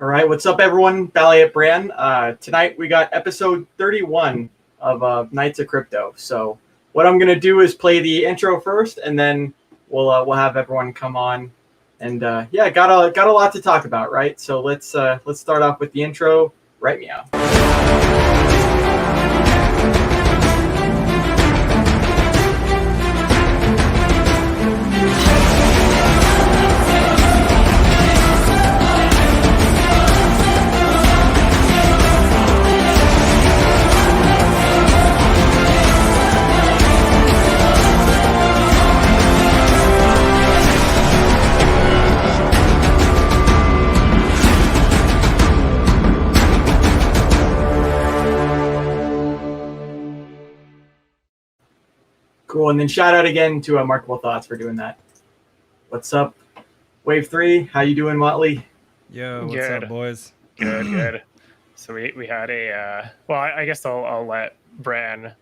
All right, what's up, everyone? Ballet Brand. Tonight we got episode 31 of Nights of Crypto. So what I'm gonna do is play the intro first, and then we'll have everyone come on. And yeah, got a lot to talk about, right? So let's start off with the intro. Right meow. Cool, and then shout out again to Markable Thoughts for doing that. What's up, Wave 3? How you doing, Motley? Yo, what's up, boys? Good. So we had a well, I guess I'll let Bran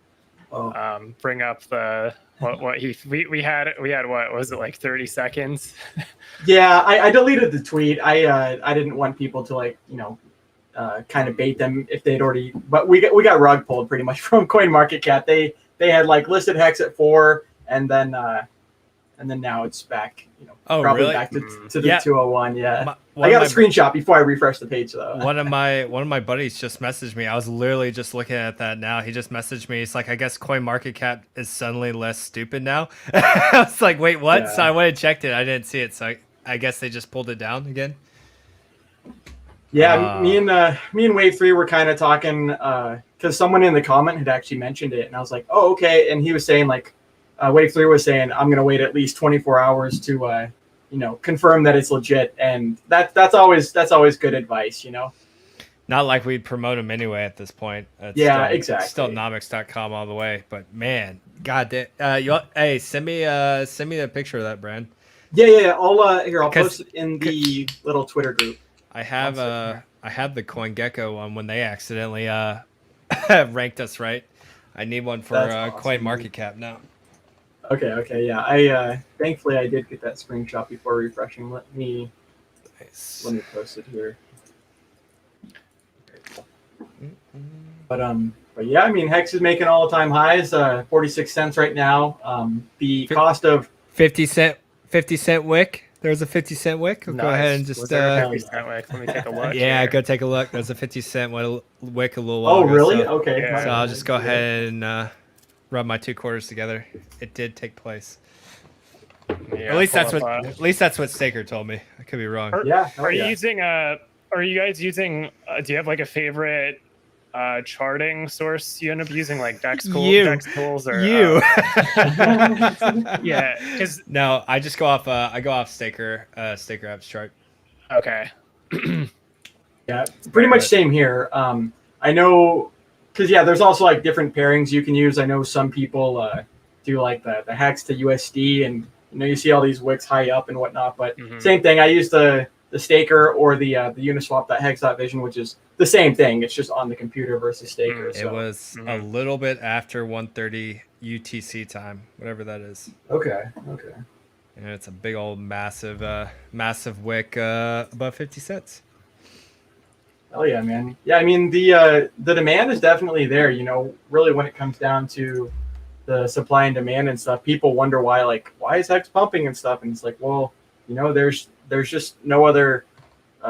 bring up the what we had what was it, like 30 seconds? Yeah, I deleted the tweet. I didn't want people to kind of bait them if they'd already. But we got rug pulled pretty much from CoinMarketCap. They had like listed Hex at 4, and then now it's back. Probably really? back to the 201. Yeah, I got a my, screenshot before I refreshed the page though. one of my buddies just messaged me. I was literally just looking at that now. He just messaged me. He's like, I guess CoinMarketCap is suddenly less stupid now. I was like, wait, what? Yeah. So I went and checked it. I didn't see it. So I guess they just pulled it down again. Yeah, me and Wave 3 were kind of talking because someone in the comment had actually mentioned it, and I was like, oh, okay. And he was saying like, Wave 3 was saying, I'm gonna wait at least 24 hours to confirm that it's legit, and that's always good advice, Not like we'd promote them anyway at this point. Yeah, exactly. Still nomics.com all the way, but man, god damn. Hey, send me the picture of that, Brand. Yeah. I'll post it in the little Twitter group. I have the CoinGecko one when they accidentally ranked us right. I need one for That's awesome. CoinMarketCap now. Okay, yeah. I thankfully I did get that screenshot before refreshing. Let me post it here. But yeah, I mean, Hex is making all-time highs, 46 cents right now. The cost of 50 cent wick. There's a 50-cent wick. Nice. Go ahead and just 50-cent wick. Let me take a look. Yeah, here. Go take a look. There's a 50-cent wick a little while ago. Oh, really? So, Okay. Yeah. So I'll just go ahead and rub my 2 quarters together. It did take place. Yeah, at least that's what Staker told me. I could be wrong. Are you using are you guys using do you have like a favorite charting source you end up using, like Dex tools or you? Yeah, because no, I just go off Staker Apps chart. Okay. Yeah, pretty much same here. I know because there's also like different pairings you can use. I know some people do like the Hex to USD, and you see all these wicks high up and whatnot. But same thing. I use the Staker or the Uniswap.hex.vision, which is the same thing. It's just on the computer versus Staker. It was a little bit after 1:30 UTC time, whatever that is. Okay. And it's a big old massive wick above 50 cents. Oh yeah, man. Yeah, I mean the demand is definitely there. Really when it comes down to the supply and demand and stuff, people wonder why is Hex pumping and stuff, and it's like, well, there's just no other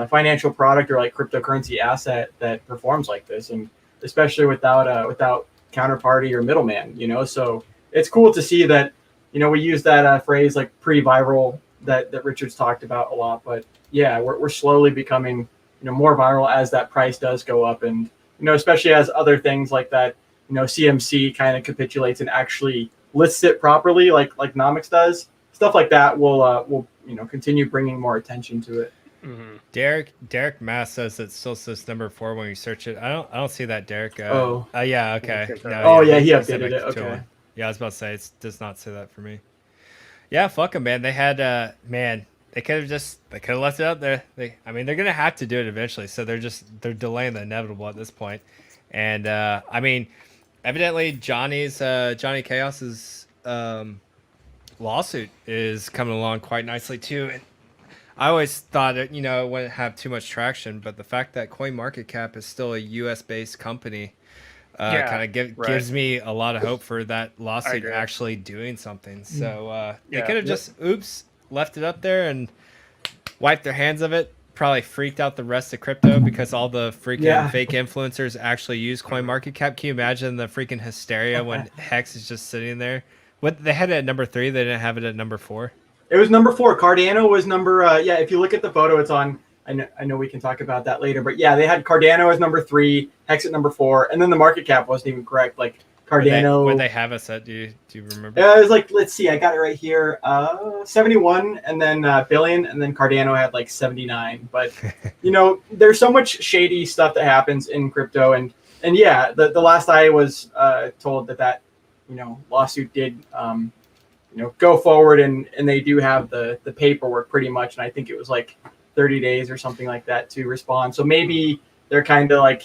financial product or like cryptocurrency asset that performs like this, and especially without counterparty or middleman. So it's cool to see that. We use that phrase like pre-viral that Richard's talked about a lot, but yeah, we're slowly becoming more viral as that price does go up, and especially as other things like that CMC kind of capitulates and actually lists it properly, like Nomics does. Stuff like that will continue bringing more attention to it. Mm-hmm. Derek Mass says it still says number 4 when you search it. I don't see that, Derek. Yeah, okay. No, he updated it. Okay. Yeah, I was about to say it does not say that for me. Yeah, fuck them, man. They had they could have left it up there. They're gonna have to do it eventually, so they're delaying the inevitable at this point. And evidently Johnny Chaos's lawsuit is coming along quite nicely too. And I always thought it, it wouldn't have too much traction, but the fact that CoinMarketCap is still a U.S. based company Yeah, kind of right. gives me a lot of hope for that I lawsuit agree. actually doing something. So they Yeah. could have Yep. just left it up there and wiped their hands of it. Probably freaked out the rest of crypto because all the freaking Yeah. fake influencers actually use CoinMarketCap. Can you imagine the freaking hysteria when Hex is just sitting there? What they had it at number 3, they didn't have it at number 4. It was number 4. Cardano was number. Yeah, if you look at the photo, it's on. I know we can talk about that later, but yeah, they had Cardano as number 3, Hex at number 4, and then the market cap wasn't even correct. Like Cardano. Where they have us at? Do you remember? It was like, let's see, I got it right here. 71, and then billion, and then Cardano had like 79. But there's so much shady stuff that happens in crypto, and yeah, the last I was told that lawsuit did go forward, and they do have the paperwork pretty much, and I think it was like 30 days or something like that to respond. So maybe they're kind of like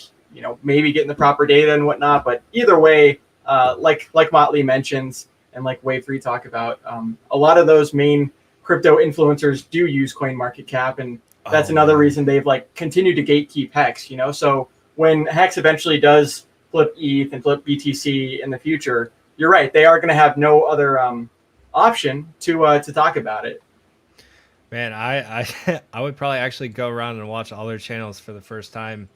maybe getting the proper data and whatnot. But either way, like Motley mentions and like Wave 3 talk about, a lot of those main crypto influencers do use CoinMarketCap, and that's another reason they've like continued to gatekeep Hex. So when Hex eventually does flip ETH and flip BTC in the future, you're right, they are going to have no other option to talk about it. Man, I I would probably actually go around and watch all their channels for the first time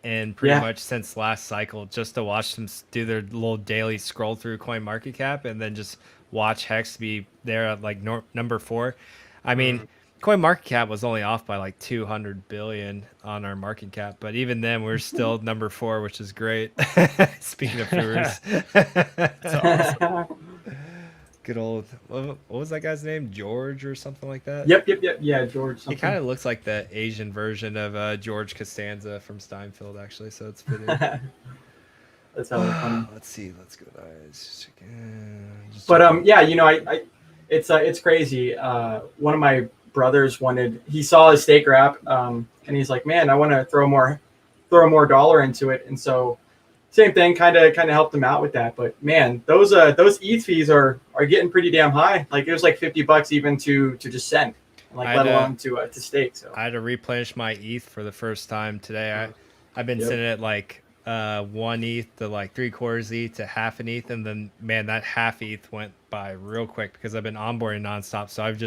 and pretty much since last cycle, just to watch them do their little daily scroll through CoinMarketCap and then just watch Hex be there at like number 4. I mean, CoinMarketCap was only off by like 200 billion on our market cap, but even then we're still number 4, which is great. Speaking of Brewers. That's awesome. Good old, what was that guy's name? George or something like that? Yep. Yeah, George. He kind of looks like the Asian version of George Costanza from Steinfeld, actually, so it's fitting. That's how funny. Let's see. Let's go. But yeah, it's crazy. One of my brothers he saw his stake wrap, and he's like, man, I want to throw more dollar into it, and so same thing, kind of helped him out with that. But man, those ETH fees are getting pretty damn high. Like it was like $50 even to just send, like let alone to stake. So I had to replenish my ETH for the first time today. I've been sending it like 1 ETH to like 3/4 ETH to half an ETH, and then man, that half ETH went by real quick because I've been onboarding nonstop. So I've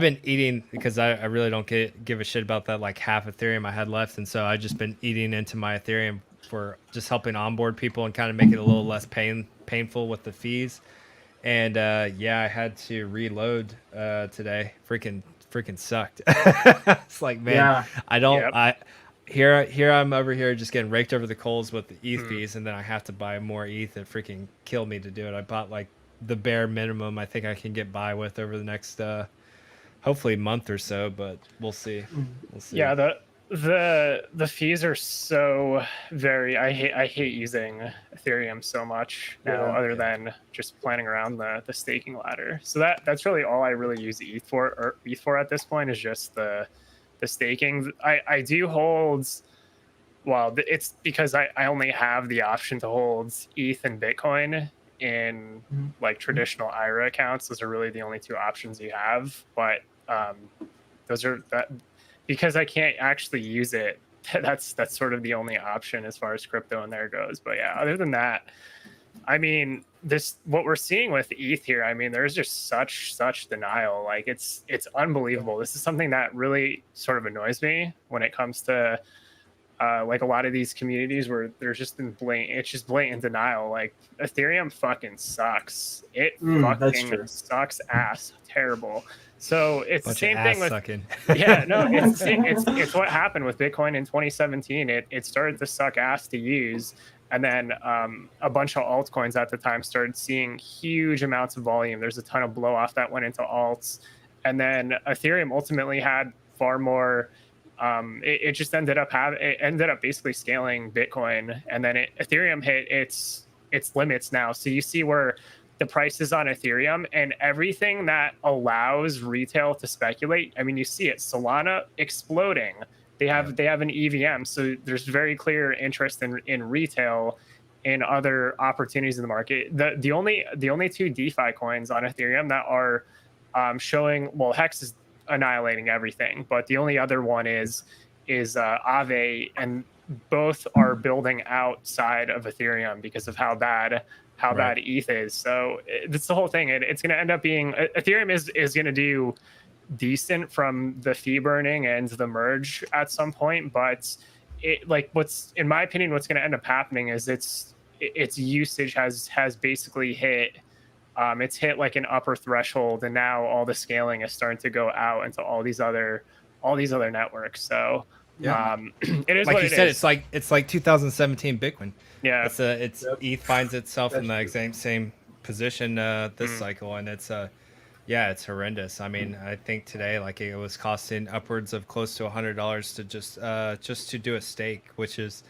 been eating because I really don't give a shit about that like half Ethereum I had left, and so I've just been eating into my Ethereum for just helping onboard people and kind of make it a little less painful with the fees. And yeah, I had to reload today. Freaking sucked. It's like, man, here I'm over here just getting raked over the coals with the ETH fees, and then I have to buy more ETH. It freaking killed me to do it. I bought like the bare minimum I think I can get by with over the next hopefully month or so, but we'll see. Yeah, the fees are so very. I hate using Ethereum so much now, other than just planning around the staking ladder. So that's really all I really use ETH for at this point, is just the staking. I do hold. Well, it's because I only have the option to hold ETH and Bitcoin in like traditional IRA accounts. Those are really the only 2 options you have. But those are that. Because I can't actually use it, that's sort of the only option as far as crypto in there goes. But yeah, other than that, I mean, what we're seeing with ETH here, I mean, there's just such denial. Like it's unbelievable. This is something that really sort of annoys me when it comes to like a lot of these communities where there's just blatant denial. Like Ethereum fucking sucks. It fucking sucks ass. Terrible. So it's the same thing with it's what happened with Bitcoin in 2017. It started to suck ass to use, and then a bunch of altcoins at the time started seeing huge amounts of volume. There's a ton of blow off that went into alts, and then Ethereum ultimately had far more. It just ended up basically scaling Bitcoin, and then Ethereum hit its limits now. So you see where the prices on Ethereum and everything that allows retail to speculate. I mean, you see it, Solana exploding. They have an EVM, so there's very clear interest in retail and other opportunities in the market. The only 2 DeFi coins on Ethereum that are showing, well, Hex is annihilating everything. But the only other one is Aave, and both are building outside of Ethereum because of how bad ETH is. So that's the whole thing. It's going to end up being Ethereum is going to do decent from the fee burning and the merge at some point, but what's in my opinion what's going to end up happening is its usage has basically hit it's hit like an upper threshold, and now all the scaling is starting to go out into all these other networks. So it is like what you it said, is. it's like 2017 Bitcoin. Yeah, ETH finds itself in the exact same position this cycle, and it's it's horrendous. I mean, I think today like it was costing upwards of close to $100 to just to do a stake, which is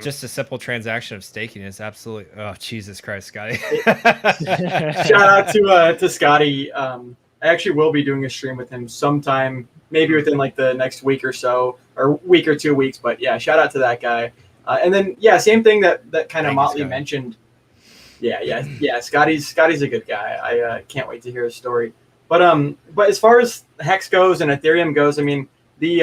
just a simple transaction of staking is absolutely, oh Jesus Christ, Scotty. Shout out to Scotty. I actually will be doing a stream with him sometime, maybe within like the next week or so, or week or 2 weeks. But yeah, shout out to that guy. And then same thing that kind of Motley mentioned. Yeah. Scotty's a good guy. I can't wait to hear his story. But as far as Hex goes and Ethereum goes, I mean, the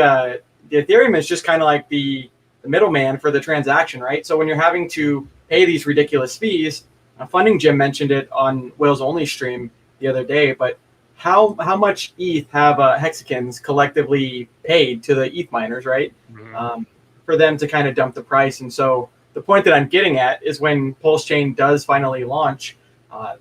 Ethereum is just kind of like the middleman for the transaction, right? So when you're having to pay these ridiculous fees, Funding Jim mentioned it on Will's Only stream the other day, but how much ETH have Hexicans collectively paid to the ETH miners, right? For them to kind of dump the price. And so the point that I'm getting at is when Pulse Chain does finally launch,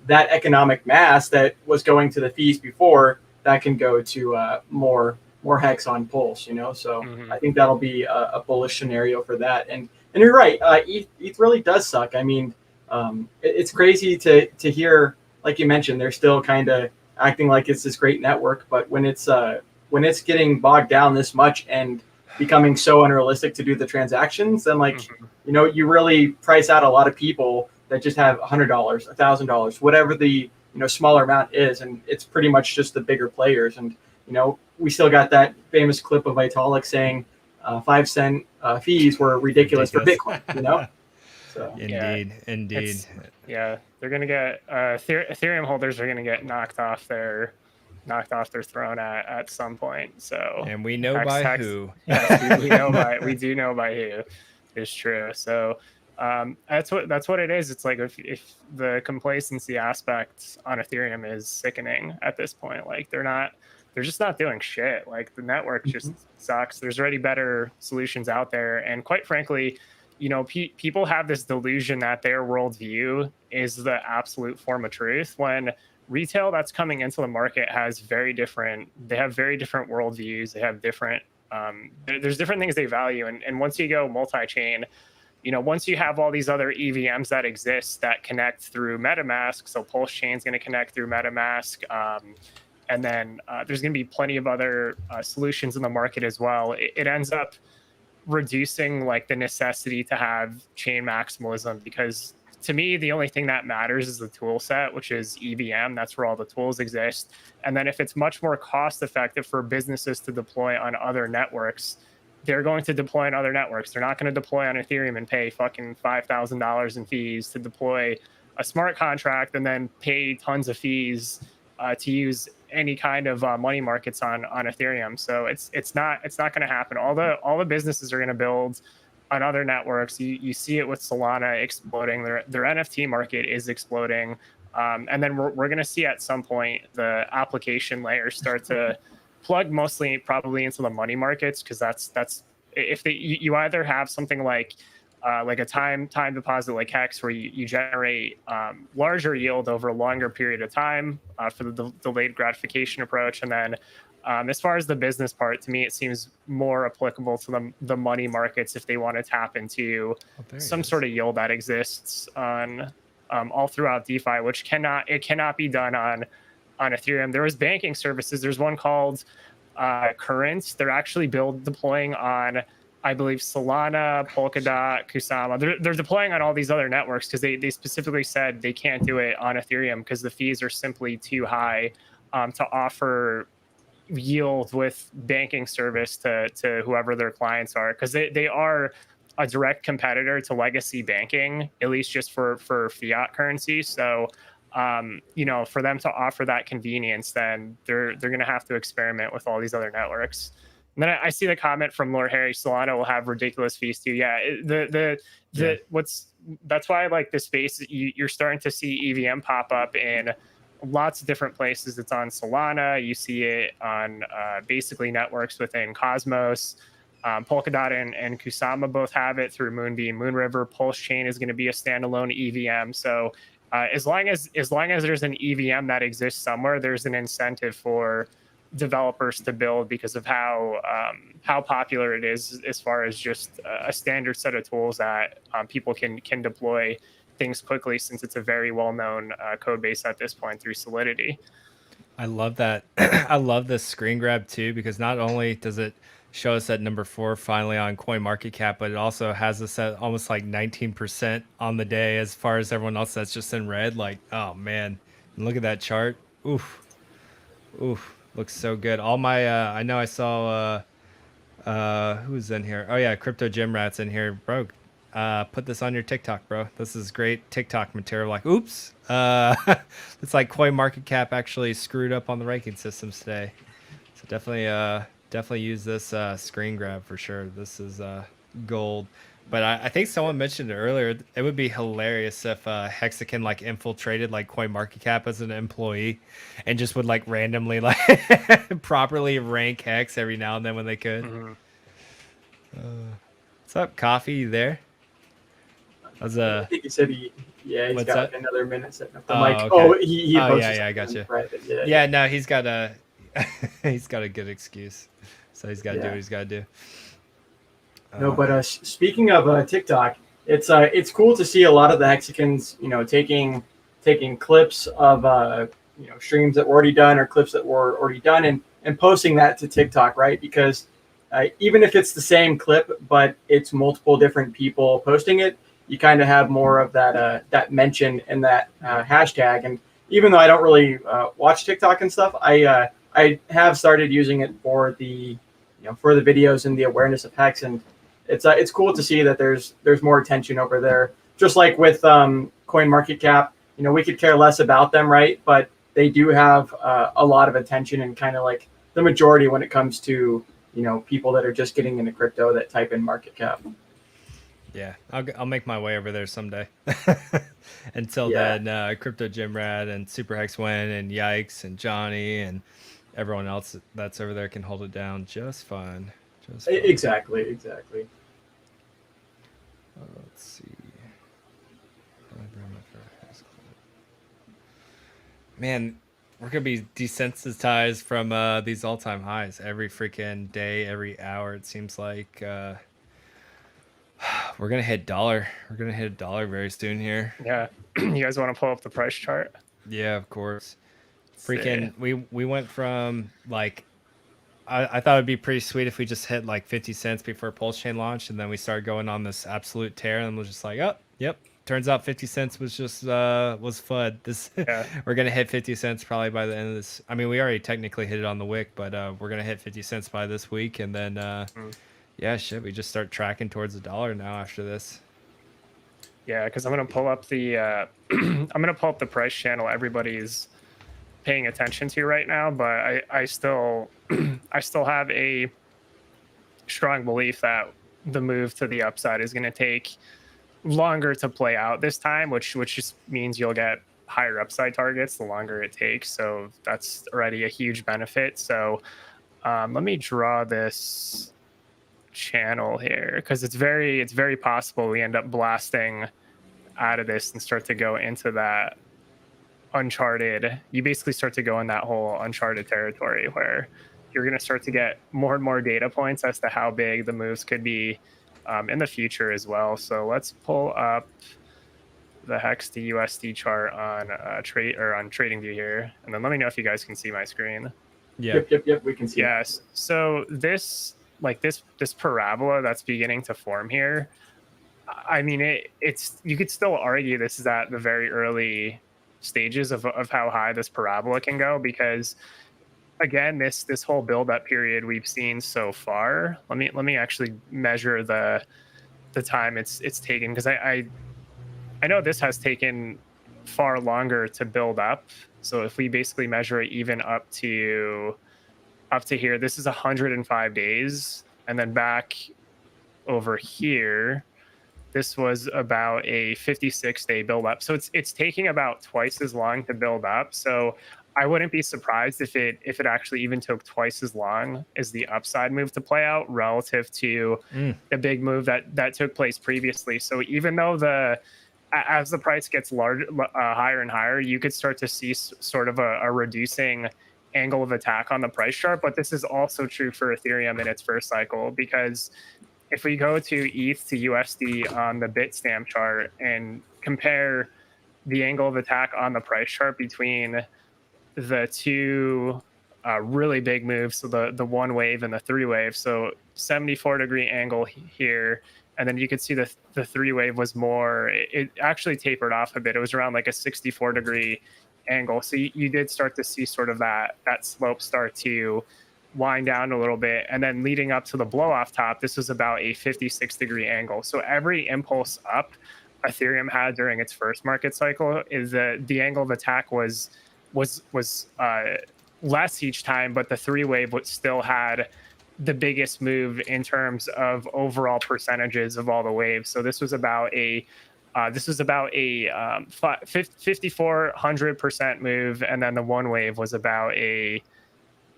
that economic mass that was going to the fees before, that can go to more Hex on Pulse, So I think that'll be a bullish scenario for that. And you're right, ETH really does suck. I mean, it's crazy to hear, like you mentioned, they're still kind of acting like it's this great network, but when it's getting bogged down this much and becoming so unrealistic to do the transactions, then you really price out a lot of people that just have $100, $1,000, whatever the smaller amount is, and it's pretty much just the bigger players. And we still got that famous clip of Vitalik saying 5-cent fees were ridiculous for Bitcoin. So indeed. They're gonna get Ethereum holders are gonna get knocked off their throne at some point. So and we know by who. Yes, we do know by who. Is true. So that's what it is. It's like if the complacency aspect on Ethereum is sickening at this point, like they're just not doing shit. Like the network just sucks. There's already better solutions out there, and quite frankly, people have this delusion that their worldview is the absolute form of truth, when retail that's coming into the market has very different worldviews. They have different there's different things they value, and once you go multi-chain, once you have all these other EVMs that exist that connect through MetaMask, so Pulse Chain is going to connect through MetaMask, and then there's going to be plenty of other solutions in the market as well. It ends up reducing like the necessity to have chain maximalism, because to me the only thing that matters is the tool set, which is EVM. That's where all the tools exist. And then if it's much more cost effective for businesses to deploy on other networks, they're going to deploy on other networks. They're not going to deploy on Ethereum and pay fucking $5,000 in fees to deploy a smart contract and then pay tons of fees to use any kind of money markets on Ethereum. So it's not going to happen. All the businesses are going to build on other networks. You see it with Solana exploding. Their NFT market is exploding, and then we're going to see at some point the application layers start to plug mostly probably into the money markets, because that's if you either have something like a time deposit like Hex, where you generate larger yield over a longer period of time for the delayed gratification approach. And then as far as the business part, to me, it seems more applicable to the money markets if they want to tap into some sort of yield that exists on all throughout DeFi, which cannot be done on Ethereum. There is banking services. There's one called Current. They're actually deploying on, I believe, Solana, Polkadot, Kusama. They're deploying on all these other networks because they specifically said they can't do it on Ethereum because the fees are simply too high to offer yield with banking service to whoever their clients are, because they are a direct competitor to legacy banking, at least just for fiat currency. So for them to offer that convenience, then they're going to have to experiment with all these other networks. And then I see the comment from Lord Harry, Solana will have ridiculous fees too. Yeah, that's why I like this space. You're starting to see EVM pop up in lots of different places. It's on Solana. You see it on basically networks within Cosmos. Polkadot and Kusama both have it through Moonbeam. Moonriver Pulse Chain is going to be a standalone EVM. So as long as there's an EVM that exists somewhere, there's an incentive for developers to build because of how popular it is as far as just a standard set of tools that people can deploy things quickly, since it's a very well-known code base at this point through Solidity. I love that. I love this screen grab too, because not only does it show us at number 4 finally on CoinMarketCap, but it also has us at almost like 19% on the day as far as everyone else that's just in red. Like, oh man, and look at that chart. Oof. Looks so good. All my I know I saw who's in here. Oh yeah, Crypto Gym Rat's in here, bro. Put this on your TikTok, bro. This is great TikTok material. Like, oops. It's like CoinMarketCap actually screwed up on the ranking systems today. So definitely use this screen grab for sure. This is gold. But I think someone mentioned it earlier. It would be hilarious if Hexican like infiltrated like CoinMarketCap as an employee and just would like randomly like properly rank Hex every now and then when they could. Mm-hmm. What's up, Coffee? You there? I think he said he's What's got that? like another minute setting up the Oh, mic. okay. Oh, he Oh, posted yeah, I something got in you. private. Yeah, no, he's got a he's got a good excuse, so he's got to do what he's got to do. No, but speaking of TikTok, it's cool to see a lot of the Hexicans, taking clips of streams that were already done or clips that were already done and posting that to TikTok, right? Because even if it's the same clip but it's multiple different people posting it, you kind of have more of that mention in that hashtag. And even though I don't really watch TikTok and stuff, I have started using it for the videos and the awareness of Hex, and it's cool to see that there's more attention over there. Just like with CoinMarketCap, we could care less about them, right? But they do have a lot of attention and kind of like the majority when it comes to people that are just getting into crypto that type in market cap. Yeah, I'll make my way over there someday. Until Yeah. then, Crypto Gym Rat and Super Hex Wen and Yikes and Johnny and everyone else that's over there can hold it down just fine. Exactly. Let's see. Man, we're gonna be desensitized from these all-time highs every freaking day, every hour. It seems like we're gonna hit dollar. We're gonna hit $1 very soon here. Yeah, you guys want to pull up the price chart? Yeah, of course. Freaking, we went from like, I thought it'd be pretty sweet if we just hit like 50 cents before Pulse Chain launched, and then we started going on this absolute tear, and we're just like, oh, yep. Turns out 50 cents was just was FUD. We're gonna hit 50 cents probably by the end of this. I mean, we already technically hit it on the wick, but we're gonna hit 50 cents by this week, and then yeah, shit, we just start tracking towards $1 now after this. Yeah, because I'm gonna pull up the the price channel everybody's paying attention to right now, but I still have a strong belief that the move to the upside is gonna take longer to play out this time, which just means you'll get higher upside targets the longer it takes. So that's already a huge benefit. So let me draw this channel here, because it's very possible we end up blasting out of this and start to go into that uncharted. You basically start to go in that whole uncharted territory where you're going to start to get more and more data points as to how big the moves could be in the future as well. So let's pull up the Hex to USD chart on on TradingView here, and then let me know if you guys can see my screen. Yeah. Yep. We can see. Yes. So this parabola that's beginning to form here. I mean, it's you could still argue this is at the very early stages of how high this parabola can go, because again, this whole build up period we've seen so far. Let me actually measure the time it's taken, because I know this has taken far longer to build up. So if we basically measure it even up to here, this is 105 days, and then back over here, this was about a 56-day build up. So it's taking about twice as long to build up. So I wouldn't be surprised if it actually even took twice as long as the upside move to play out relative to the big move that took place previously. So even though as the price gets higher and higher, you could start to see sort of a reducing angle of attack on the price chart. But this is also true for Ethereum in its first cycle, because if we go to ETH to USD on the Bitstamp chart and compare the angle of attack on the price chart between the two really big moves, so the one wave and the three wave, so 74-degree angle here, and then you could see the three wave was more, it actually tapered off a bit. It was around like a 64-degree angle. So you did start to see sort of that slope start to wind down a little bit, and then leading up to the blow off top, this was about a 56-degree angle. So every impulse up Ethereum had during its first market cycle is that the angle of attack was less each time, but the three wave still had the biggest move in terms of overall percentages of all the waves. So this was about a 5,400% move, and then the one wave was about a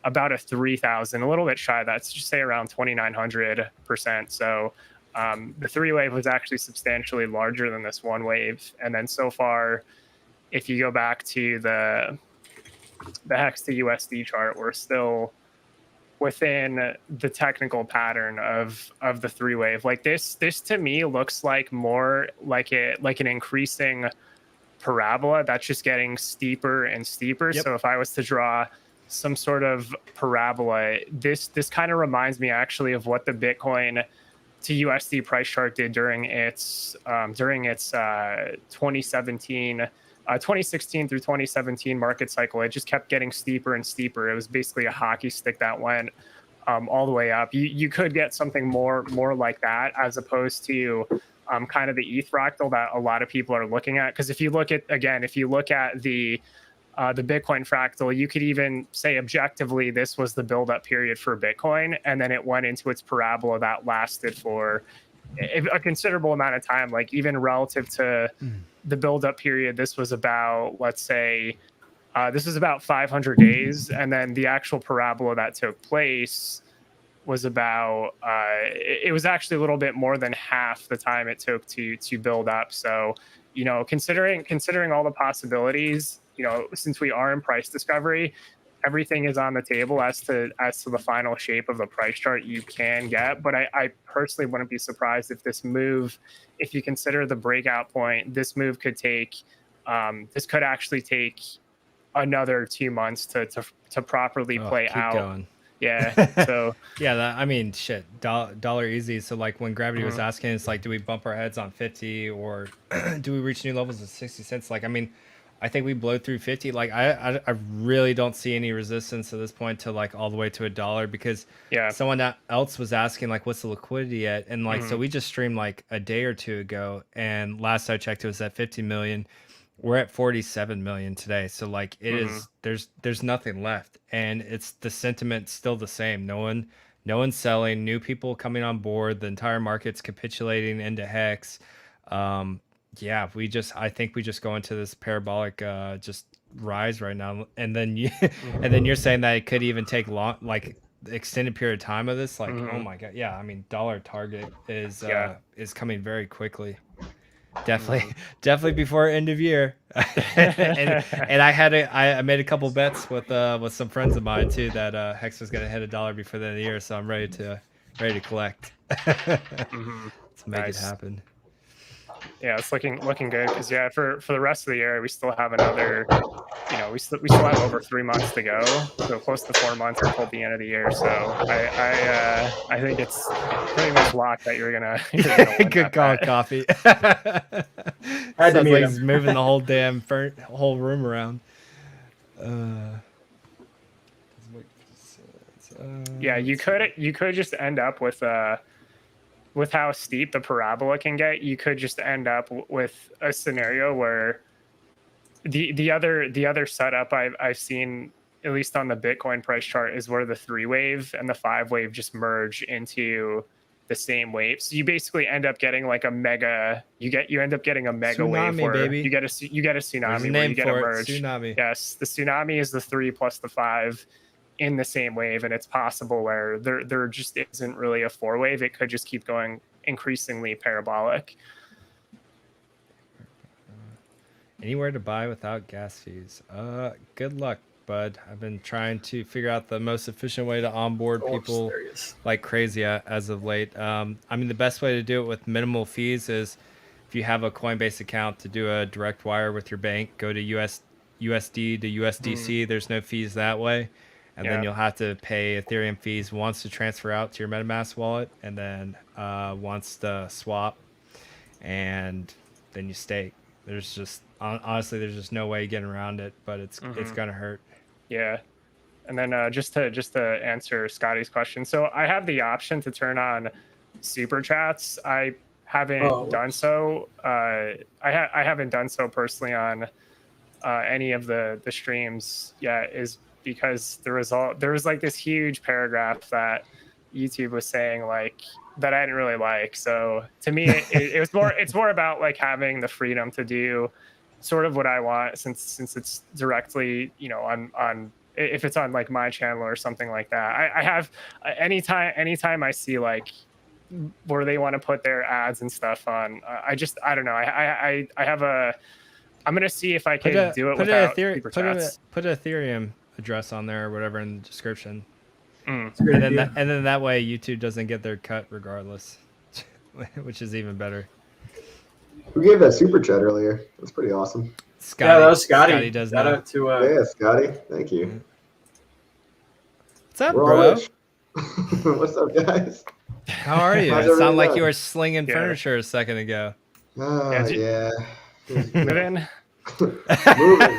3,000, a little bit shy of that. So just say around 2,900%. So the three wave was actually substantially larger than this one wave. And then so far, if you go back to the Hex to USD chart, we're still within the technical pattern of the three wave. Like this to me looks like more like an increasing parabola that's just getting steeper and steeper. Yep. So if I was to draw some sort of parabola, this kind of reminds me actually of what the Bitcoin to USD price chart did during its 2016 through 2017 market cycle. It just kept getting steeper and steeper. It was basically a hockey stick that went all the way up. You could get something more like that, as opposed to kind of the ETH fractal that a lot of people are looking at. Because if you look at the Bitcoin fractal, you could even say objectively this was the build-up period for Bitcoin, and then it went into its parabola that lasted for a considerable amount of time. Like even relative to the build-up period, this was about, let's say, this was about 500 days, and then the actual parabola that took place was about it was actually a little bit more than half the time it took to build up. So, you know, considering all the possibilities, you know, since we are in price discovery, everything is on the table as to the final shape of the price chart you can get. But I personally wouldn't be surprised if this move, if you consider the breakout point, this move could take this could actually take another 2 months to properly play out. Going. Yeah. So yeah, I mean, shit, dollar easy. So like when Gravity was asking, it's like, do we bump our heads on 50 or do we reach new levels of 60 cents? Like, I mean, I think we blow through 50. Like I really don't see any resistance at this point to like all the way to $1, because someone else was asking like, what's the liquidity at? And like, so we just streamed like a day or two ago, and last I checked, it was at 50 million. We're at 47 million today. So like it is, there's nothing left, and it's the sentiment still the same. No one's selling, new people coming on board. The entire market's capitulating into Hex. Yeah, I think we just go into this parabolic just rise right now, and then you're saying that it could even take long, like extended period of time of this. Like, oh my god, yeah. I mean, dollar target is coming very quickly. Definitely before end of year. and I made a couple bets with some friends of mine too that Hex was gonna hit $1 before the end of the year, so I'm ready to collect. Let's make it happen. Yeah, it's looking good, because for the rest of the year we still have another, you know, we still have over 3 months to go, so close to 4 months until the end of the year. So I think it's pretty much locked that you're gonna win. Good call, Coffee. Sounds like he's moving the whole damn whole room around. Yeah, you could just end up with how steep the parabola can get. You could just end up with a scenario where the other setup I've seen, at least on the Bitcoin price chart, is where the 3-wave and the 5-wave just merge into the same wave. So you basically end up getting like a mega. You end up getting a mega wave Tsunami, where baby. you get a There's a tsunami where name you get a for it, merge. tsunami. Yes, the tsunami is the 3 plus the 5 in the same wave, and it's possible where there just isn't really a 4-wave. It could just keep going increasingly parabolic. Anywhere to buy without gas fees? Good luck, bud. I've been trying to figure out the most efficient way to onboard people There he is. like crazy as of late. I mean, the best way to do it with minimal fees is if you have a Coinbase account to do a direct wire with your bank, go to USD to USDC. There's no fees that way. And then you'll have to pay Ethereum fees once to transfer out to your MetaMask wallet, and then once to swap, and then you stake. There's just honestly, there's just no way getting around it, but it's gonna hurt. Yeah. And then just to answer Scotty's question, so I have the option to turn on super chats. I haven't done so. I haven't done so personally on any of the streams yet, is because there was like this huge paragraph that YouTube was saying like that I didn't really like. So to me, it's more about like having the freedom to do sort of what I want, since it's directly, you know, on if it's on like my channel or something like that. I have anytime I see like where they want to put their ads and stuff on, I don't know. I have a. I'm gonna see if I can do it without super chats. Put an Ethereum address on there or whatever in the description, And then that way YouTube doesn't get their cut regardless, which is even better. Who gave that super chat earlier? That's pretty awesome. Scotty, yeah, that was Scotty. Scotty does Shout know. out to Yeah, Scotty. Thank you. What's up, We're all bro? rich. What's up, guys? How are you? How's It sounded everything like going? you were slinging furniture a second ago. Yeah. Moving. Moving.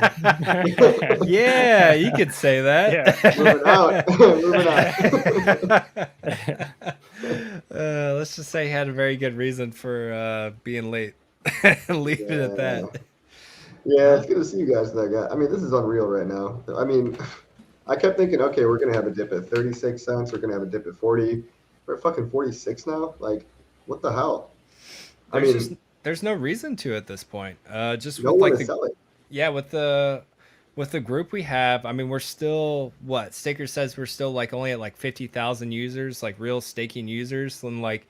Yeah, you could say that. Yeah. Moving out. Let's just say he had a very good reason for being late. Leave it at that. Yeah, it's good to see you guys. That guy. I mean, this is unreal right now. I mean, I kept thinking, okay, we're gonna have a dip at 36 cents. We're gonna have a dip at 40. We're at fucking 46 now. Like, what the hell? There's no reason to at this point. Just No with one like to sell it. yeah, with the group we have, I mean, we're still what Staker says we're still like only at like 50,000 users, like real staking users, and like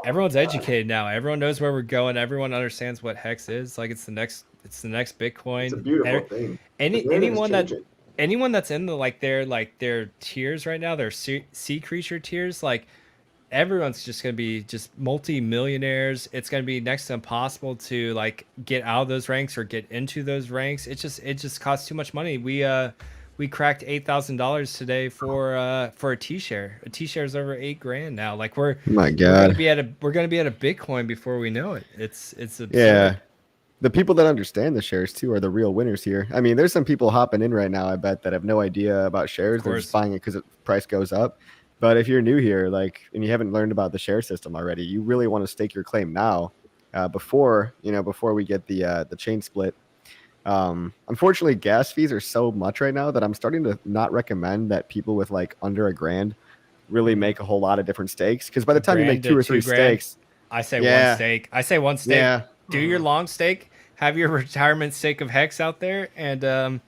everyone's educated now. Everyone knows where we're going. Everyone understands what Hex is. Like it's the next Bitcoin. It's a beautiful thing. Anyone that's in the their tiers right now, their sea creature tiers, like everyone's just going to be just multi-millionaires. It's going to be next to impossible to like get out of those ranks or get into those ranks. It just costs too much money. We cracked $8,000 today for a T-share. A T-share is over $8,000 now. Like we're going to be at a Bitcoin before we know it. It's absurd. Yeah. The people that understand the shares too are the real winners here. I mean, there's some people hopping in right now, I bet, that have no idea about shares. They're just buying it because the price goes up. But if you're new here, like, and you haven't learned about the share system already, you really want to stake your claim now, before we get the chain split. Unfortunately, gas fees are so much right now that I'm starting to not recommend that people with like under $1,000 really make a whole lot of different stakes. Because by the time you make 2 or 3 stakes, I say one stake. Yeah. Do your long stake. Have your retirement stake of Hex out there and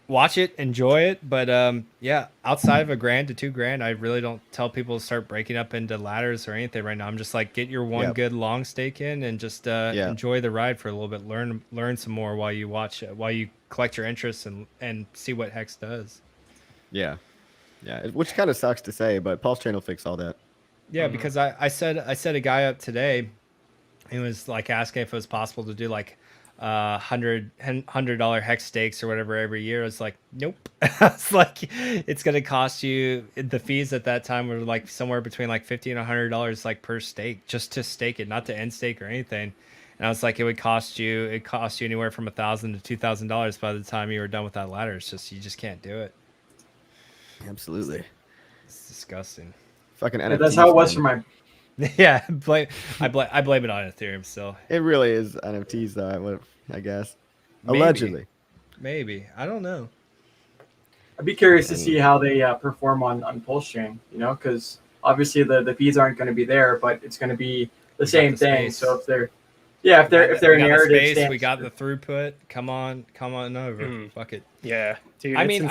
watch it, enjoy it. But outside of $1,000 to $2,000, I really don't tell people to start breaking up into ladders or anything right now. I'm just like, get your one good long stake in and just enjoy the ride for a little bit. Learn some more while you watch, while you collect your interests and see what Hex does. Yeah, which kind of sucks to say, but Paul's channel fix all that. Yeah, because I set a guy up today. He was like asking if it was possible to do like $100 Hex stakes or whatever every year. I was like, nope. I was like, it's gonna cost you, the fees at that time were like somewhere between like $50 and $100 like per stake, just to stake it, not to end stake or anything. And I was like, it would cost you anywhere from $1,000 to $2,000 by the time you were done with that ladder. It's just, you just can't do it. Absolutely. It's disgusting. Fucking NFTs. That's how it was for my. Yeah, I blame it on Ethereum still. It really is NFTs, though. I guess. Allegedly. Maybe. I don't know. I'd be curious to see how they perform on Pulse Chain, because obviously the fees aren't going to be there, but it's going to be the same thing. Space. So if they're a narrative space, stance, we got the throughput. Come on over. Fuck it. Yeah, dude. I mean,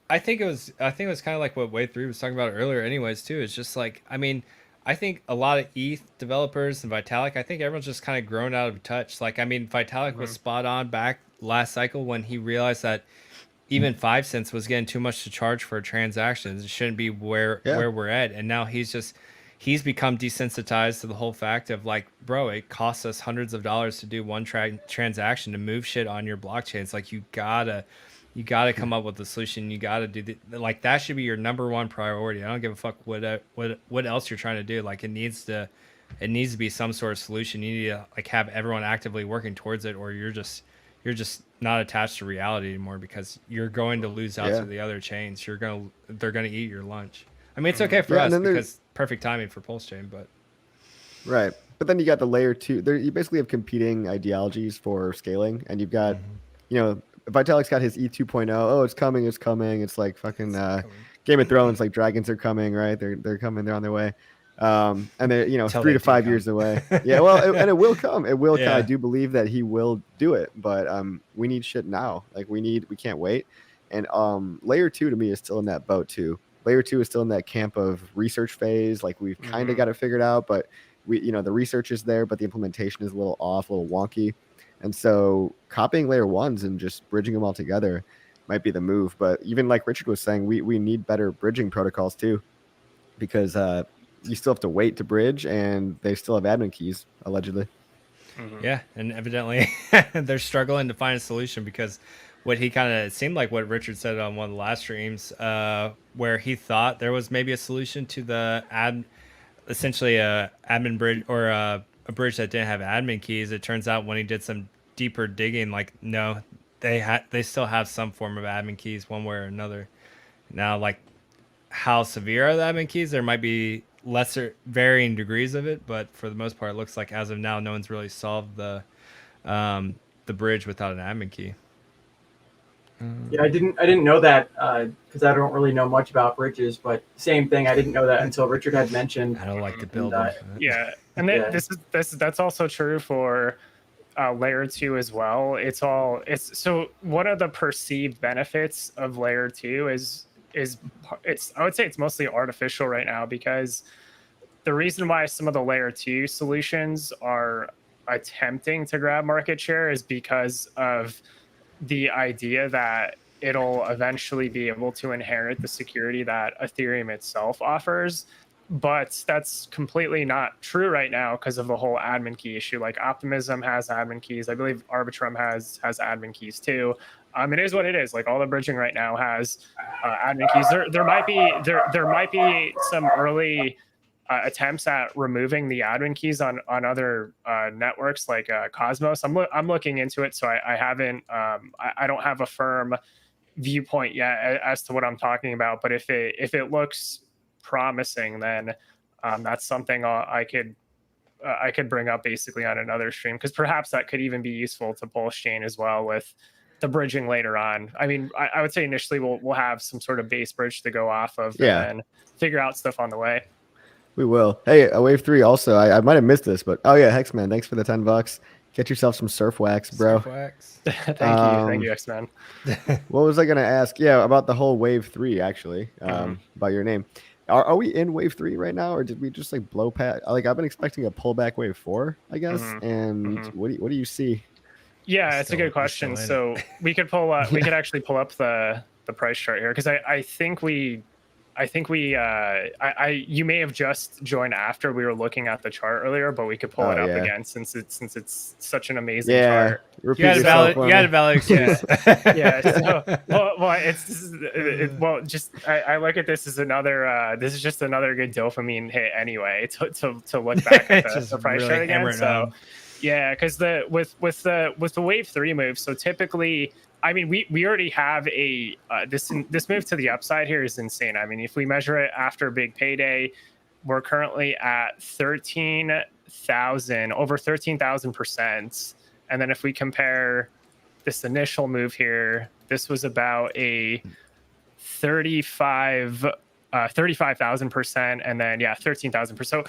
I think it was kind of like what Wave 3 was talking about earlier anyways too. It's just like, I mean, I think a lot of ETH developers and Vitalik, I think everyone's just kind of grown out of touch. Like, I mean, Vitalik was spot on back last cycle when he realized that even 5 cents was getting too much to charge for transactions. It shouldn't be where we're at. And now he's become desensitized to the whole fact of like, bro, it costs us hundreds of dollars to do one transaction to move shit on your blockchain. It's like, you gotta come up with a solution. You gotta do like that should be your number one priority. I don't give a fuck what else you're trying to do. Like, it needs to be some sort of solution. You need to like have everyone actively working towards it, or you're just not attached to reality anymore, because you're going to lose out to the other chains. They're gonna eat your lunch. I mean, it's okay for us because perfect timing for Pulse Chain, but right. But then you got the layer 2. There, you basically have competing ideologies for scaling, and you've got, Vitalik's got his E 2.0. Oh, it's coming. It's like fucking Game of Thrones. Like, dragons are coming, right? They're coming. They're on their way. And they're 3 to 5 years away. Yeah, well, and it will come. It will come. I do believe that he will do it, but we need shit now. Like, we can't wait. And layer 2 to me is still in that boat too. Layer 2 is still in that camp of research phase. Like, we've kind of got it figured out, but the research is there, but the implementation is a little off, a little wonky. And so copying layer 1s and just bridging them all together might be the move. But even like Richard was saying, we need better bridging protocols too, because you still have to wait to bridge, and they still have admin keys, allegedly. Yeah, and evidently they're struggling to find a solution, because what he kind of seemed like what Richard said on one of the last streams, where he thought there was maybe a solution to the essentially a admin bridge, or a bridge that didn't have admin keys. It turns out when he did some deeper digging, like, no, they still have some form of admin keys one way or another. Now, like, how severe are the admin keys? There might be lesser varying degrees of it, but for the most part, it looks like as of now, no one's really solved the bridge without an admin key. Yeah, I didn't know that because I don't really know much about bridges, but same thing. I didn't know that until Richard had mentioned. I don't like to build them. Yeah, and that's also true for layer 2 as well. So one of the perceived benefits of layer 2 is I would say it's mostly artificial right now, because the reason why some of the layer 2 solutions are attempting to grab market share is because of the idea that it'll eventually be able to inherit the security that Ethereum itself offers. But that's completely not true right now because of the whole admin key issue. Like, Optimism has admin keys. I believe Arbitrum has admin keys too. It is what it is. Like, all the bridging right now has admin keys. There might be some early attempts at removing the admin keys on other networks like Cosmos. I'm looking into it, so I haven't. I don't have a firm viewpoint yet as to what I'm talking about. But if it looks promising, then that's something I could bring up basically on another stream, because perhaps that could even be useful to Pulse Chain as well with the bridging later on. I mean, I would say initially we'll have some sort of base bridge to go off of, and figure out stuff on the way. We will. Hey, Wave 3 also, I might have missed this, but Hexman, thanks for the $10. Get yourself some surf wax, bro. Surf wax. Thank you, X-Man. What was I gonna ask? Yeah, about the whole Wave 3 actually. About your name. Are we in Wave 3 right now, or did we just like blow past? Like, I've been expecting a pullback Wave 4, I guess. And what do you see? Yeah, it's a good question. So we could actually pull up the price chart here, because I think you may have just joined after we were looking at the chart earlier, but we could pull it up again since it's such an amazing chart. You had a valid excuse. I look at this as another. This is just another good dopamine hit anyway to look back at the price chart again. So yeah, because with the Wave 3 move, so typically, I mean, we already have a this move to the upside here is insane. I mean, if we measure it after big payday, we're currently at over 13,000%. And then if we compare this initial move here, this was about a 35,000%, and then 13,000%. So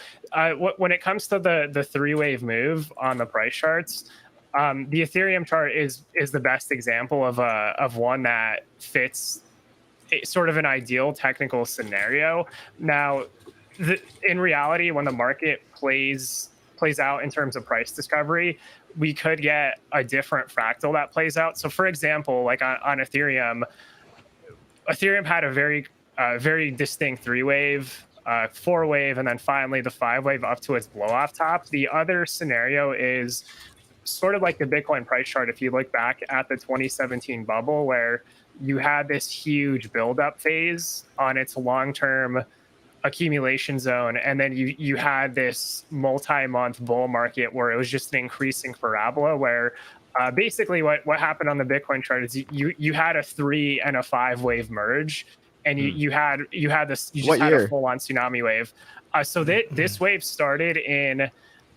when it comes to the 3-wave move on the price charts, the Ethereum chart is the best example of one that fits sort of an ideal technical scenario. Now, in reality, when the market plays out in terms of price discovery, we could get a different fractal that plays out. So, for example, like on Ethereum had a very distinct 3-wave, 4-wave, and then finally the 5-wave up to its blow off top. The other scenario is sort of like the Bitcoin price chart. If you look back at the 2017 bubble, where you had this huge buildup phase on its long-term accumulation zone, and then you had this multi-month bull market where it was just an increasing parabola, where basically what happened on the Bitcoin chart is you had a 3 and a 5-wave merge, and you had a full-on tsunami wave. So this wave started in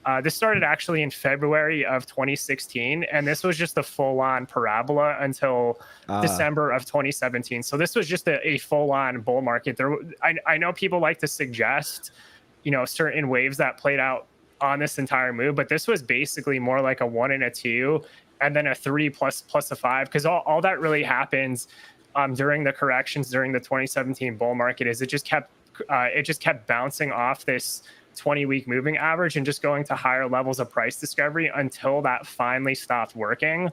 actually in February of 2016, and this was just a full-on parabola until December of 2017. So this was just a full-on bull market. I know people like to suggest, certain waves that played out on this entire move, but this was basically more like a 1 and a 2, and then a 3 plus a 5, because all that really happens during the corrections during the 2017 bull market is it just kept bouncing off this 20-week moving average and just going to higher levels of price discovery until that finally stopped working,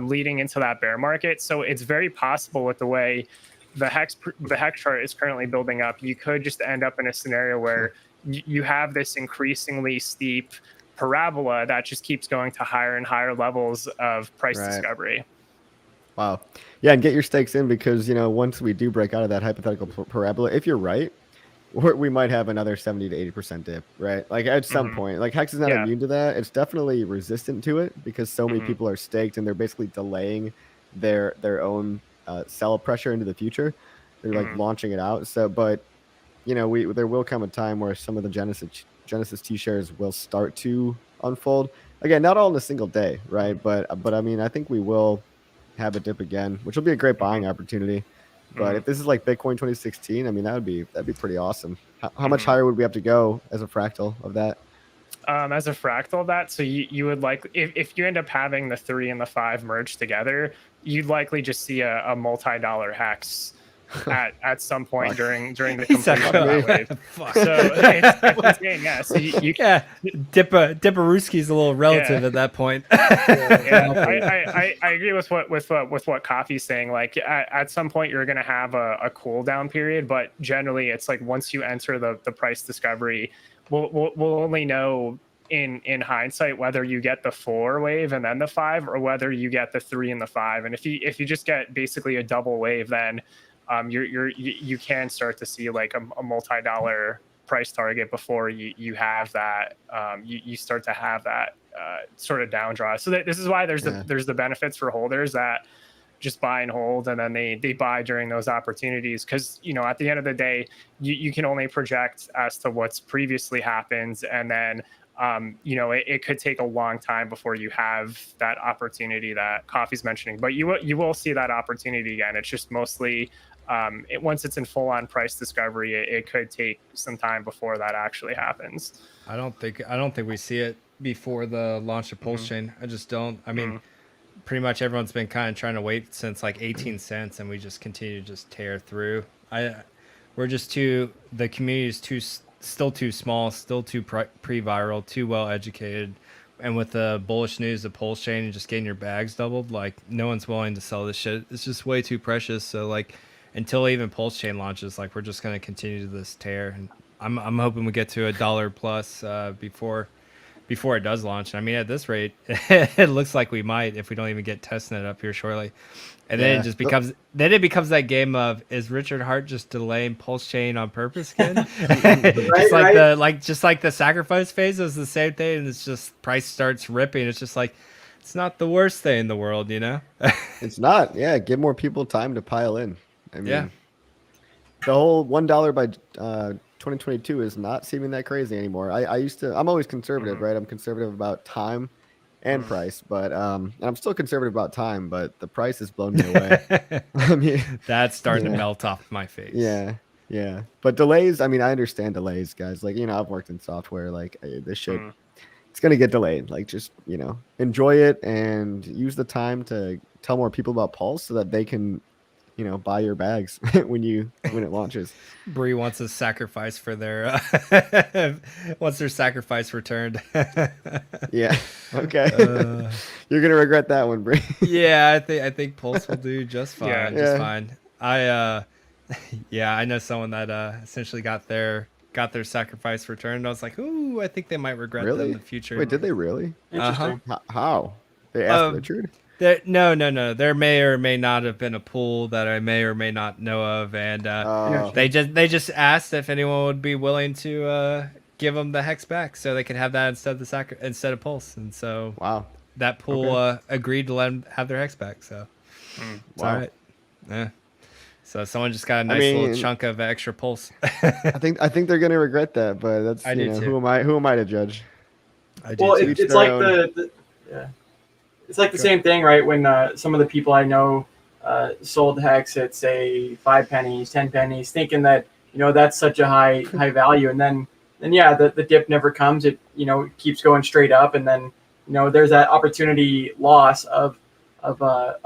leading into that bear market. So it's very possible with the way the hex chart is currently building up, you could just end up in a scenario where you have this increasingly steep parabola that just keeps going to higher and higher levels of price discovery. Wow. Yeah, and get your stakes in, because once we do break out of that hypothetical parabola, if you're right, we might have another 70 to 80% dip, right? Like at some point, like Hex is not immune to that. It's definitely resistant to it because so many people are staked and they're basically delaying their own sell pressure into the future. They're like launching it out. So, but there will come a time where some of the Genesis T shares will start to unfold. Again, not all in a single day, right? But I mean, I think we will have a dip again, which will be a great buying opportunity. But if this is like Bitcoin 2016, I mean, that'd be pretty awesome. How much higher would we have to go as a fractal of that? As a fractal of that, so you would like, if you end up having the 3 and the 5 merged together, you'd likely just see a multi-dollar hex at some point during the completion of that wave. So it's insane, yeah. So you Dipperooski's a little relative at that point. I agree with what Coffee's saying. Like at some point you're going to have a cool down period, but generally it's like once you enter the price discovery, we'll only know in hindsight whether you get the 4 wave and then the 5, or whether you get the 3 and the 5. And if you just get basically a double wave, then you can start to see like a multi-dollar price target before you have that. You start to have that sort of down draw. So this is why there's the benefits for holders that just buy and hold, and then they buy during those opportunities, because at the end of the day you can only project as to what's previously happened, and then it could take a long time before you have that opportunity that Coffee's mentioning, but you will see that opportunity again. It's just mostly once it's in full-on price discovery, it could take some time before that actually happens. I don't think we see it before the launch of Pulse Chain. I just don't. I mean, pretty much everyone's been kind of trying to wait since like 18 cents, and we just continue to just tear through. We're just the community is still too small, still too pre-viral, too well educated, and with the bullish news of Pulse Chain and just getting your bags doubled, like no one's willing to sell this shit. It's just way too precious. So like until even Pulse Chain launches, like we're just gonna continue this tear, and I'm hoping we get to $1 plus before it does launch. I mean, at this rate, it looks like we might if we don't even get testnet up here shortly. And then it just becomes that game of, is Richard Hart just delaying Pulse Chain on purpose again? Just like the sacrifice phase was the same thing, and it's just price starts ripping. It's just like, it's not the worst thing in the world, It's not. Yeah, give more people time to pile in. I mean, the whole $1 by 2022 is not seeming that crazy anymore. I'm always conservative, right? I'm conservative about time and price, but and I'm still conservative about time, but the price has blown me away. I mean, That's starting to yeah. melt off my face. Yeah. But delays, I mean, I understand delays, guys. Like, I've worked in software. Like, this shit, it's gonna get delayed. Like, just enjoy it and use the time to tell more people about Pulse so that they can, buy your bags when it launches. Bree wants a sacrifice for their wants their sacrifice returned. Yeah. Okay. You're gonna regret that one, Bree. Yeah, I think Pulse will do just fine. Yeah. Just fine. I know someone that essentially got their sacrifice returned. I was like, ooh, I think they might regret that in the future. Wait, did they really? Interesting. How? They asked Richard? No. There may or may not have been a pool that I may or may not know of, and they just asked if anyone would be willing to give them the hex back so they could have that instead of Pulse, and so wow, that pool agreed to let them have their hex back. So it's all right. Yeah. So someone just got a nice little chunk of extra Pulse. I think they're gonna regret that, but that's who am I to judge? Well, it's like it's like the same thing, right? When some of the people I know sold hex at say 5 pennies, 10 pennies, thinking that that's such a high value, and then the dip never comes. It keeps going straight up, and then there's that opportunity loss of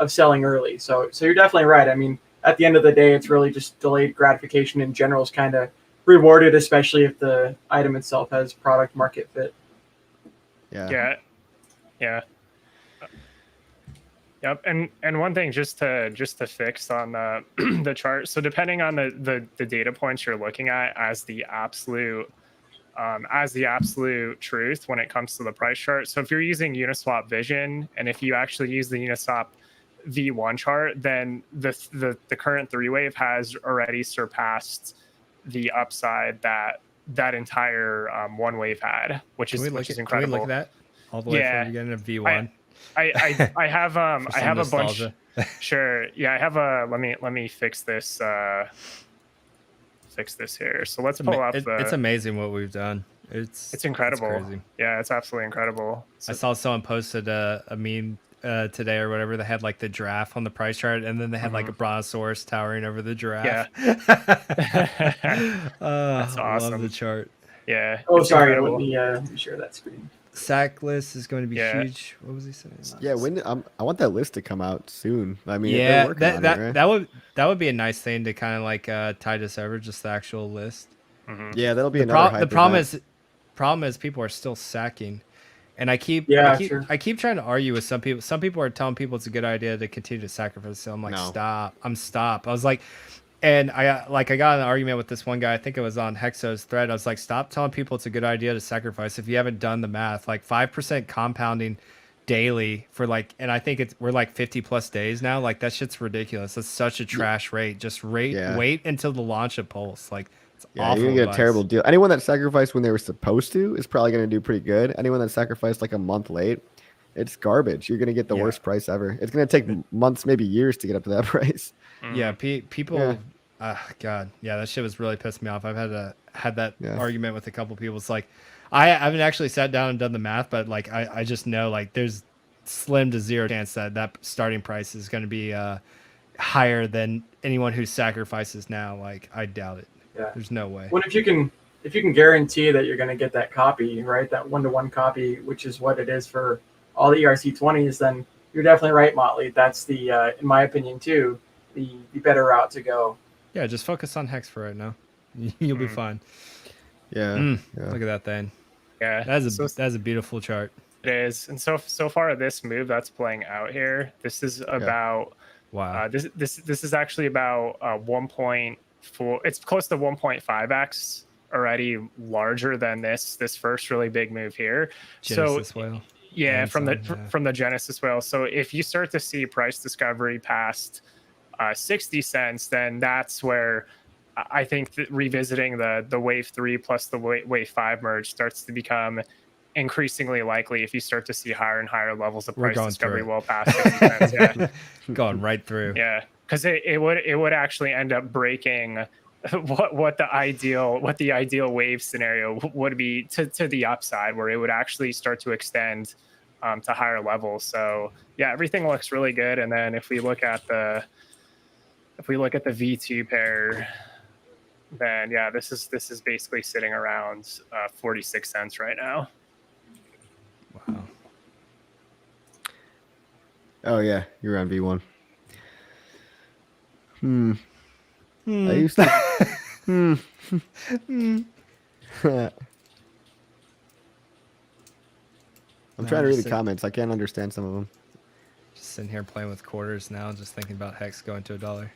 selling early. So you're definitely right. I mean, at the end of the day, it's really just delayed gratification in general is kind of rewarded, especially if the item itself has product market fit. Yeah. Yep, and one thing just to fix on the chart. So depending on the data points you're looking at as the absolute truth when it comes to the price chart. So if you're using Uniswap Vision, and if you actually use the Uniswap V1 chart, then the current 3-wave has already surpassed the upside that entire 1-wave had, which is incredible. Can we look at that all the way from the beginning of V1? I have I have nostalgia. a bunch. Sure. Yeah, I have a. Let me fix this. Fix this here. So let's pull up. It's amazing what we've done. It's incredible. It's crazy. Yeah, it's absolutely incredible. I saw someone posted a meme today or whatever. They had like the giraffe on the price chart, and then they had like a brontosaurus towering over the giraffe. Yeah. That's awesome. I love the chart. Yeah. Oh, sorry. Incredible. Let me share that screen. Sack list is going to be huge. What was he saying? Yeah, I want that list to come out soon. I mean, that would be a nice thing to kind of like tide us over, just the actual list. Yeah, that'll be another. The problem is people are still sacking, and I keep trying to argue with some people. Some people are telling people it's a good idea to continue to sacrifice. So I'm like, stop. I was like. And I got an argument with this one guy. I think it was on Hexo's thread. I was like, stop telling people it's a good idea to sacrifice if you haven't done the math. Like 5% compounding daily for and I think we're like 50 plus days now. Like that shit's ridiculous. That's such a trash rate. Just wait until the launch of Pulse. Like it's awful. You're gonna get a terrible deal. Anyone that sacrificed when they were supposed to is probably gonna do pretty good. Anyone that sacrificed like a month late, it's garbage. You're gonna get the worst price ever. It's gonna take months, maybe years to get up to that price. Yeah, people. God, yeah, that shit was really pissing me off. I've had that argument with a couple people. It's like I haven't actually sat down and done the math, but like I just know like there's slim to zero chance that starting price is going to be higher than anyone who sacrifices now. Like I doubt it. Yeah, there's no way. Well, if you can guarantee that you're going to get that copy, right, that 1-to-1 copy, which is what it is for all the ERC20s, then you're definitely right, Motley. That's the, in my opinion, too, the better route to go. Yeah, just focus on Hex for right now. You'll be fine. Yeah. Look at that thing. Yeah, that's a beautiful chart. It is, and so far this move that's playing out here, this is about this is actually about 1.4. It's close to 1.5x already larger than this first really big move here. Genesis whale. Yeah, from the Genesis whale. So if you start to see price discovery past 60 cents, then that's where I think that revisiting the wave 3 plus the wave 5 merge starts to become increasingly likely if you start to see higher and higher levels of price discovery well past 60 cents. Yeah. Going right through. Yeah, because it would actually end up breaking what the ideal wave scenario would be to the upside, where it would actually start to extend to higher levels. So yeah, everything looks really good. And then if we look at the V2 pair, then yeah, this is basically sitting around 46 cents right now. Wow. Oh yeah, you're on V1. I used to. I'm trying to read the comments. I can't understand some of them. Just sitting here playing with quarters now, just thinking about Hex going to $1.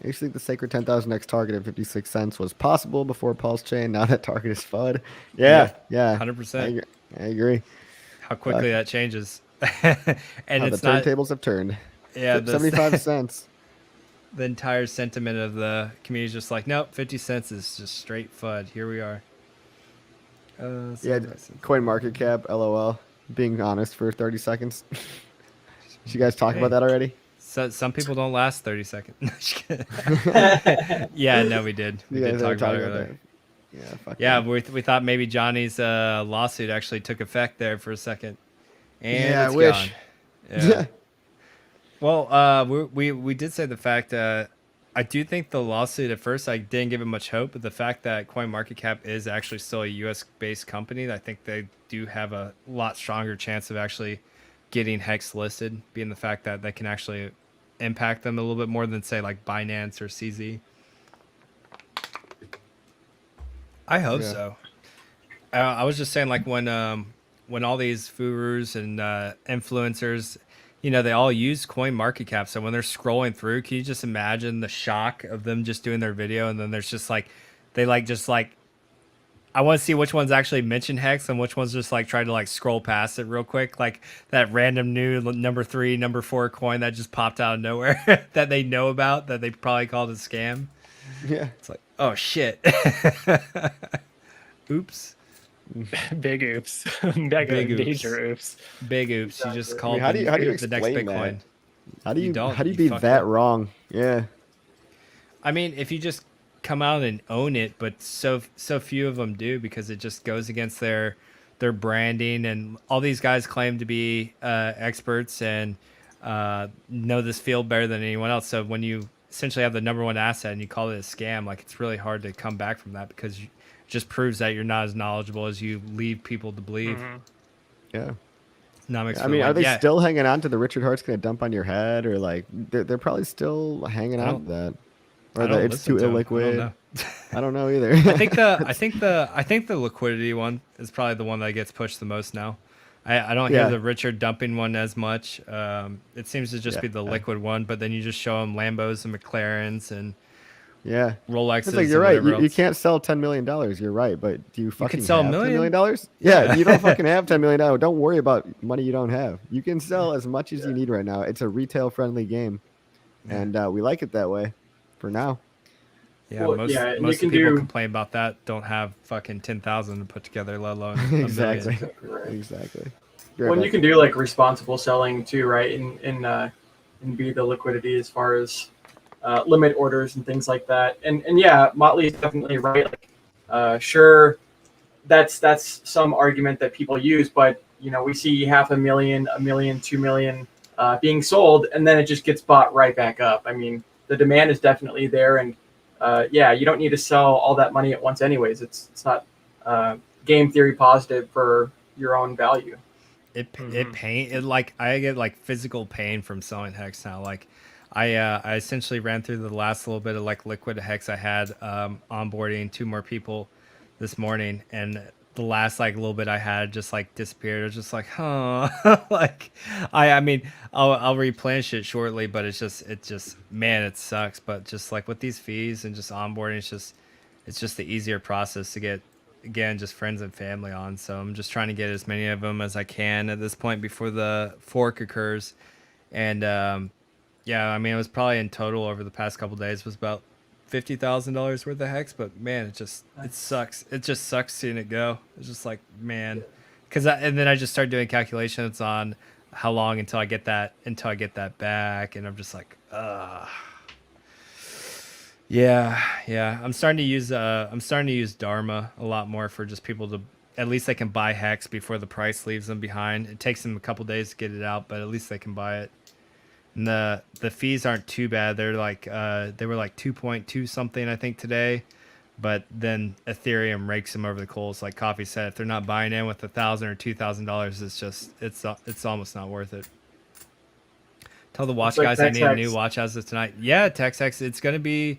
I used to think the sacred 10,000x target of 56 cents was possible before Pulse Chain. Now that target is FUD. Yeah. 100%. I agree. How quickly that changes. And How it's the turntables have turned. Yeah, 75 cents. The entire sentiment of the community is just like, nope, 50 cents is just straight FUD. Here we are. Coin market cap, LOL. Being honest for 30 seconds. Did you guys talk about that already? So some people don't last 30 seconds. Yeah, no, we did. We did talk about it earlier. Yeah, we thought maybe Johnny's lawsuit actually took effect there for a second. And yeah, it's I wish. Gone. Yeah. Well, we did say the fact I do think the lawsuit at first I didn't give it much hope, but the fact that CoinMarketCap is actually still a US based company, I think they do have a lot stronger chance of actually getting Hex listed, being the fact that they can actually impact them a little bit more than say like Binance or CZ. I hope so. I was just saying, like when all these furus and influencers, you know, they all use CoinMarketCap. So when they're scrolling through, can you just imagine the shock of them just doing their video, and then there's just like they like just like I want to see which ones actually mention Hex and which ones just like try to like scroll past it real quick, like that random new number 3, number 4 coin that just popped out of nowhere that they know about that they probably called a scam. Yeah, it's like, oh shit. Oops. Big oops. Big major oops. Big oops. You just called how do you the next explain Bitcoin. How do you be that wrong? Yeah. I mean, if you just come out and own it, but so few of them do, because it just goes against their branding, and all these guys claim to be experts and know this field better than anyone else. So when you essentially have the number one asset and you call it a scam, like it's really hard to come back from that, because it just proves that you're not as knowledgeable as you lead people to believe. Mm-hmm. Yeah. I mean, are they still hanging on to the Richard Hart's gonna dump on your head, or like they're probably still hanging on to that, or that it's too illiquid? I don't know either. I think the liquidity one is probably the one that gets pushed the most now. I don't hear the Richard dumping one as much. It seems to just be the liquid one, but then you just show them Lambos and McLarens and Rolexes. It's like, you're right. You can't sell $10 million. You're right, but do you fucking sell have $10 million? Yeah, you don't fucking have $10 million. Don't worry about money you don't have. You can sell as much as you need right now. It's a retail friendly game, and we like it that way for now. Yeah, most people complain about that don't have fucking 10,000 to put together, let alone exactly. When you can do like responsible selling too, right? And be the liquidity as far as limit orders and things like that. And yeah, Motley is definitely right. Like, sure, that's some argument that people use, but you know, we see 500,000, 1 million, 2 million being sold, and then it just gets bought right back up. I mean, the demand is definitely there, and you don't need to sell all that money at once anyways. It's not game theory positive for your own value. I get like physical pain from selling Hex now. Like I essentially ran through the last little bit of like liquid Hex I had, onboarding 2 more people this morning, and the last like little bit I had just like disappeared. I was just like, like I mean I'll replenish it shortly, but it just man, it sucks. But just like with these fees and just onboarding, it's just the easier process to get, again, just friends and family on. So I'm just trying to get as many of them as I can at this point before the fork occurs. And I mean, it was probably in total over the past couple of days was about $50,000 worth of Hex, but man, it sucks. It just sucks seeing it go. It's just like, man, and then I just started doing calculations on how long until I get that back, and I'm just like, yeah. I'm starting to use Dharma a lot more for just people to at least they can buy Hex before the price leaves them behind. It takes them a couple days to get it out, but at least they can buy it. And the fees aren't too bad. They're like they were like 2.2 something I think today, but then Ethereum rakes them over the coals. Like Coffee said, if they're not buying in with $1,000 or $2,000, it's almost not worth it. Tell the watch guys I need a new watch as of tonight. Yeah, TextX,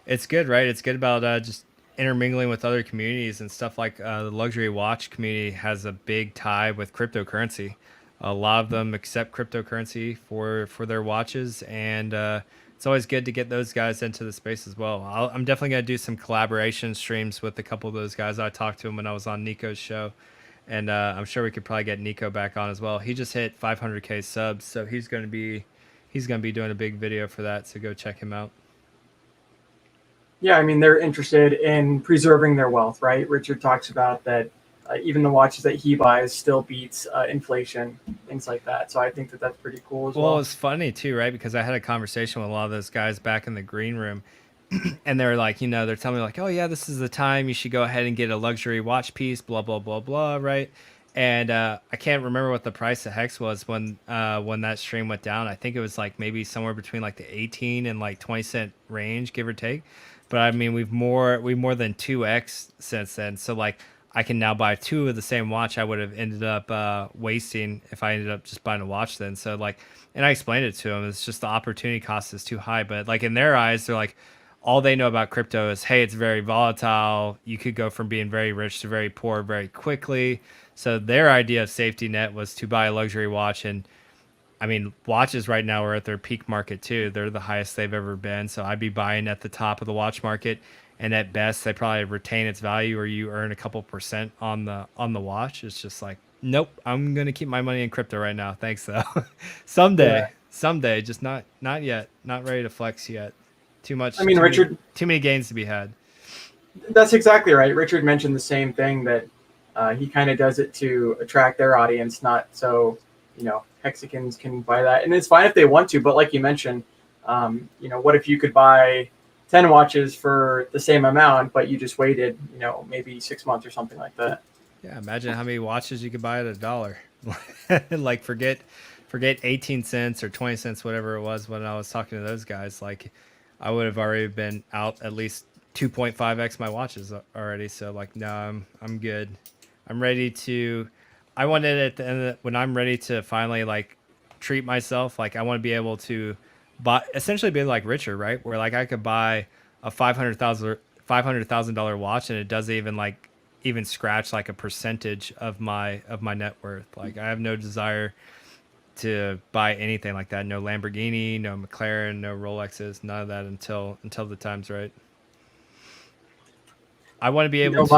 it's good, right? It's good about just intermingling with other communities and stuff. Like the luxury watch community has a big tie with cryptocurrency. A lot of them accept cryptocurrency for their watches, and it's always good to get those guys into the space as well. I'm definitely going to do some collaboration streams with a couple of those guys. I talked to him when I was on Nico's show, and I'm sure we could probably get Nico back on as well. He just hit 500K subs, so he's going to be doing a big video for that, so go check him out. Yeah, I mean, they're interested in preserving their wealth, right? Richard talks about that even the watches that he buys still beats inflation, things like that. So I think that that's pretty cool as well. Well, it's funny too, right? Because I had a conversation with a lot of those guys back in the green room, and they're like, they're telling me like, oh yeah, this is the time you should go ahead and get a luxury watch piece, blah, blah, blah, blah, right? And I can't remember what the price of Hex was when that stream went down. I think it was like maybe somewhere between like the 18 and like 20 cent range, give or take. But I mean, we've more than 2x since then. So like, I can now buy two of the same watch I would have ended up wasting if I ended up just buying a watch then. So like, and I explained it to them. It's just the opportunity cost is too high. But like in their eyes, they're like, all they know about crypto is, hey, it's very volatile. You could go from being very rich to very poor very quickly. So their idea of safety net was to buy a luxury watch. And I mean, watches right now are at their peak market too. They're the highest they've ever been. So I'd be buying at the top of the watch market. And at best, they probably retain its value, or you earn a couple % on the watch. It's just like, nope, I'm gonna keep my money in crypto right now. Thanks though. someday, just not yet. Not ready to flex yet. Too much. I mean, Richard, too many gains to be had. That's exactly right. Richard mentioned the same thing, that he kind of does it to attract their audience, not so Hexicans can buy that, and it's fine if they want to. But like you mentioned, what if you could buy 10 watches for the same amount, but you just waited, maybe 6 months or something like that. Yeah, imagine how many watches you could buy at $1. Like forget 18 cents or 20 cents, whatever it was when I was talking to those guys. Like I would have already been out at least 2.5x my watches already. So like, no, I'm good. I'm ready to. I wanted at the end when I'm ready to finally like treat myself. Like I want to be able to. But essentially being like Richard, right? Where like I could buy a $500,000 watch and it doesn't even scratch like a percentage of my net worth. Like I have no desire to buy anything like that. No Lamborghini, no McLaren, no Rolexes, none of that until the time's right. I want to be able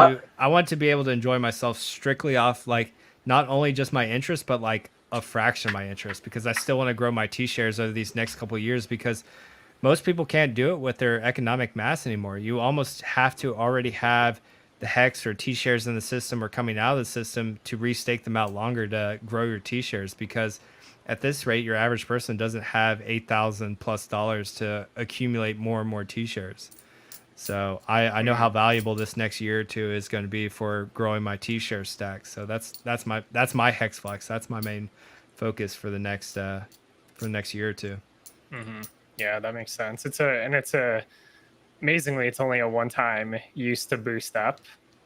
to enjoy myself strictly off like not only just my interest, but like a fraction of my interest, because I still want to grow my T-shares over these next couple of years, because most people can't do it with their economic mass anymore. You almost have to already have the Hex or T-shares in the system or coming out of the system to restake them out longer to grow your T-shares, because at this rate, your average person doesn't have $8,000+ to accumulate more and more T-shares. So I know how valuable this next year or two is going to be for growing my T-share stack. So that's my Hex flex. That's my main focus for the next year or two. Mm-hmm. Yeah, that makes sense. Amazingly, it's only a one-time use to boost up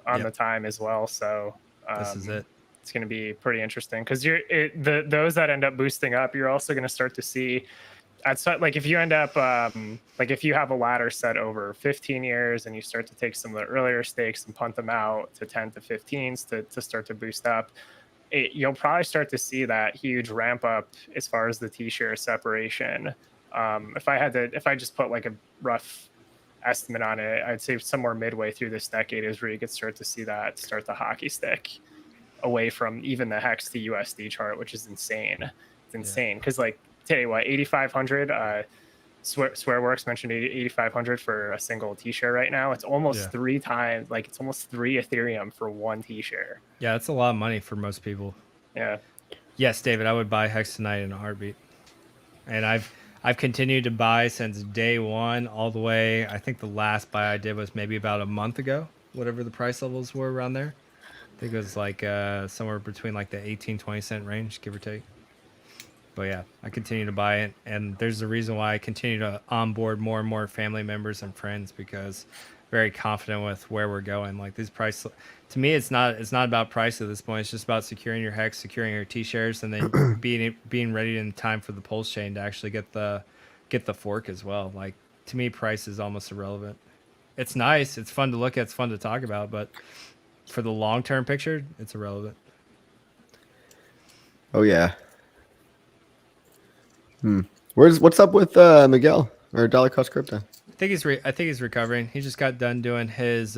on the time as well. So this is it. It's going to be pretty interesting, because those that end up boosting up, you're also going to start to see. Like if you end up like if you have a ladder set over 15 years and you start to take some of the earlier stakes and punt them out to 10 to 15s to start to boost up, you'll probably start to see that huge ramp up as far as the T-share separation. If I just put like a rough estimate on it, I'd say somewhere midway through this decade is where you could start to see that start the hockey stick away from even the Hex to USD chart, which is insane. It's insane because tell you what, 8,500. Swearworks mentioned 8,500 for a single T-share right now. It's almost 3 times. Like it's almost 3 Ethereum for 1 T-share. Yeah, that's a lot of money for most people. Yeah. Yes, David, I would buy Hex tonight in a heartbeat, and I've continued to buy since day one all the way. I think the last buy I did was maybe about a month ago, whatever the price levels were around there. I think it was like somewhere between like the 18-20 cent range, give or take. But yeah, I continue to buy it, and there's a reason why I continue to onboard more and more family members and friends, because very confident with where we're going. Like these price, to me, it's not about price at this point. It's just about securing your hex, securing your T-shares, and then being ready in time for the pulse chain to actually get the fork as well. Like to me, price is almost irrelevant. It's nice, it's fun to look at, it's fun to talk about, but for the long term picture, it's irrelevant. Oh yeah. What's up with Miguel or Dollar Cost Crypto? I think he's recovering. He just got done doing his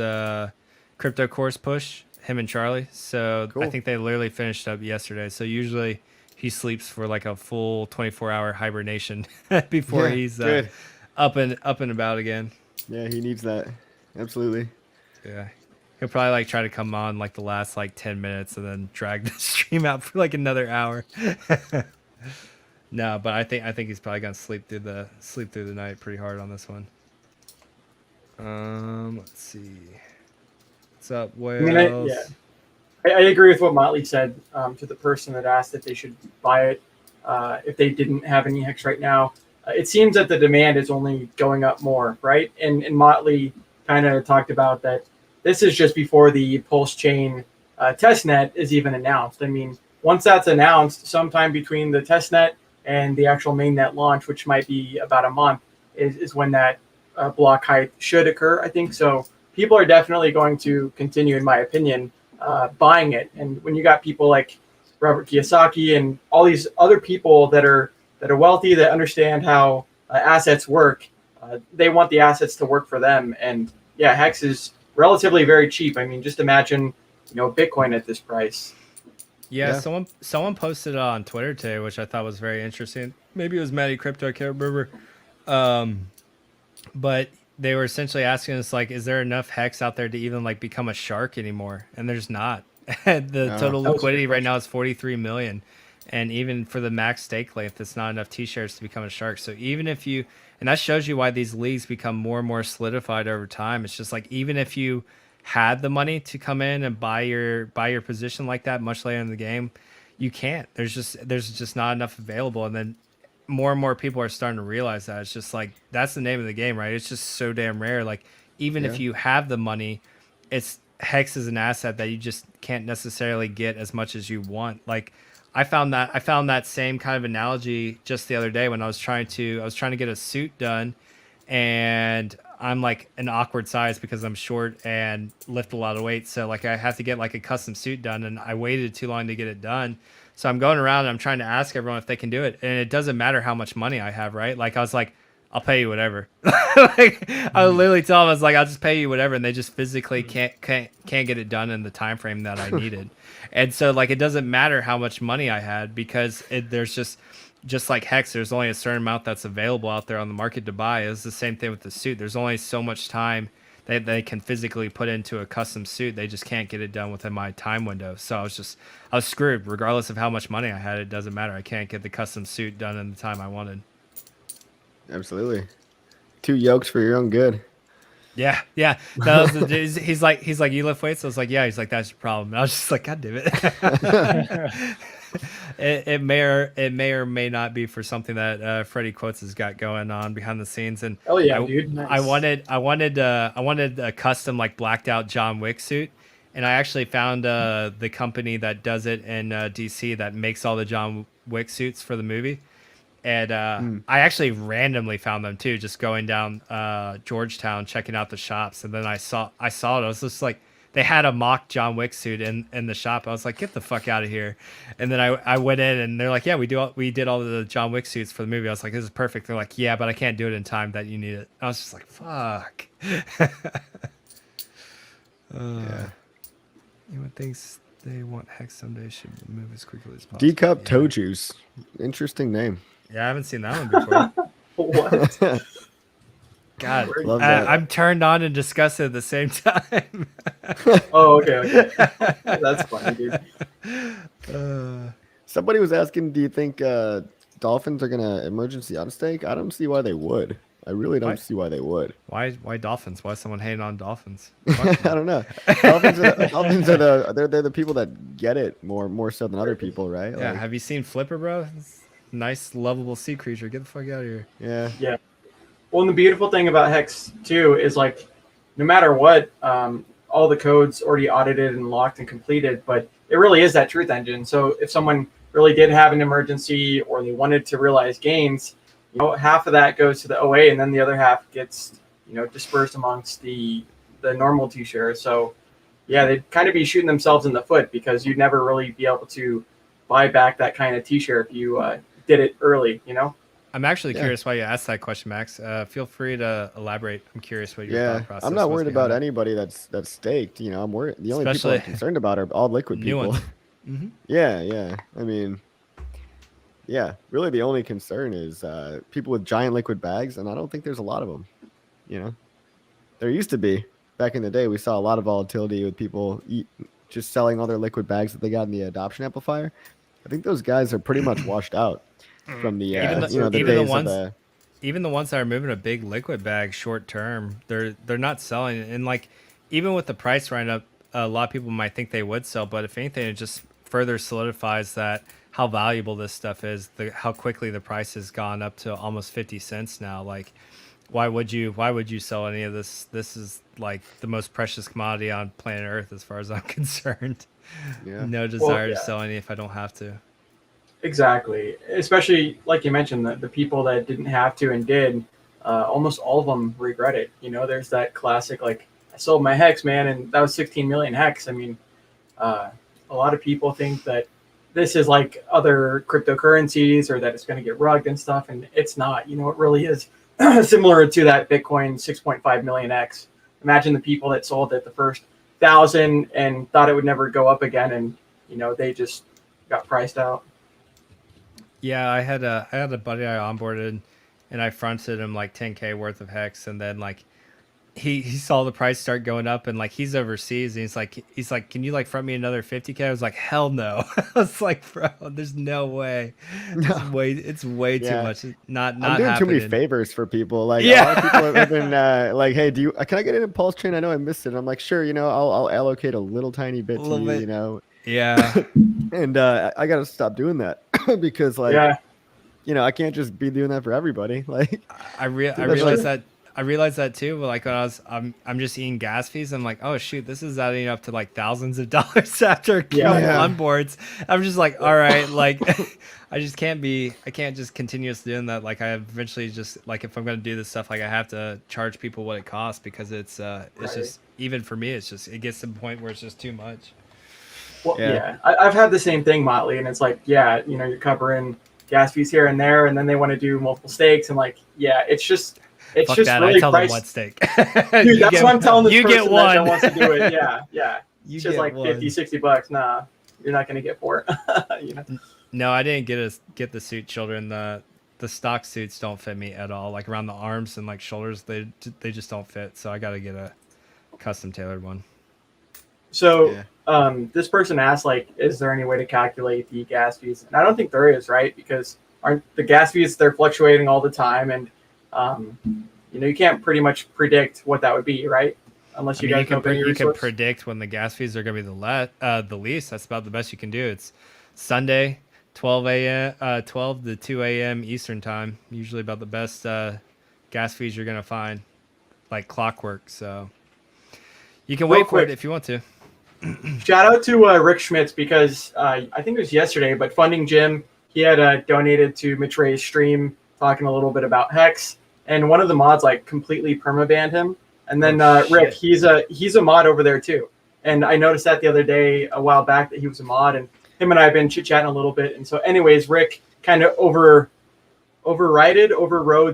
crypto course push, him and Charlie. So Cool. I think they literally finished up yesterday. So usually he sleeps for like a full 24-hour hibernation before he's up and about again. Yeah, he needs that. Absolutely. Yeah. He'll probably like try to come on like the last like 10 minutes and then drag the stream out for like another hour. No, but I think he's probably gonna sleep through the night pretty hard on this one. Let's see. What's up, Wales? I agree with what Motley said to the person that asked if they should buy it if they didn't have any hex right now. It seems that the demand is only going up more, right? And Motley kind of talked about that this is just before the Pulse Chain testnet is even announced. I mean, once that's announced, sometime between the testnet and the actual mainnet launch, which might be about a month, is when that block height should occur, I think. So people are definitely going to continue, in my opinion, buying it. And when you got people like Robert Kiyosaki and all these other people that are wealthy, that understand how assets work, they want the assets to work for them. And yeah, Hex is relatively very cheap. I mean, just imagine, Bitcoin at this price. Yeah, someone posted it on Twitter today, which I thought was very interesting. Maybe it was Matty Crypto, I can't remember. But they were essentially asking us, like, is there enough hex out there to even like become a shark anymore? And there's not. The total liquidity right now is 43 million. And even for the max stake length, it's not enough T-shares to become a shark. So even if you, and that shows you why these leagues become more and more solidified over time. It's just like, even if you had the money to come in and buy your position like that much later in the game, you can't. There's just not enough available. And then more and more people are starting to realize that. It's just like, that's the name of the game, right? It's just so damn rare. Like, even if you have the money, it's Hex is an asset that you just can't necessarily get as much as you want. Like, I found that same kind of analogy just the other day when I was trying to get a suit done, and I'm like an awkward size because I'm short and lift a lot of weight. So like I have to get like a custom suit done, and I waited too long to get it done. So I'm going around and I'm trying to ask everyone if they can do it. And it doesn't matter how much money I have, right? Like I was like, I'll pay you whatever. Like I would literally tell them, I was like, I'll just pay you whatever. And they just physically can't get it done in the time frame that I needed. And so like, it doesn't matter how much money I had, because there's just like Hex, there's only a certain amount that's available out there on the market to buy. It's the same thing with the suit. There's only so much time that they can physically put into a custom suit. They just can't get it done within my time window. So I was screwed. Regardless of how much money I had, it doesn't matter. I can't get the custom suit done in the time I wanted. Absolutely. 2 yokes for your own good. Yeah. That was he's like, you lift weights? I was like, yeah. He's like, that's your problem. And I was just like, God damn it. It may or may not be for something that Freddie Quotes has got going on behind the scenes. And dude. Nice. I wanted a custom like blacked out John Wick suit, and I actually found the company that does it in DC that makes all the John Wick suits for the movie. And I actually randomly found them too, just going down Georgetown, checking out the shops. And then I saw it. I was just like, they had a mock John Wick suit in the shop. I was like, get the fuck out of here. And then I went in and they're like, yeah, we did all the John Wick suits for the movie. I was like, this is perfect. They're like, yeah, but I can't do it in time that you need it. I was just like, fuck. Yeah. Anyone thinks they want Hex someday should move as quickly as possible. D-Cup Toe Juice. Interesting name. Yeah, I haven't seen that one before. What? God, Love that. I'm turned on and disgusted at the same time. Oh, okay. That's funny, dude. Somebody was asking, do you think Dolphins are going to emergency auto stake? I don't see why they would. I really don't Why? see why they would. Why Dolphins? Why is someone hating on Dolphins? I don't know. Dolphins are they're the people that get it more so than other people, right? Yeah, Like, have you seen Flipper, bro? Nice, lovable sea creature. Get the fuck out of here. yeah. Yeah. Well, and the beautiful thing about Hex too is like, no matter what, all the code's already audited and locked and completed, but it really is that truth engine. So if someone really did have an emergency or they wanted to realize gains, half of that goes to the OA, and then the other half gets, dispersed amongst the normal T-shares. So yeah, they'd kind of be shooting themselves in the foot because you'd never really be able to buy back that kind of T-share if you did it early, I'm actually curious why you asked that question, Max. Feel free to elaborate. I'm curious what your thought process. I'm not was worried behind about it. anybody that's staked. I'm worried. The only people Especially I'm concerned about are all liquid new people. ones. Mm-hmm. Yeah. I mean, yeah. Really, the only concern is people with giant liquid bags, and I don't think there's a lot of them. There used to be back in the day. We saw a lot of volatility with people just selling all their liquid bags that they got in the adoption amplifier. I think those guys are pretty much washed out from the the days of the. Even the ones that are moving a big liquid bag short term, they're not selling. And like, even with the price right up, a lot of people might think they would sell, but if anything, it just further solidifies that how valuable this stuff is. How quickly the price has gone up to almost 50 cents now. Like, why would you sell any of this? This is like the most precious commodity on planet Earth, as far as I'm concerned. Yeah. No desire to sell any if I don't have to. Exactly. Especially like you mentioned, the people that didn't have to and did, almost all of them regret it. There's that classic, like, I sold my Hex, man, and that was 16 million Hex. I mean, a lot of people think that this is like other cryptocurrencies or that it's going to get rugged and stuff, and it's not. It really is similar to that Bitcoin 6.5 million X. Imagine the people that sold it the first 1,000 and thought it would never go up again, and they just got priced out. Yeah, I had a buddy I onboarded, and I fronted him like 10K worth of Hex, and then like he saw the price start going up, and like he's overseas, and he's like, can you like front me another 50K? I was like, hell no. I was like, bro, there's no way. It's way too much. Not I'm doing happening. too many favors for people. Like, a lot of people have been like, hey, can I get an impulse train? I know I missed it. I'm like, sure, I'll allocate a little tiny bit to you, Yeah. And I got to stop doing that because I can't just be doing that for everybody. Like, I realized that too. But like when I'm just eating gas fees. I'm like, oh shoot, this is adding up to like thousands of dollars after a couple onboards. I'm just like, all right, like I can't just continuously doing that. Like I eventually just like, if I'm gonna do this stuff, like I have to charge people what it costs because it's just, even for me, it gets to the point where it's just too much. Well, I've had the same thing, Motley, and it's like, you're covering gas fees here and there, and then they want to do multiple stakes, and like, it's just Fuck that. really I tell priced. Them one stake. Dude, that's what I'm telling this person get one. that wants to do it. Yeah. You It's just like one. $50-$60. Nah, you're not gonna get for it. No, I didn't get the suit children. The stock suits don't fit me at all. Like around the arms and like shoulders, they just don't fit. So I got to get a custom tailored one. So this person asked, like, is there any way to calculate the gas fees? And I don't think there is, right? Because aren't the gas fees, they're fluctuating all the time, and you can't pretty much predict what that would be, right? Unless you guys you can predict when the gas fees are going to be the least. That's about the best you can do. It's Sunday, 12 to 2 a.m. Eastern time. Usually about the best gas fees you're going to find, like clockwork. So you can wait for it if you want to. Shout out to Rick Schmitz, because I think it was yesterday, but Funding Jim, he had donated to Mitch Ray's stream talking a little bit about Hex, and one of the mods like completely permabanned him. And then Rick, he's a mod over there too. And I noticed that the other day, a while back, that he was a mod, and him and I have been chit-chatting a little bit. And so anyways, Rick kind of overrode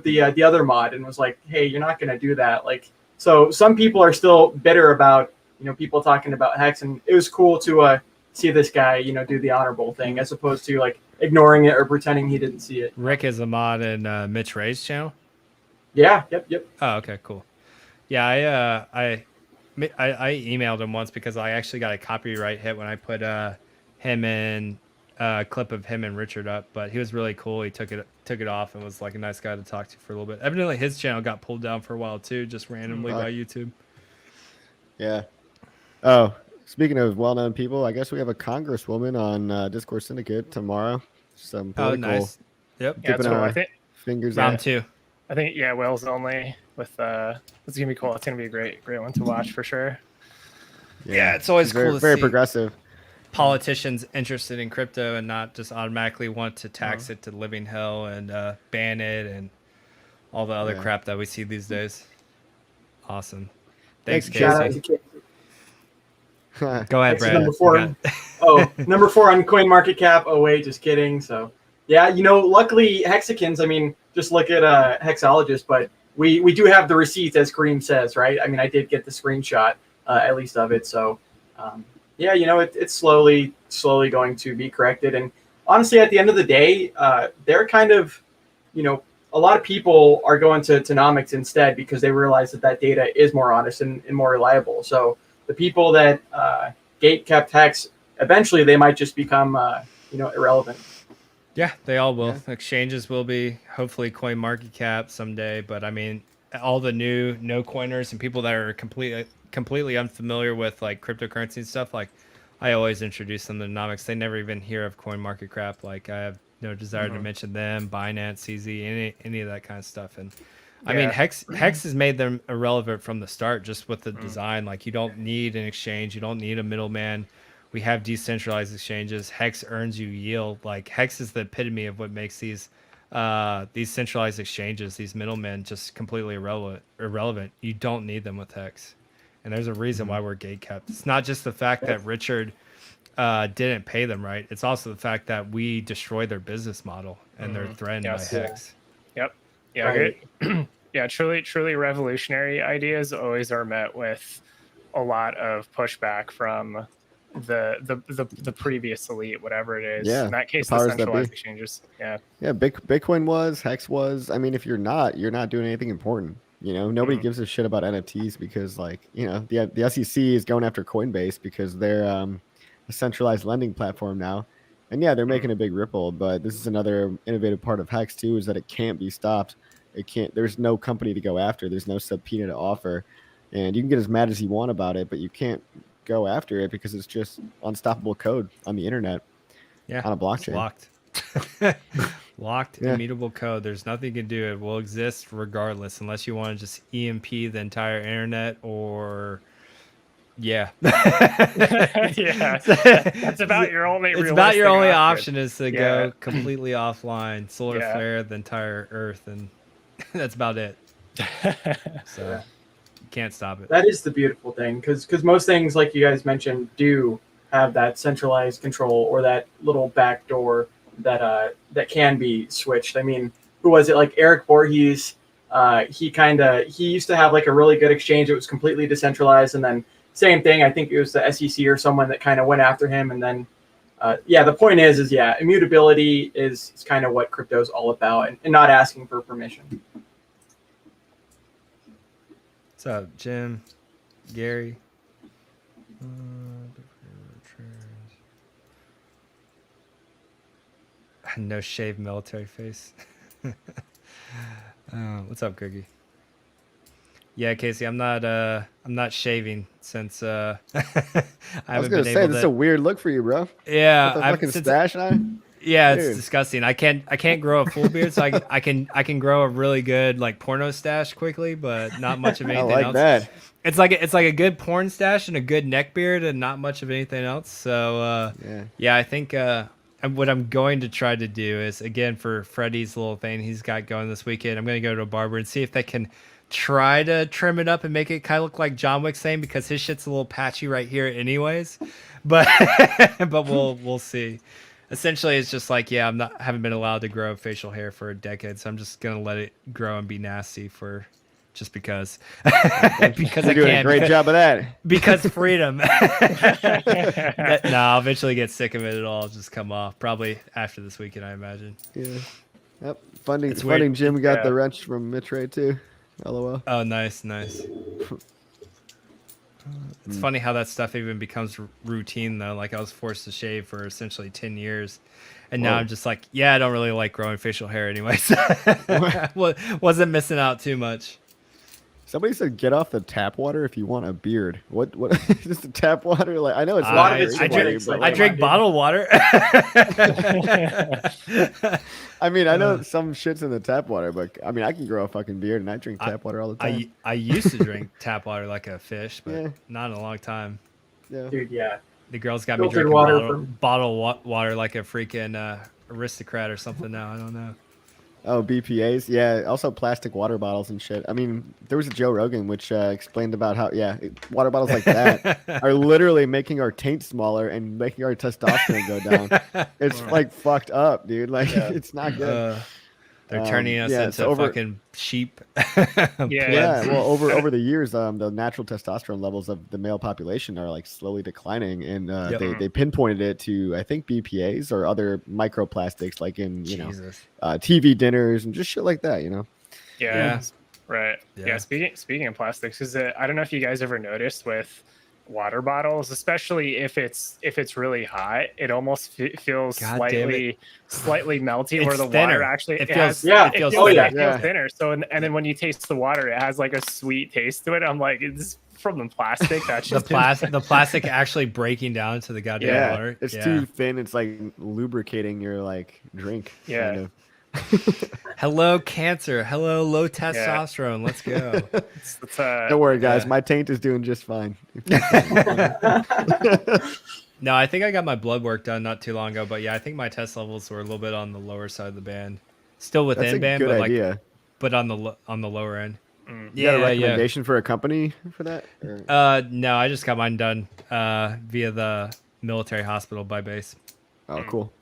the other mod and was like, hey, you're not going to do that. Like, so some people are still bitter about, people talking about Hex, and it was cool to see this guy, do the honorable thing as opposed to like ignoring it or pretending he didn't see it. Rick is a mod in Mitch Ray's channel. Yeah. Yep. Oh, okay, cool. Yeah, I emailed him once because I actually got a copyright hit when I put him in clip of him and Richard up, but he was really cool. He took it off and was like a nice guy to talk to for a little bit. Evidently, his channel got pulled down for a while too, just randomly by YouTube. Yeah. Oh, speaking of well-known people, I guess we have a congresswoman on Discord Syndicate tomorrow. Some political. Oh, nice. Yep. Yeah, Dipping that's cool. our I think fingers Round out. 2. I think whales only with it's gonna be cool. It's gonna be a great one to watch for sure. Yeah, it's always She's cool very, to very see progressive. politicians interested in crypto and not just automatically want to tax it to living hell and ban it and all the other crap that we see these days. Awesome. Thanks, Thanks, Shout out Casey. to Casey. Go ahead, Next is Brad. number 4. You Number 4 on CoinMarketCap. Oh wait, just kidding. So yeah, luckily Hexicans. I mean, just look at Hexologist, but we do have the receipts, as Kareem says, right? I mean, I did get the screenshot at least of it. So yeah, it's slowly going to be corrected. And honestly, at the end of the day, they're kind of, a lot of people are going to Tonomics instead because they realize that data is more honest and more reliable. So the people that gate kept Hex, eventually they might just become irrelevant. Yeah, they all will. Yeah. Exchanges will be hopefully CoinMarketCap someday, but I mean, all the new no coiners and people that are completely unfamiliar with like cryptocurrency and stuff, like I always introduce them to Tonomics. They never even hear of CoinMarketCap. Like I have no desire to mention them, Binance, CZ, any of that kind of stuff. And I mean, Hex has made them irrelevant from the start, just with the design. Like you don't need an exchange, you don't need a middleman. We have decentralized exchanges. Hex earns you yield. Like Hex is the epitome of what makes these centralized exchanges, these middlemen, just completely irrelevant. You don't need them with Hex, and there's a reason why we're gatekept. It's not just the fact that Richard didn't pay them right. It's also the fact that we destroy their business model and they're threatened by Hex. Yep. Yeah. Right. Yeah. Truly revolutionary ideas always are met with a lot of pushback from the previous elite, whatever it is. Yeah, in that case, the the powers that centralized be. exchanges. Yeah, Bitcoin was, Hex was. I mean, if you're not doing anything important. Nobody gives a shit about NFTs because, like, the SEC is going after Coinbase because they're a centralized lending platform now, and yeah, they're making a big ripple. But this is another innovative part of Hex too, is that it can't be stopped. It can't. There's no company to go after. There's no subpoena to offer, and you can get as mad as you want about it, but you can't go after it because it's just unstoppable code on the internet. Yeah, on a blockchain. It's locked immutable code. There's nothing you can do. It will exist regardless, unless you want to just EMP the entire internet or yeah. That's about your only. It's about your only option is to go completely offline, solar flare the entire Earth, and that's about it. So you can't stop it. That is the beautiful thing, because most things, like you guys mentioned, do have that centralized control or that little back door that can be switched. I mean, who was it? Like Eric Voorhees. He used to have like a really good exchange. It was completely decentralized, and then same thing. I think it was the SEC or someone that kind of went after him, and then the point is immutability is kind of what crypto is all about, and not asking for permission. What's up, Jim? Gary? No shave military face. What's up, Cookie? Yeah, Casey, I'm not shaving since I was gonna say this is a weird look for you, bro. Yeah, with the fucking stash on. Yeah, Dude. It's disgusting. I can't grow a full beard, so I can grow a really good like porno stash quickly, but not much of anything I like else. that. It's like a good porn stash and a good neck beard and not much of anything else. So I think what I'm going to try to do is, again, for Freddie's little thing he's got going this weekend, I'm going to go to a barber and see if they can try to trim it up and make it kind of look like John Wick's thing, because his shit's a little patchy right here anyways. But we'll see. Essentially, it's just like, haven't been allowed to grow facial hair for a decade, so I'm just gonna let it grow and be nasty just because. Because You're doing a great job of that. Because freedom. No, I'll eventually get sick of it. It'll all just come off. Probably after this weekend, I imagine. Yeah. Yep. Funding Jim got the wrench from Mitre too. LOL. Oh, nice. It's funny how that stuff even becomes routine though. Like I was forced to shave for essentially 10 years. And now I'm just like, yeah, I don't really like growing facial hair anyways. Wasn't missing out too much. Somebody said, "Get off the tap water if you want a beard." What? Just the tap water? Like I know it's lot of not it's great for you, genetics, but, like, I drink dude. bottled water. I mean, I know some shit's in the tap water, but I mean, I can grow a fucking beard and I drink tap water all the time. I used to drink tap water like a fish, but Yeah. not in a long time. Yeah. Dude, yeah. The girls got me Filtered drinking water bottled water like a freaking aristocrat or something now. I don't know. Oh, BPAs, yeah. Also, plastic water bottles and shit. I mean, there was a Joe Rogan which explained about how, water bottles like that are literally making our taint smaller and making our testosterone go down. It's like fucked up, dude. Like it's not good. They're turning us into fucking sheep. Yeah. Well, over the years, the natural testosterone levels of the male population are like slowly declining, and they pinpointed it to I think BPAs or other microplastics, like in TV dinners and just shit like that. Yeah. Right. Yeah. Yeah. Speaking of plastics, because I don't know if you guys ever noticed with water bottles, especially if it's really hot, it almost feels slightly melty, it's where the thinner. water actually it feels thinner. So and then when you taste the water, it has like a sweet taste to it. I'm like, it's from the plastic. That's just the plastic actually breaking down to the goddamn water. It's too thin. It's like lubricating your like drink. Yeah. Kind of. Hello cancer. Hello low testosterone. Let's go. Don't worry, guys. My taint is doing just fine. No, I think I got my blood work done not too long ago, but yeah, I think my test levels were a little bit on the lower side of the band. Still within band, good but idea. but on the lower end. You got a recommendation for a company for that? No, I just got mine done via the military hospital by base. Oh, cool.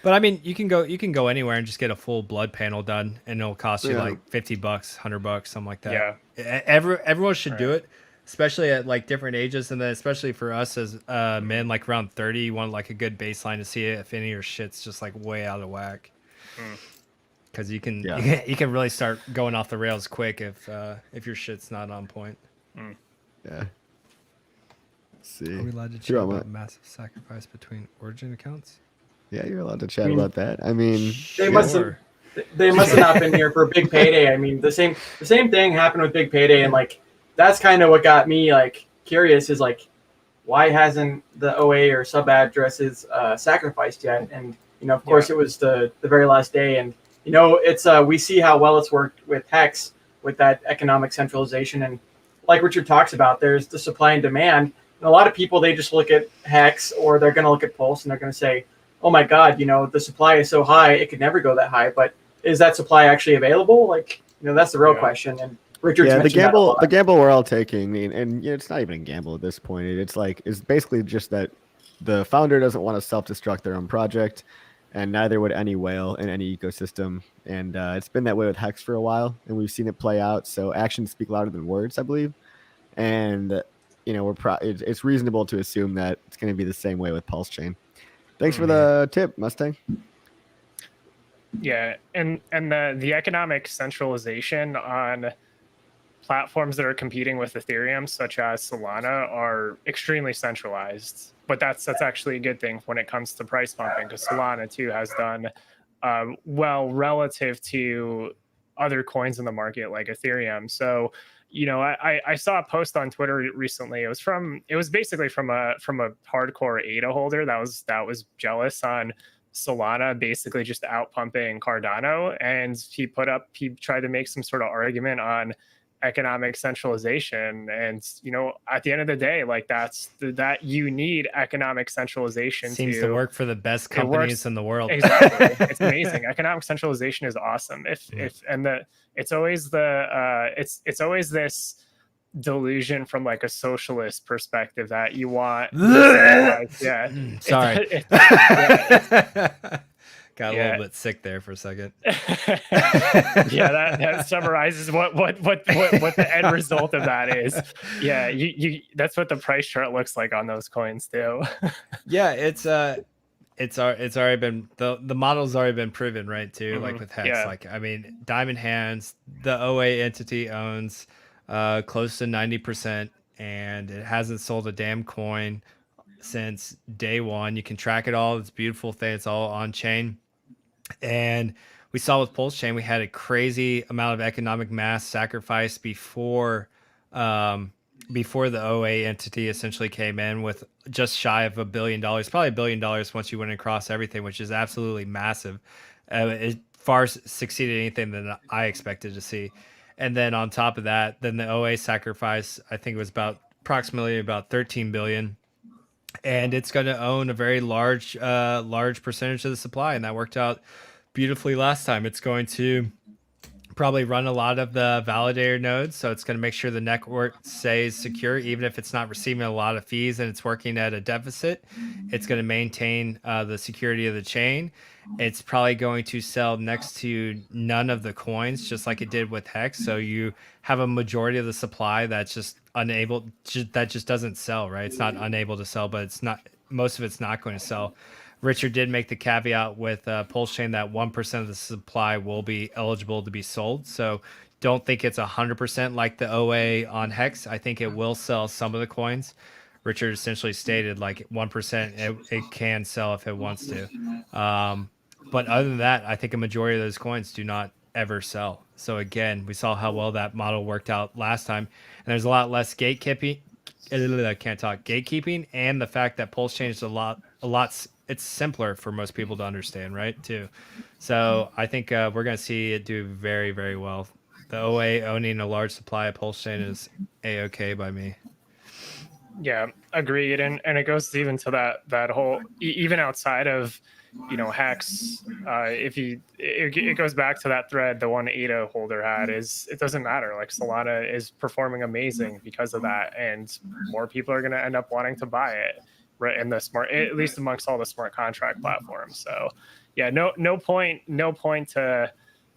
But I mean, you can go anywhere and just get a full blood panel done, and it'll cost you like $50, $100, something like that. Yeah, everyone should do it, especially at like different ages, and then especially for us as men, like around 30, you want like a good baseline to see if any of your shit's just like way out of whack. Because you can really start going off the rails quick if your shit's not on point. Yeah. Let's see. Are we allowed to chat about massive sacrifice between origin accounts? Yeah, you're allowed to chat about that. I mean, they must have not been here for Big Payday. I mean, the same thing happened with Big Payday, and like that's kind of what got me like curious is like why hasn't the OA or sub addresses sacrificed yet? And of course it was the very last day, and it's we see how well it's worked with Hex with that economic centralization, and like Richard talks about, there's the supply and demand. And a lot of people, they just look at Hex or they're going to look at Pulse and they're going to say, oh my God, the supply is so high, it could never go that high. But is that supply actually available? Like, that's the real question. And Richard's the gamble we're all taking, and it's not even a gamble at this point. It's basically just that the founder doesn't want to self-destruct their own project, and neither would any whale in any ecosystem. And it's been that way with Hex for a while, and we've seen it play out. So actions speak louder than words, I believe. And it's reasonable to assume that it's going to be the same way with Pulse Chain. Thanks for the tip, Mustang. Yeah, and the economic centralization on platforms that are competing with Ethereum, such as Solana, are extremely centralized. But that's actually a good thing when it comes to price pumping, because Solana too has done well relative to other coins in the market like Ethereum. So I saw a post on Twitter recently. It was basically from a hardcore ADA holder that was jealous on Solana basically just out pumping Cardano, and he tried to make some sort of argument on economic centralization. And at the end of the day, like that you need economic centralization. Seems to work for the best companies in the world. Exactly. It's amazing. Economic centralization is awesome. It's always this delusion from like a socialist perspective that you want sorry. Got a little bit sick there for a second. That summarizes what the end result of that is. Yeah, you that's what the price chart looks like on those coins too. Yeah, it's already been the model's already been proven, right? Too, like with Hex. Like I mean, Diamond Hands, the OA entity owns close to 90%. and it hasn't sold a damn coin since day one. You can track it all. It's a beautiful thing. It's all on chain. And we saw with Pulse Chain, we had a crazy amount of economic mass sacrifice before the OA entity essentially came in with just shy of $1 billion, probably $1 billion once you went across everything, which is absolutely massive. It far succeeded anything that I expected to see. And then on top of that, then the OA sacrifice, I think it was approximately about 13 billion. And it's going to own a very large percentage of the supply. And that worked out beautifully last time. It's going to probably run a lot of the validator nodes, so it's going to make sure the network stays secure even if it's not receiving a lot of fees and it's working at a deficit. It's going to maintain the security of the chain. It's probably going to sell next to none of the coins, just like it did with Hex. So you have a majority of the supply that's just unable, that just doesn't sell, right? It's not unable to sell, but it's not, most of it's not going to sell. Richard did make the caveat with Pulse Chain that 1% of the supply will be eligible to be sold. So don't think it's 100% like the OA on Hex. I think it will sell some of the coins. Richard essentially stated like 1% it can sell if it wants to. But other than that, I think a majority of those coins do not ever sell. So again, we saw how well that model worked out last time. And there's a lot less gatekeeping. I can't talk gatekeeping, and the fact that Pulse Chain is a lot. It's simpler for most people to understand, right? Too. So I think we're going to see it do very, very well. The OA owning a large supply of Pulse Chain is a-okay by me. Yeah, agreed. And it goes even to that whole, even outside of, Hex, it goes back to that thread the one ADA holder had, is it doesn't matter. Like Solana is performing amazing because of that, and more people are going to end up wanting to buy it, right? In the smart, at least amongst all the smart contract platforms. So yeah, no point to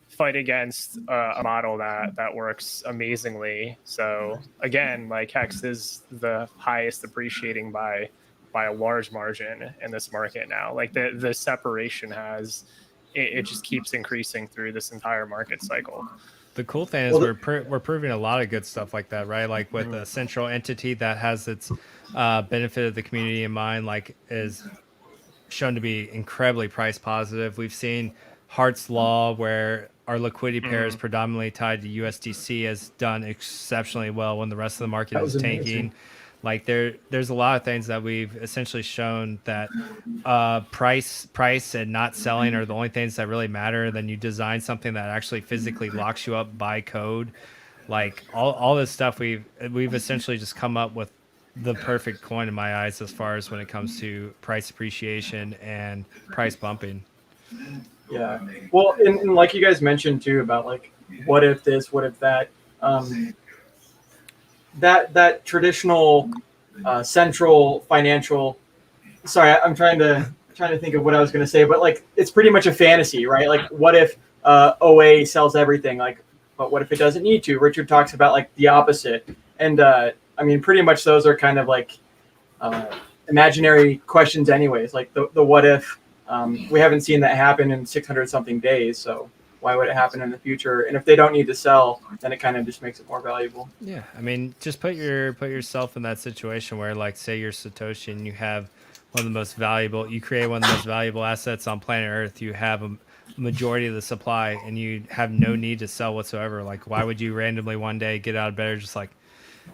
fight against a model that works amazingly. So again, like Hex is the highest appreciating by a large margin in this market now. Like the separation it just keeps increasing through this entire market cycle. The cool thing is we're proving a lot of good stuff like that, right? Like with a central entity that has its benefit of the community in mind, like is shown to be incredibly price positive. We've seen Hart's Law, where our liquidity pair is predominantly tied to USDC, has done exceptionally well when the rest of the market is tanking. Amazing. Like there's a lot of things that we've essentially shown that price and not selling are the only things that really matter. Then you design something that actually physically locks you up by code. Like all this stuff, we've essentially just come up with the perfect coin in my eyes as far as when it comes to price appreciation and price bumping. Yeah. Well, and like you guys mentioned too about like what if this, what if that. That traditional central financial. Sorry, I'm trying to think of what I was going to say, but like it's pretty much a fantasy, right? Like, what if OA sells everything? Like, but what if it doesn't need to? Richard talks about like the opposite, and I mean, pretty much those are kind of like imaginary questions, anyways. Like the what if. We haven't seen that happen in 600 something days, so why would it happen in the future? And if they don't need to sell, then it kind of just makes it more valuable. Yeah, I mean, just put yourself in that situation where, like, say you're Satoshi and you have one of the most valuable, you create one of the most valuable assets on planet Earth. You have a majority of the supply, and you have no need to sell whatsoever. Like, why would you randomly one day get out of bed just like,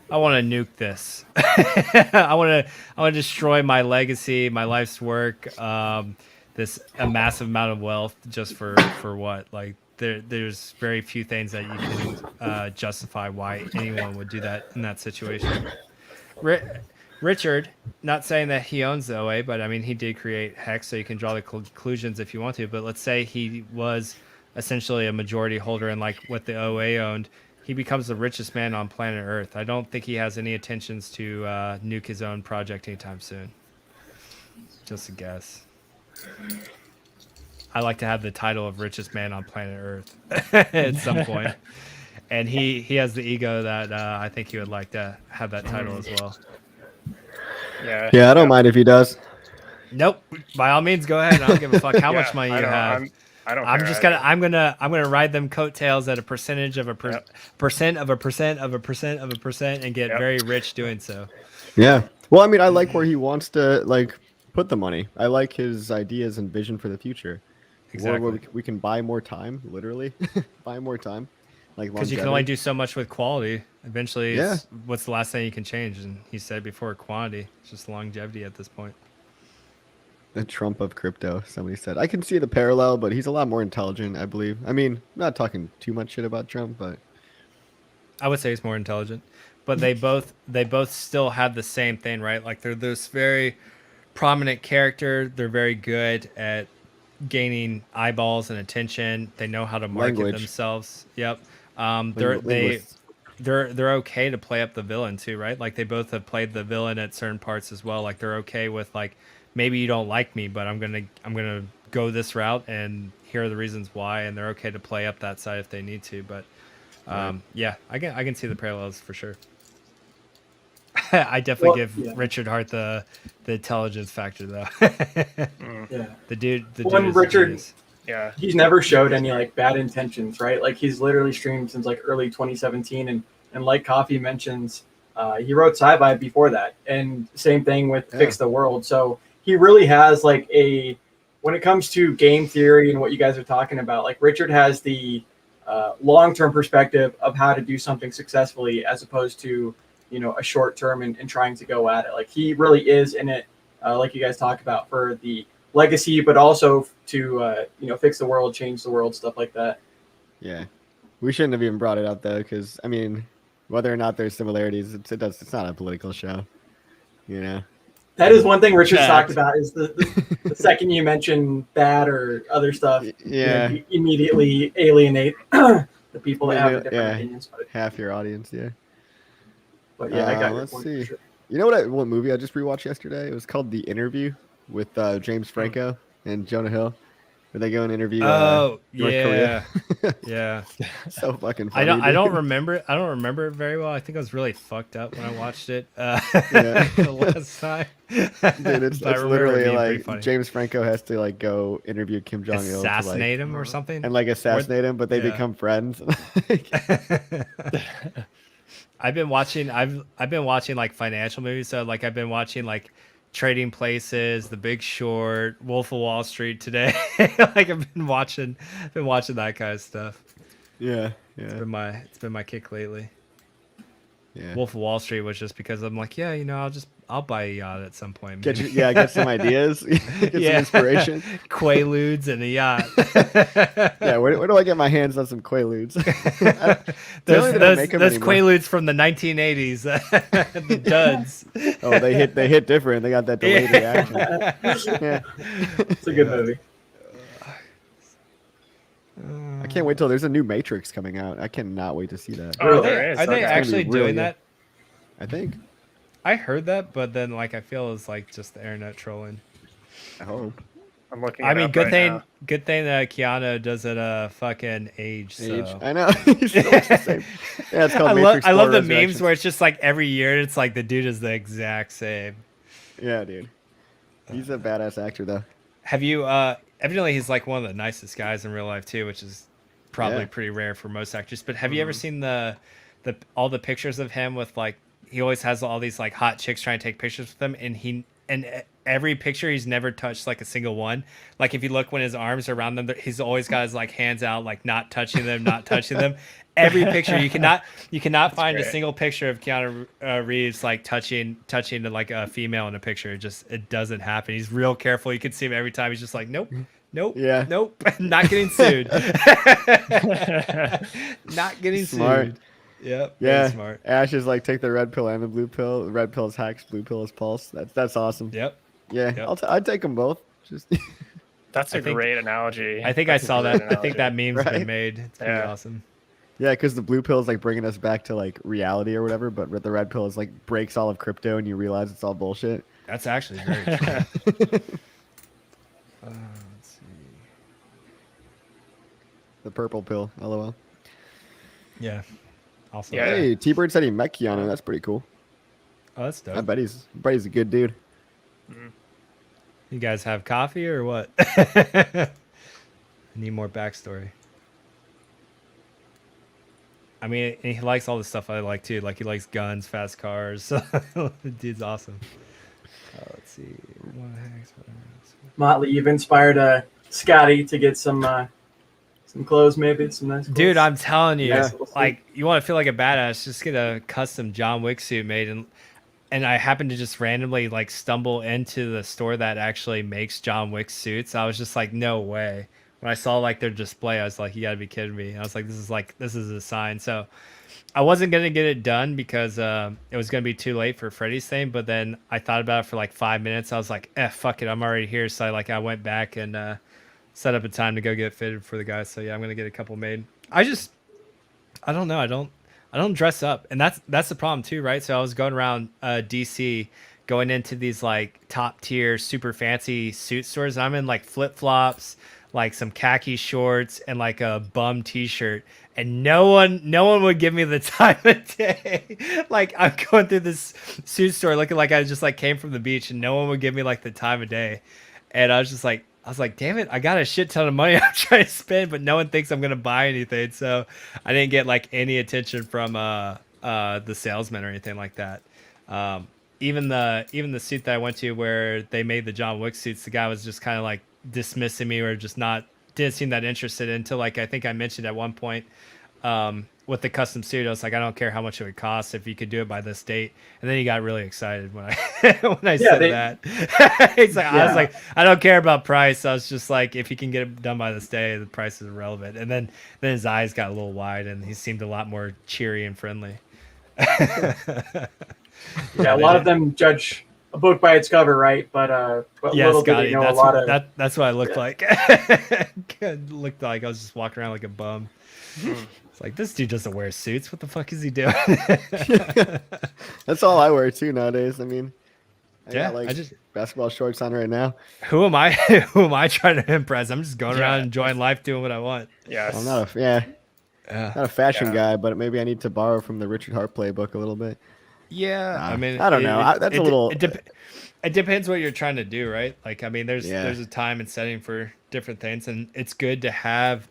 I want to nuke this. I want to destroy my legacy, my life's work. A massive amount of wealth just for what? Like there's very few things that you can justify why anyone would do that in that situation. Richard, not saying that he owns the OA, but I mean he did create Hex, so you can draw the conclusions if you want to. But let's say he was essentially a majority holder in like what the OA owned. He becomes the richest man on planet Earth. I don't think he has any intentions to nuke his own project anytime soon. Just a guess. I like to have the title of richest man on planet Earth at some point. And he has the ego that I think he would like to have that title as well. Yeah, I don't mind if he does. Nope. By all means, go ahead. I don't give a fuck how much money you have. I don't. I'm care just either. I'm gonna ride them coattails at a percentage of a percent of a percent of a percent of a percent and get very rich doing so. Yeah. Well, I mean, I like where he wants to like put the money. I like his ideas and vision for the future. Exactly. Where we can buy more time, literally, buy more time, like Because you can only do so much with quality. Eventually, it's, what's the last thing you can change? And he said before, quantity. It's just longevity at this point. The Trump of crypto, somebody said. I can see the parallel, but he's a lot more intelligent, I believe. I mean, not talking too much shit about Trump, but I would say he's more intelligent. But they both still have the same thing, right? Like they're this very prominent character. They're very good at gaining eyeballs and attention. They know how to market themselves. Yep. They're okay to play up the villain too, right? Like they both have played the villain at certain parts as well. Like they're okay with like, maybe you don't like me, but I'm gonna go this route, and here are the reasons why, and they're okay to play up that side if they need to. But yeah, I can see the parallels for sure. I definitely give Richard Hart the intelligence factor though. Yeah, the dude Richard. Yeah, he's never showed any like bad intentions, right? Like he's literally streamed since like early 2017, and like Coffee mentions, he wrote Sci-Fi before that, and same thing with Fix the World. So he really has like when it comes to game theory and what you guys are talking about, like Richard has the long-term perspective of how to do something successfully as opposed to, you know, a short term and trying to go at it. Like he really is in it, like you guys talk about, for the legacy, but also to you know, fix the world, change the world, stuff like that. Yeah, we shouldn't have even brought it up though, because I mean, whether or not there's similarities, it's not a political show, you know. That is one thing Richard's talked about, is the second you mention that or other stuff, you know, you immediately alienate the people that have different opinions. But half your audience, But yeah, I got your let's point. see. Sure. You know what movie I just rewatched yesterday? It was called The Interview with James Franco and Jonah Hill, where they go and interview North Korea. Yeah. So fucking funny. I don't remember it very well. I think I was really fucked up when I watched it the last time. Dude, it's literally like James Franco has to like go interview Kim Jong-il, assassinate him or something, and like assassinate him, but they become friends. I've been watching like financial movies. So like I've been watching like Trading Places, The Big Short, Wolf of Wall Street today. Like I've been watching that kind of stuff. Yeah. It's been my kick lately. Yeah. Wolf of Wall Street was just because I'm like, yeah, you know, I'll buy a yacht at some point. Get some ideas, get some inspiration. Quaaludes and a yacht. Yeah, where do I get my hands on some Quaaludes? those Quaaludes from the 1980s, the duds. Oh, they hit different. They got that delayed reaction. Yeah, it's a good movie. I can't wait till there's a new Matrix coming out. I cannot wait to see that. Oh, there is. Are they actually doing that? I think. I heard that, but then like I feel it's like just the internet trolling. I hope. I'm looking. I mean, good thing that Keanu doesn't fucking age. So. I know. He's still the same. Yeah, it's called Matrix. I love the memes where it's just like every year it's like the dude is the exact same. Yeah, dude. He's a badass actor though. Have you? Evidently, he's like one of the nicest guys in real life too, which is probably pretty rare for most actors. But have you ever seen all the pictures of him with like? He always has all these like hot chicks trying to take pictures with him, and every picture he's never touched like a single one. Like if you look when his arms are around them, he's always got his like hands out, like not touching them. Every picture you cannot find a single picture of Keanu Reeves like touching like a female in a picture. It doesn't happen. He's real careful. You can see him every time. He's just like nope, nope, not getting sued. Not getting sued. Yep. Yeah. Smart. Ash is like take the red pill and the blue pill. The red pill is Hex, blue pill is Pulse. That's awesome. Yep. Yeah. Yep. I'd take them both. Just. That's a great analogy. I think I saw that. I think that meme's been made. It's pretty awesome. Yeah, because the blue pill is like bringing us back to like reality or whatever, but the red pill is like breaks all of crypto and you realize it's all bullshit. That's actually very true. Let's see. The purple pill, lol. Yeah. Also, hey, T-Bird said he met Keanu. That's pretty cool. Oh, that's dope. I bet he's a good dude. You guys have coffee or what? I need more backstory. I mean, and he likes all the stuff I like too. Like he likes guns, fast cars. Dude's awesome. Let's see. Motley, you've inspired Scotty to get some clothes, maybe some nice clothes. Dude, I'm telling you, Yeah. like you want to feel like a badass, just get a custom John Wick suit made, and I happened to just randomly like stumble into the store that actually makes John Wick suits. I was just like, no way. When I saw like their display, I was like, you gotta be kidding me. I was like, this is a sign. So I wasn't gonna get it done because it was gonna be too late for Freddy's thing. But then I thought about it for like 5 minutes. I was like, fuck it, I'm already here. So I went back and set up a time to go get fitted for the guys. So yeah, I'm gonna get a couple made. I don't know. I don't dress up, and that's the problem too, right? So I was going around DC, going into these like top tier, super fancy suit stores. And I'm in like flip flops, like some khaki shorts, and like a bum T-shirt, and no one would give me the time of day. Like I'm going through this suit store looking like I just like came from the beach, and no one would give me like the time of day. And I was like, damn it, I got a shit ton of money I'm trying to spend, but no one thinks I'm gonna buy anything. So I didn't get like any attention from the salesman or anything like that. Even the suit that I went to where they made the John Wick suits, the guy was just kind of like dismissing me or just didn't seem that interested until like I think I mentioned at one point with the custom suit, I was like, I don't care how much it would cost if you could do it by this date. And then he got really excited when I said that. I was like, I don't care about price. I was just like, if you can get it done by this day, the price is irrelevant. And then his eyes got a little wide and he seemed a lot more cheery and friendly. Yeah, a lot of them judge a book by its cover, right? But yeah, little Scotty, do they know a lot of that's what I looked like. It looked like I was just walking around like a bum. It's like, this dude doesn't wear suits. What the fuck is he doing? That's all I wear too nowadays. I mean, I Yeah, got, like I just- basketball shorts on right now. Who am I? Who am I trying to impress? I'm just going around enjoying life, doing what I want. Yes. I'm not a fashion guy, but maybe I need to borrow from the Richard Hart playbook a little bit. Yeah, I mean, I don't know. That's a little. It depends what you're trying to do, right? Like, I mean, there's Yeah. a time and setting for different things, and it's good to have.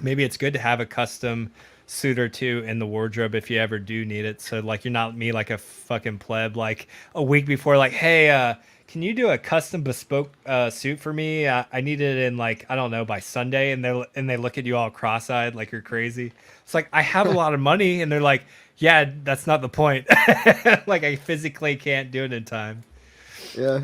Maybe it's good to have a custom suit or two in the wardrobe if you ever do need it. So like, you're not me like a fucking pleb like a week before, like, hey, can you do a custom bespoke suit for me? I need it in like, I don't know, by Sunday, and they look at you all cross-eyed like you're crazy. It's like, I have a lot of money, and they're like, yeah, that's not the point. Like, I physically can't do it in time. Yeah.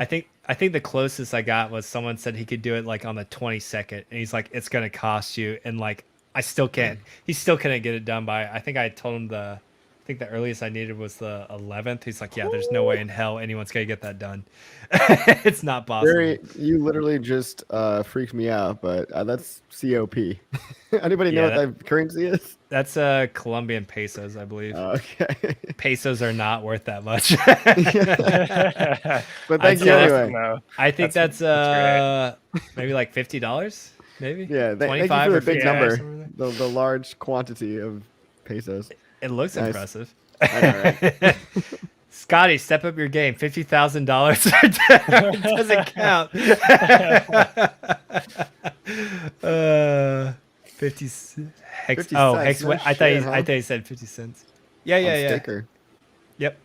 I think the closest I got was someone said he could do it like on the 22nd, and he's like, it's gonna cost you, and like I still can't. He still couldn't get it done by. I think I told him I think the earliest I needed was the 11th. He's like, yeah, there's no way in hell anyone's gonna get that done. It's not possible. You literally just freaked me out, but that's COP. Anybody know what that currency is? That's Colombian pesos, I believe. Okay. Pesos are not worth that much. But thank you anyway. No. I think that's maybe like $50. Maybe. Yeah, thank you 25 for or the big 50 number, somewhere. the large quantity of pesos. It looks Nice. impressive. I know, right? Scotty, step up your game. $50,000 doesn't count. 50 hex. 50 Oh, cents, hex. no I shit, thought you said 50 cents. Yeah. Sticker. Yep.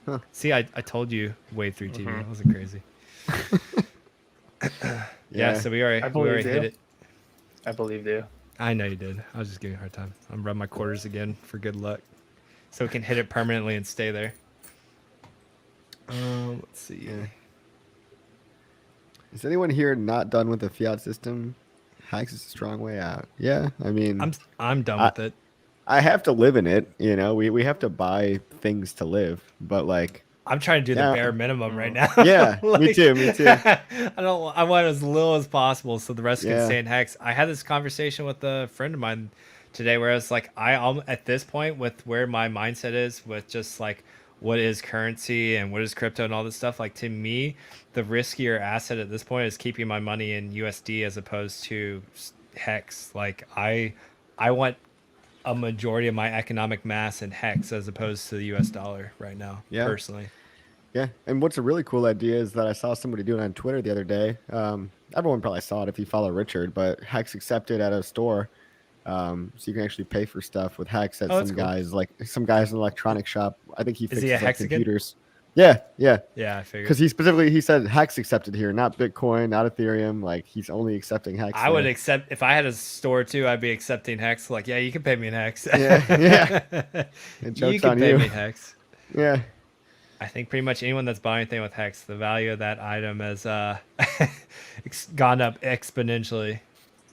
Huh. See, I told you Wave 3 TV. That wasn't crazy. Yeah. So we already hit it. I believe you. I know you did. I was just giving you a hard time. I'm rubbing my quarters again for good luck, so we can hit it permanently and stay there. Let's see. Yeah. Is anyone here not done with the fiat system? Hacks is a strong way out. Yeah, I mean, I'm done with it. I have to live in it. You know, we have to buy things to live, but like, I'm trying to do the bare minimum right now. Yeah, me too. I want as little as possible so the rest can Yeah. stay in Hex. I had this conversation with a friend of mine today where I was like, I'm at this point with where my mindset is with just like what is currency and what is crypto and all this stuff. Like, to me, the riskier asset at this point is keeping my money in USD as opposed to Hex. Like, I want a majority of my economic mass in Hex as opposed to the US dollar right now, Yeah. personally. Yeah, and what's a really cool idea is that I saw somebody doing on Twitter the other day. Everyone probably saw it if you follow Richard, but Hex accepted at a store, so you can actually pay for stuff with Hex at Oh, that's some cool. guys in an electronic shop. I think he Is he a fixes like Hexican? computers. Yeah, Yeah, I figured. because he said Hex accepted here, not Bitcoin, not Ethereum. Like he's only accepting Hex. I would accept if I had a store too. I'd be accepting Hex. Like, yeah, you can pay me in Hex. Yeah. You Joke's can on pay you. me in Hex. Yeah. I think pretty much anyone that's buying anything with Hex, the value of that item has gone up exponentially.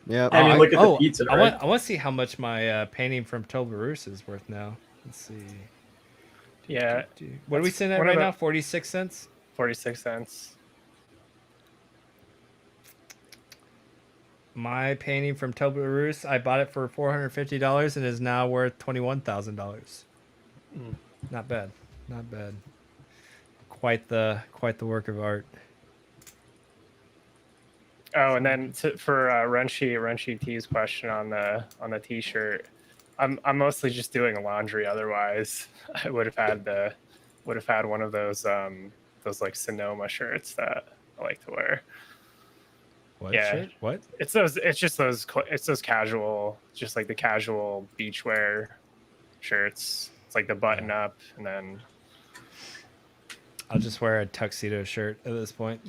Yeah. I mean, look at the pizza, right? I want to see how much my painting from Toberus is worth now. Let's see. Yeah. What are we sitting at right now? 46 cents? 46 cents. My painting from Toberus, I bought it for $450 and is now worth $21,000. Not bad. Not bad. Quite the work of art. Oh, and then for Renshi T's question on the T-shirt, I'm mostly just doing laundry. Otherwise, I would have had one of those like Sonoma shirts that I like to wear. What shirt? What? It's those casual, just like the casual beachwear shirts. It's like the button up, and then I'll just wear a tuxedo shirt at this point.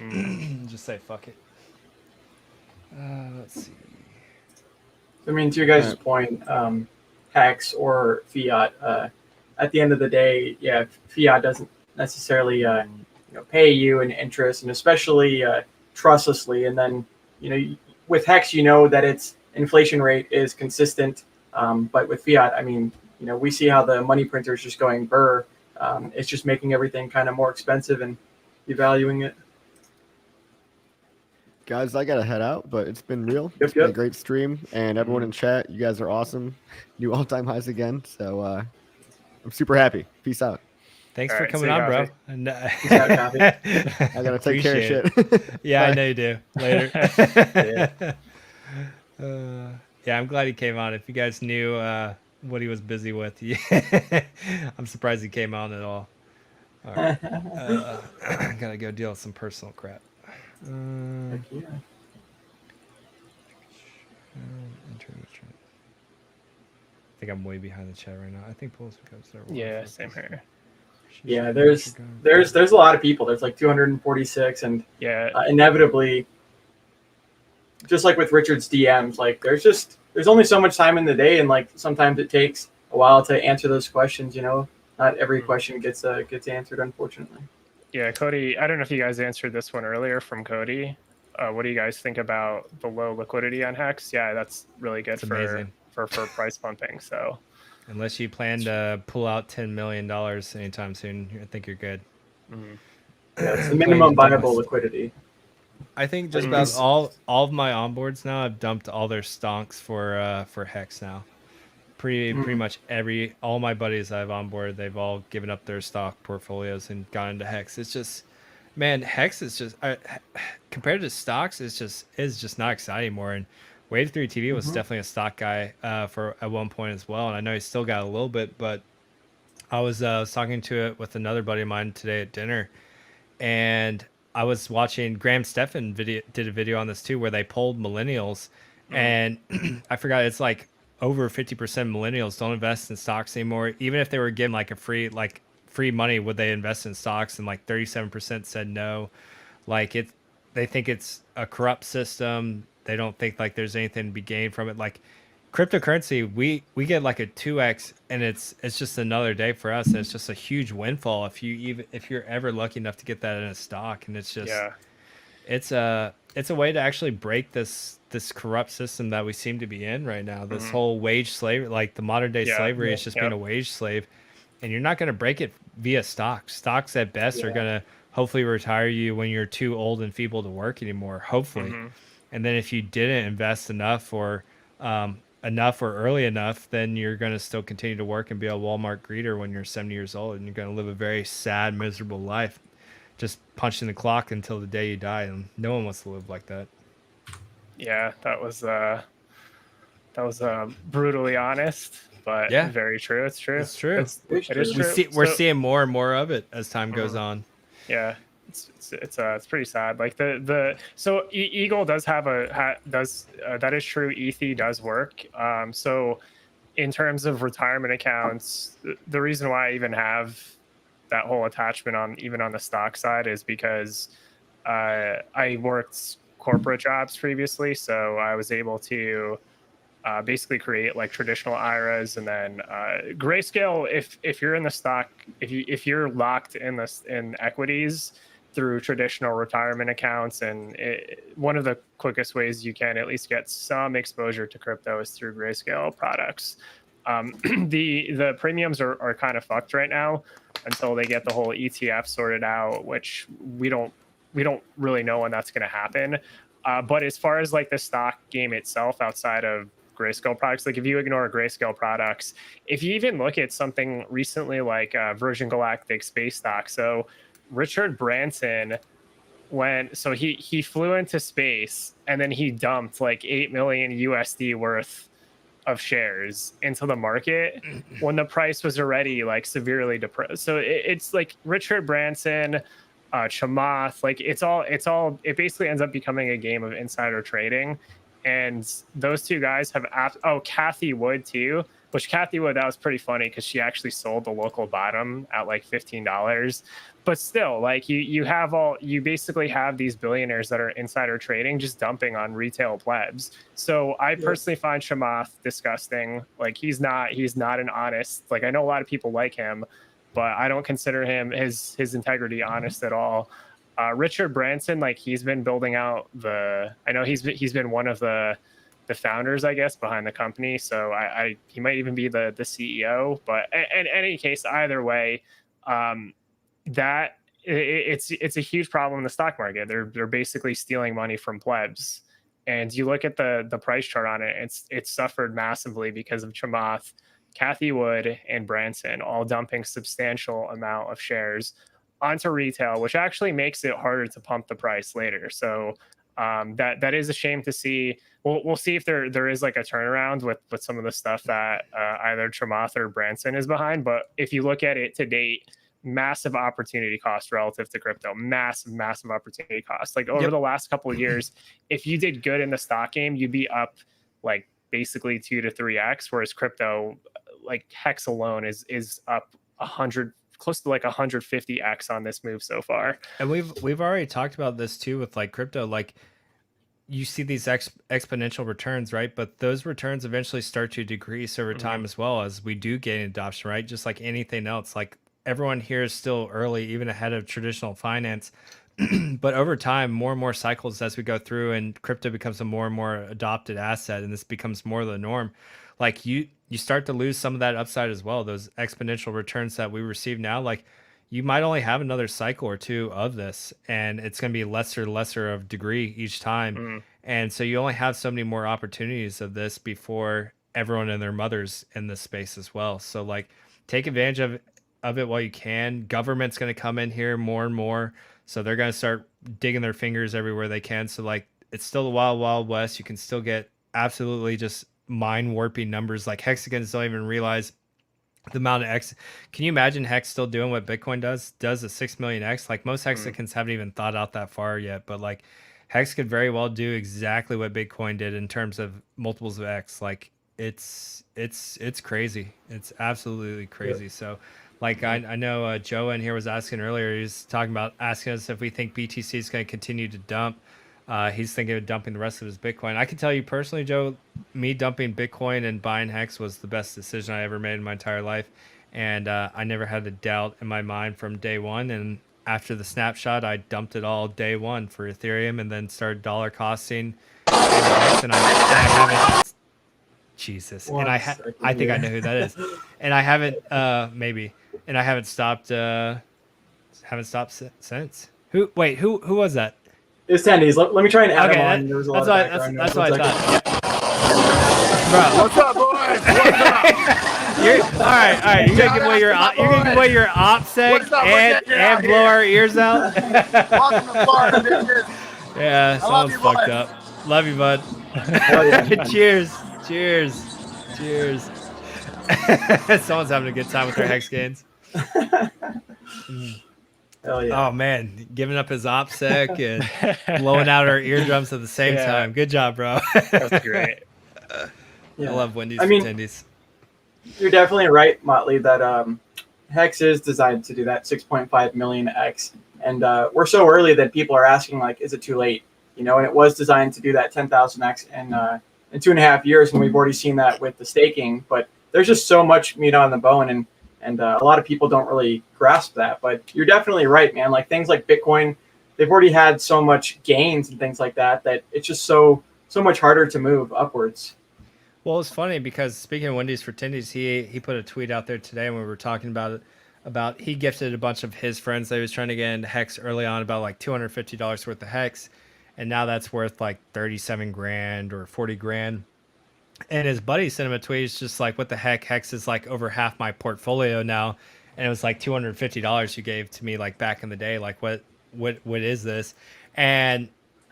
Just say fuck it. Let's see. I mean, to your guys' point, Hex or fiat. At the end of the day, yeah, fiat doesn't necessarily pay you in interest, and especially trustlessly. And then with Hex, that its inflation rate is consistent. But with fiat, I mean, we see how the money printer is just going burr. It's just making everything kind of more expensive and devaluing it. Guys, I gotta head out, but it's been real. Yep, It's been a great stream, and everyone in chat, you guys are awesome. New all-time highs again, so I'm super happy. Peace out. Thanks for coming on, bro. And, I gotta take care of shit. Yeah, I know you do. Later. Yeah, I'm glad he came on. If you guys knew what he was busy with, I'm surprised he came on at all. All right. Gotta go deal with some personal crap. I think I'm way behind the chat right now. I think Pulse becomes there. Yeah, same here. Yeah, there's a lot of people. There's like 246, and inevitably, just like with Richard's DMs, like there's only so much time in the day, and like sometimes it takes a while to answer those questions. Not every question gets answered, unfortunately. Yeah, Cody, I don't know if you guys answered this one earlier from Cody. What do you guys think about the low liquidity on Hex? Yeah, that's really good for price pumping. So, unless you plan to pull out $10 million anytime soon, I think you're good. Yeah, it's the minimum viable liquidity. I think just about all of my onboards now have dumped all their stonks for Hex now. Pretty much all my buddies I've onboarded, they've all given up their stock portfolios and gone into Hex. It's just, man, Hex is just compared to stocks, is just not exciting anymore. And Wave 3 TV was definitely a stock guy for at one point as well, and I know he's still got a little bit. But I was talking to it with another buddy of mine today at dinner, and I was watching Graham Stephan did a video on this too, where they polled millennials, and I forgot, it's like over 50% millennials don't invest in stocks anymore. Even if they were given like a free money, would they invest in stocks? And like 37% said no. Like they think it's a corrupt system. They don't think like there's anything to be gained from it. Like cryptocurrency, we get like a 2x, and it's just another day for us. And it's just a huge windfall if you're ever lucky enough to get that in a stock. And it's just it's a way to actually break this corrupt system that we seem to be in right now. This whole wage slavery, like the modern day slavery, is just being a wage slave, and you're not going to break it via stocks. Stocks at best are going to hopefully retire you when you're too old and feeble to work anymore, hopefully. And then if you didn't invest enough or early enough, then you're going to still continue to work and be a Walmart greeter when you're 70 years old, and you're going to live a very sad, miserable life, just punching the clock until the day you die. And no one wants to live like that. Yeah, that was brutally honest, but very true. It's true. It's true. It is true. We're seeing more and more of it as time goes on. Yeah, it's pretty sad. Like so Eagle does have that is true. Ethy does work. So in terms of retirement accounts, the reason why I even have that whole attachment on even on the stock side is because I worked corporate jobs previously, so I was able to basically create like traditional IRAs, and then Grayscale. If you're in the stock, if you're locked in equities through traditional retirement accounts, and one of the quickest ways you can at least get some exposure to crypto is through Grayscale products. The premiums are kind of fucked right now until they get the whole ETF sorted out, which we don't really know when that's going to happen. But as far as like the stock game itself, outside of Grayscale products, like if you ignore Grayscale products, if you even look at something recently like Virgin Galactic space stock, so Richard Branson he flew into space and then he dumped like 8 million USD worth of shares into the market when the price was already like severely depressed. So it's like Richard Branson, Chamath, like it basically ends up becoming a game of insider trading. And those two guys have Kathy Wood too, which Kathy Wood, that was pretty funny because she actually sold the local bottom at like $15. But still, like you basically have these billionaires that are insider trading just dumping on retail plebs. So I personally find Chamath disgusting. Like he's not an honest, like I know a lot of people like him, but I don't consider his integrity honest at all. Richard Branson, like he's been building out I know he's been one of the founders, I guess, behind the company. So he might even be the CEO. But in any case, either way, it's a huge problem in the stock market. They're basically stealing money from plebs. And you look at the price chart on it, it's suffered massively because of Chamath, Kathy Wood, and Branson all dumping substantial amount of shares onto retail, which actually makes it harder to pump the price later. So that is a shame to see. We'll see if there is like a turnaround with some of the stuff that either Chamath or Branson is behind. But if you look at it to date, massive opportunity cost relative to crypto, massive opportunity cost. Like over the last couple of years, if you did good in the stock game, you'd be up like basically 2 to 3x, whereas crypto, like Hex alone is up 100, close to like 150x on this move so far. And we've already talked about this too with like crypto. Like you see these exponential returns, right? But those returns eventually start to decrease over time as well as we do gain adoption, right? Just like anything else. Like everyone here is still early, even ahead of traditional finance. But over time, more and more cycles as we go through, and crypto becomes a more and more adopted asset, and this becomes more the norm. Like you start to lose some of that upside as well. Those exponential returns that we receive now, like you might only have another cycle or two of this, and it's going to be lesser of degree each time. And so you only have so many more opportunities of this before everyone and their mothers in this space as well. So like take advantage of it while you can. Government's going to come in here more and more. So they're going to start digging their fingers everywhere they can. So like it's still the wild, wild west. You can still get absolutely just mind warping numbers. Like Hexicans don't even realize the amount of X. Can you imagine Hex still doing what Bitcoin does a 6 million X? Like most Hexicans haven't even thought out that far yet, but like Hex could very well do exactly what Bitcoin did in terms of multiples of X. Like it's crazy. It's absolutely crazy. Yeah. So like I know Joe in here was asking earlier, he was asking us if we think BTC is going to continue to dump. He's thinking of dumping the rest of his Bitcoin. I can tell you personally, Joe, me dumping Bitcoin and buying Hex was the best decision I ever made in my entire life. And I never had a doubt in my mind from day one. And after the snapshot, I dumped it all day one for Ethereum and then started dollar costing Hex. And I haven't... Jesus. And I think I know who that is. And I haven't, maybe. And I haven't stopped since. Who was that? It's Tendies. Let me try and add him on. There was a lot of background noise. That's what I thought. Bro. What's up, boys? What's up? All right. You're gonna give away your OPSEC and blow our ears out. Welcome to Florida, bitches. Yeah, someone's fucked up. Love you, bud. Cheers. Someone's having a good time with their Hex gains. Hell yeah. Oh man, giving up his OPSEC and blowing out our eardrums at the same Yeah. time. Good job, bro. That's great. Yeah. I love Wendy's I for mean, Tendies. You're definitely right, Motley, that Hex is designed to do that 6.5 million X. And we're so early that people are asking, like, is it too late? You know, and it was designed to do that 10,000 X in 2.5 years, and we've already seen that with the staking. But there's just so much meat on the bone, and a lot of people don't really grasp that. But you're definitely right, man. Like things like Bitcoin, they've already had so much gains and things like that it's just so much harder to move upwards. Well, it's funny because speaking of Wendy's for Tendies, he put a tweet out there today when we were talking about it. About he gifted a bunch of his friends that he was trying to get into Hex early on about like $250 worth of Hex, and now that's worth like 37 grand or 40 grand. And his buddy sent him a tweet. It's just like, what the heck? Hex is like over half my portfolio now, and it was like $250 you gave to me like back in the day. Like what is this? And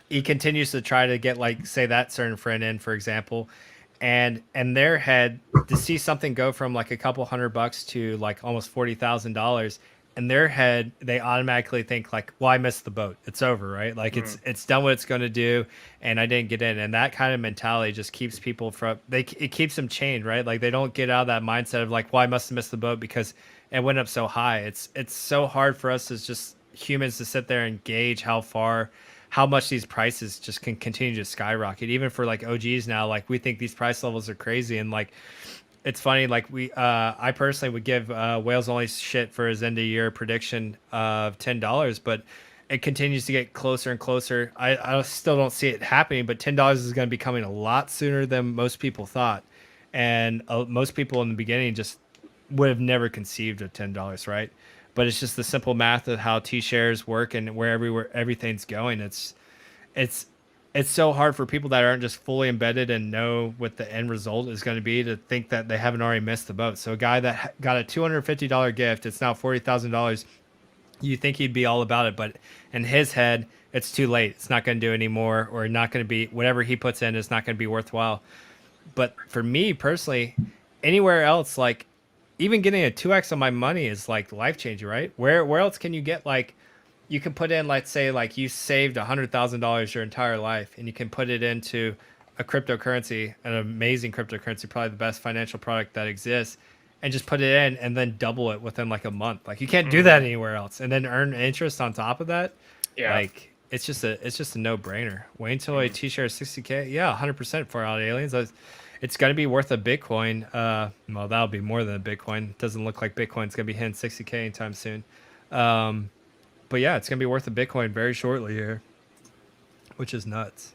he continues to try to get like say that certain friend in, for example, and their head to see something go from like a couple $100 to like almost $40,000. In their head, they automatically think like, well, I missed the boat. It's over, right? Like it's done what it's going to do, and I didn't get in. And that kind of mentality just keeps people from it keeps them chained, right? Like they don't get out of that mindset of like, well, I must have missed the boat because it went up so high. It's so hard for us as just humans to sit there and gauge how much these prices just can continue to skyrocket. Even for like OGs now, like we think these price levels are crazy, and like it's funny, like I personally would give Wales Only shit for his end of year prediction of $10, but it continues to get closer and closer. I still don't see it happening, but $10 is going to be coming a lot sooner than most people thought, and most people in the beginning just would have never conceived of $10, right? But it's just the simple math of how T-shares work and where everything's going. It's so hard for people that aren't just fully embedded and know what the end result is going to be to think that they haven't already missed the boat. So a guy that got a $250 gift, it's now $40,000. You think he'd be all about it, but in his head, it's too late. It's not going to do anymore, or not going to be whatever he puts in is not going to be worthwhile. But for me personally, anywhere else, like even getting a 2x on my money is like life changing, right? Where else can you get like you can put in, let's say, like you saved $100,000 your entire life, and you can put it into a cryptocurrency, an amazing cryptocurrency, probably the best financial product that exists, and just put it in and then double it within like a month. Like you can't do that anywhere else, and then earn interest on top of that. Yeah. Like it's just a no brainer. Wait until a T-share is 60K. Yeah, 100% for out aliens. It's going to be worth a Bitcoin. Well, that'll be more than a Bitcoin. It doesn't look like Bitcoin's going to be hitting 60K anytime soon. But yeah, it's going to be worth a Bitcoin very shortly here, which is nuts.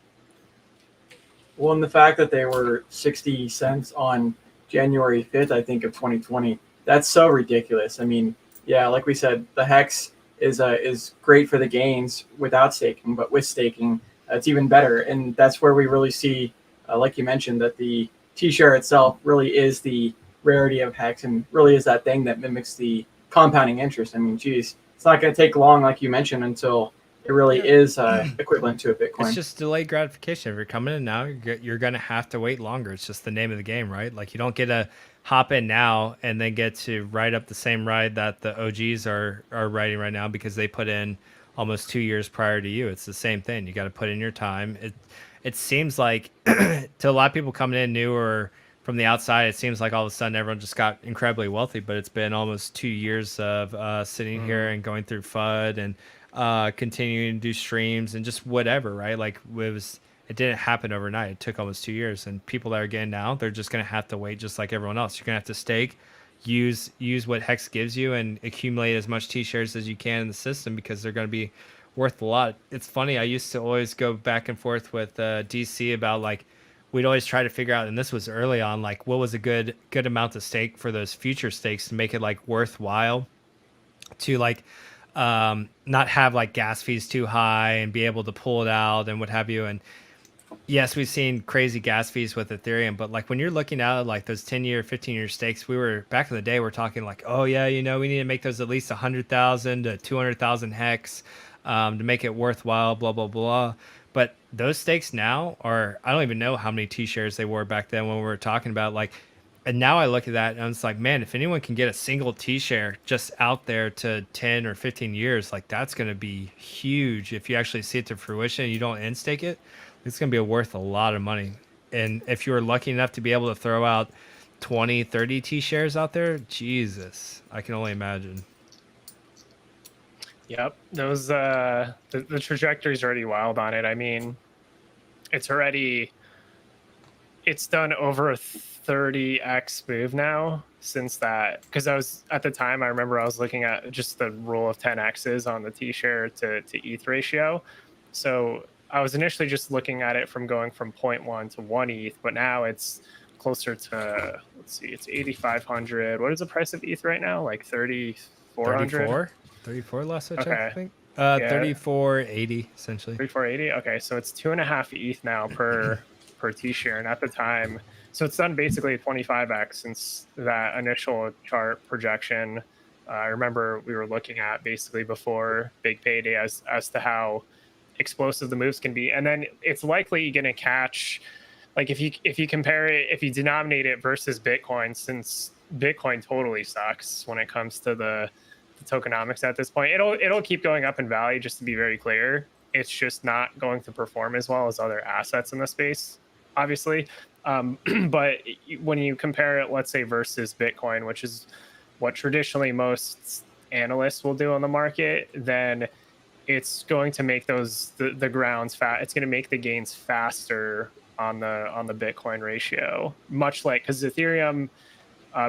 Well, and the fact that they were 60 cents on January 5th, I think, of 2020, that's so ridiculous. I mean, yeah, like we said, the Hex is great for the gains without staking, but with staking, it's even better. And that's where we really see, like you mentioned, that the T-share itself really is the rarity of Hex and really is that thing that mimics the compounding interest. I mean, geez, it's not going to take long, like you mentioned, until it really is equivalent to a Bitcoin. It's just delayed gratification. If you're coming in now, you're going to have to wait longer. It's just the name of the game, right? Like you don't get to hop in now and then get to ride up the same ride that the OGs are riding right now because they put in almost 2 years prior to you. It's the same thing. You got to put in your time. It seems like to a lot of people coming in new or from the outside, it seems like all of a sudden everyone just got incredibly wealthy, but it's been almost 2 years of sitting here and going through FUD and continuing to do streams and just whatever, right? Like it didn't happen overnight. It took almost 2 years, and people that are getting now, they're just going to have to wait just like everyone else. You're going to have to stake, use what Hex gives you, and accumulate as much T-shares as you can in the system because they're going to be worth a lot. It's funny. I used to always go back and forth with DC about like, we'd always try to figure out, and this was early on, like what was a good amount of stake for those future stakes to make it like worthwhile to like not have like gas fees too high and be able to pull it out and what have you. And yes, we've seen crazy gas fees with Ethereum, but like when you're looking at like those 10-year, 15-year stakes, we were back in the day, we're talking like, oh yeah, we need to make those at least 100,000 to 200,000 hex to make it worthwhile, blah, blah, blah. But those stakes now are, I don't even know how many T-shares they were back then when we were talking about like And now I look at that and it's like, man, if anyone can get a single T-share just out there to 10 or 15 years, like that's going to be huge. If you actually see it to fruition and you don't end stake it, it's going to be worth a lot of money. And if you were lucky enough to be able to throw out 20, 30 T-shares out there, Jesus, I can only imagine. Yep, those the trajectory is already wild on it. I mean, it's done over a 30x move now since that, because I was at the time, I remember I was looking at just the rule of 10x's on the T-share to ETH ratio. So I was initially just looking at it from going from 0.1 to 1 ETH, but now it's closer to, let's see, it's 8,500. What is the price of ETH right now? Like 3,400? 34 last I checked, Okay. I think. Yeah. 34.80 essentially. 3,480. Okay, so it's 2.5 ETH now per T-share, and at the time, so it's done basically 25x since that initial chart projection. I remember we were looking at basically before big payday as to how explosive the moves can be, and then it's likely going to catch, like if you compare it, if you denominate it versus Bitcoin, since Bitcoin totally sucks when it comes to the tokenomics at this point. It'll keep going up in value, just to be very clear. It's just not going to perform as well as other assets in the space, obviously. But when you compare it, let's say versus Bitcoin, which is what traditionally most analysts will do on the market, then it's going to make the grounds fat. It's going to make the gains faster on the Bitcoin ratio, much like, because Ethereum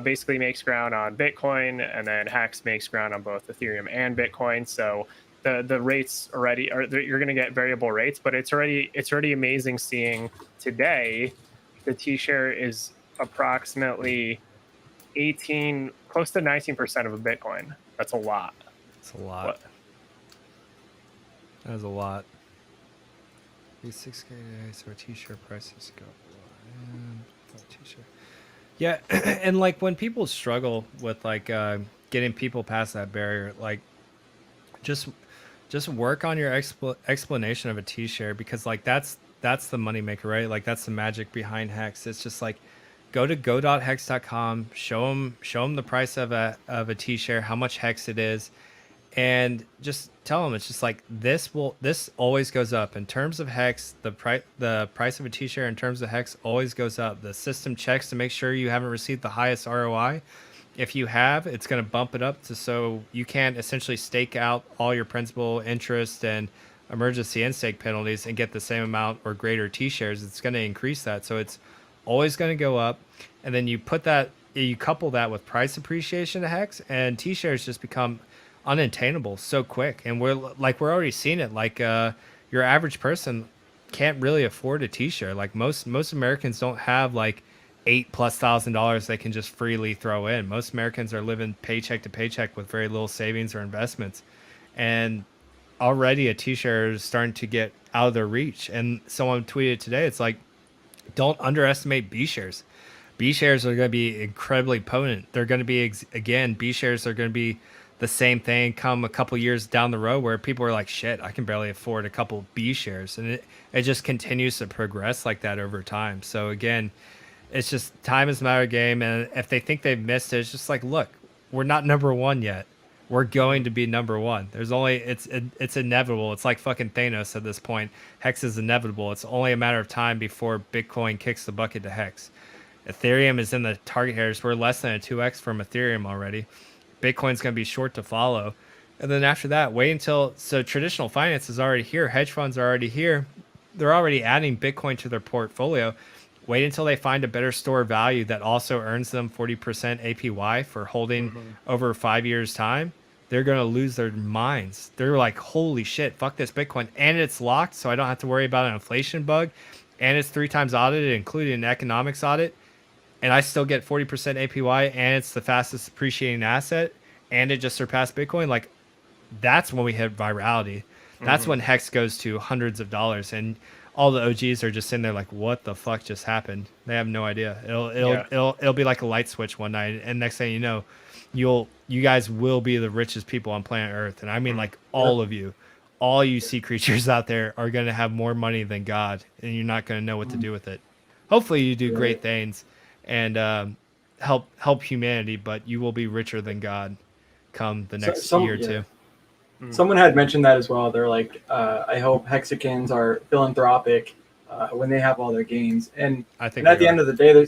basically makes ground on Bitcoin, and then Hex makes ground on both Ethereum and Bitcoin. So the rates already are, you're going to get variable rates, but it's already amazing seeing today the T-share is approximately 18, close to 19% of a Bitcoin. That's a lot. That's a lot. What? That is a lot. These 6K days, so our T-shirt prices go. T-shirt. Yeah, and like when people struggle with like getting people past that barrier, like just work on your explanation of a T-share, because like that's the moneymaker, right? Like that's the magic behind Hex. It's just like go to go.hex.com, show them the price of a T-share, how much Hex it is, and just tell them it's just like this always goes up in terms of Hex. The price of a T-share in terms of Hex always goes up. The system checks to make sure you haven't received the highest ROI. If you have, it's going to bump it up to so you can essentially stake out all your principal, interest, and emergency end stake penalties and get the same amount or greater T-shares. It's going to increase that, so it's always going to go up. And then you couple that with price appreciation to Hex, and T-shares just become unattainable so quick. And we're already seeing it. Like your average person can't really afford a T-share. Like most Americans don't have like $8,000+ they can just freely throw in. Most Americans are living paycheck to paycheck with very little savings or investments, and already a T-share is starting to get out of their reach. And someone tweeted today, it's like, don't underestimate B shares. B shares are going to be incredibly potent. They're going to be B shares are going to be the same thing come a couple years down the road, where people are like, shit, I can barely afford a couple B shares, and it just continues to progress like that over time. So again, it's just time is a matter of game, and if they think they've missed it, it's just like, look, we're not number one yet. We're going to be number one. It's inevitable. It's like fucking Thanos at this point. Hex is inevitable. It's only a matter of time before Bitcoin kicks the bucket to Hex. Ethereum is in the target areas. We're less than a 2x from Ethereum already. Bitcoin's going to be short to follow. And then after that, wait until, so traditional finance is already here. Hedge funds are already here. They're already adding Bitcoin to their portfolio. Wait until they find a better store of value that also earns them 40% APY for holding over 5 years' time. They're going to lose their minds. They're like, holy shit, fuck this Bitcoin. And it's locked, so I don't have to worry about an inflation bug. And it's 3 times audited, including an economics audit. And I still get 40% APY, and it's the fastest appreciating asset, and it just surpassed Bitcoin. Like, that's when we hit virality. That's when Hex goes to hundreds of dollars, and all the OGs are just sitting there like, what the fuck just happened? They have no idea. It'll be like a light switch one night, and next thing you know, you guys will be the richest people on planet Earth. And I mean, like, all of you, all you sea creatures out there are going to have more money than God, and you're not going to know what to do with it. Hopefully you do great things, and help humanity, but you will be richer than God come the next year or two. Someone had mentioned that as well. They're like, I hope Hexicans are philanthropic when they have all their gains. And I think and at the end of the day,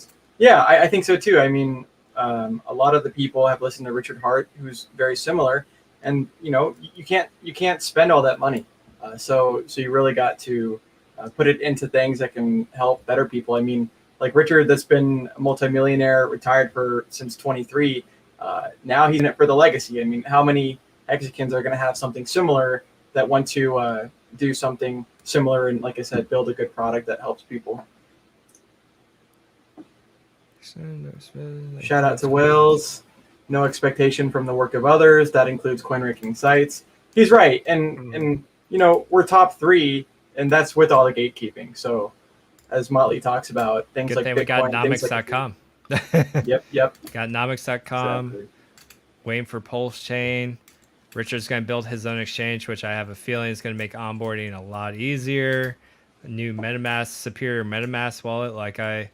I think so too. I mean, a lot of the people have listened to Richard Hart, who's very similar, and you can't spend all that money. So you really got to put it into things that can help better people. I mean, like Richard, that's been a multimillionaire, retired since 23. Now he's in it for the legacy. I mean, how many Hexicans are going to have something similar that want to do something similar and, like I said, build a good product that helps people? Shout out to Wales. No expectation from the work of others. That includes coin ranking sites. He's right, and we're top 3, and that's with all the gatekeeping. So, as Motley talks about, things Good like thing Bitcoin, we got nomics.com. Yep. Got nomics.com. Exactly. Waiting for Pulse Chain. Richard's going to build his own exchange, which I have a feeling is going to make onboarding a lot easier. A new MetaMask, superior MetaMask wallet. Like I'm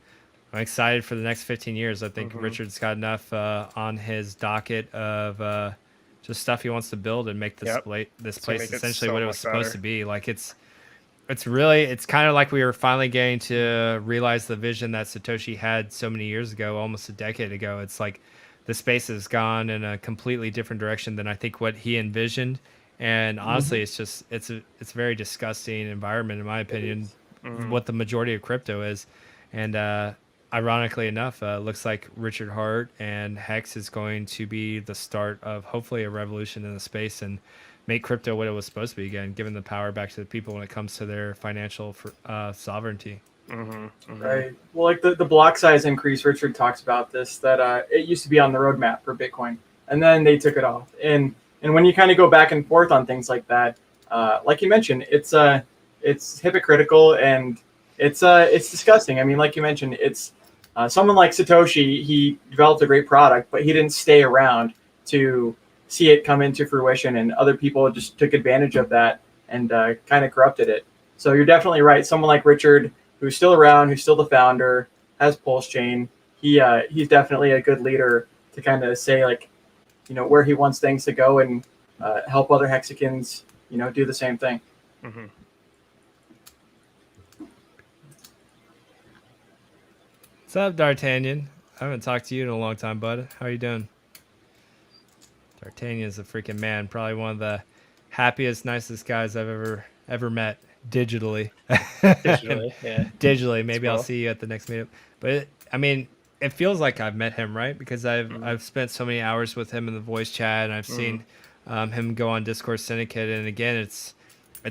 excited for the next 15 years. I think Richard's got enough on his docket of just stuff he wants to build and make this place essentially what it was supposed to be. Like it's kind of like we were finally getting to realize the vision that Satoshi had so many years ago, almost a decade ago. It's like the space has gone in a completely different direction than I think what he envisioned. And honestly, it's a very disgusting environment, in my opinion, what the majority of crypto is. And ironically enough, looks like Richard Hart and Hex is going to be the start of hopefully a revolution in the space and make crypto what it was supposed to be again, giving the power back to the people when it comes to their financial sovereignty. Right. Well, like the block size increase, Richard talks about this, that it used to be on the roadmap for Bitcoin, and then they took it off. And when you kind of go back and forth on things like that, like you mentioned, it's hypocritical and it's disgusting. I mean, like you mentioned, it's someone like Satoshi. He developed a great product, but he didn't stay around to see it come into fruition, and other people just took advantage of that and kind of corrupted it. So you're definitely right. Someone like Richard, who's still around, who's still the founder, has Pulse Chain. He's definitely a good leader to kind of say, like, where he wants things to go and help other Hexicans, do the same thing. What's up, D'Artagnan? I haven't talked to you in a long time, bud. How are you doing? D'Artagnan's a freaking man. Probably one of the happiest, nicest guys I've ever met digitally. Digitally. Maybe I'll see you at the next meetup. But it feels like I've met him, right? Because I've spent so many hours with him in the voice chat, and I've seen him go on Discord Syndicate. And again, it's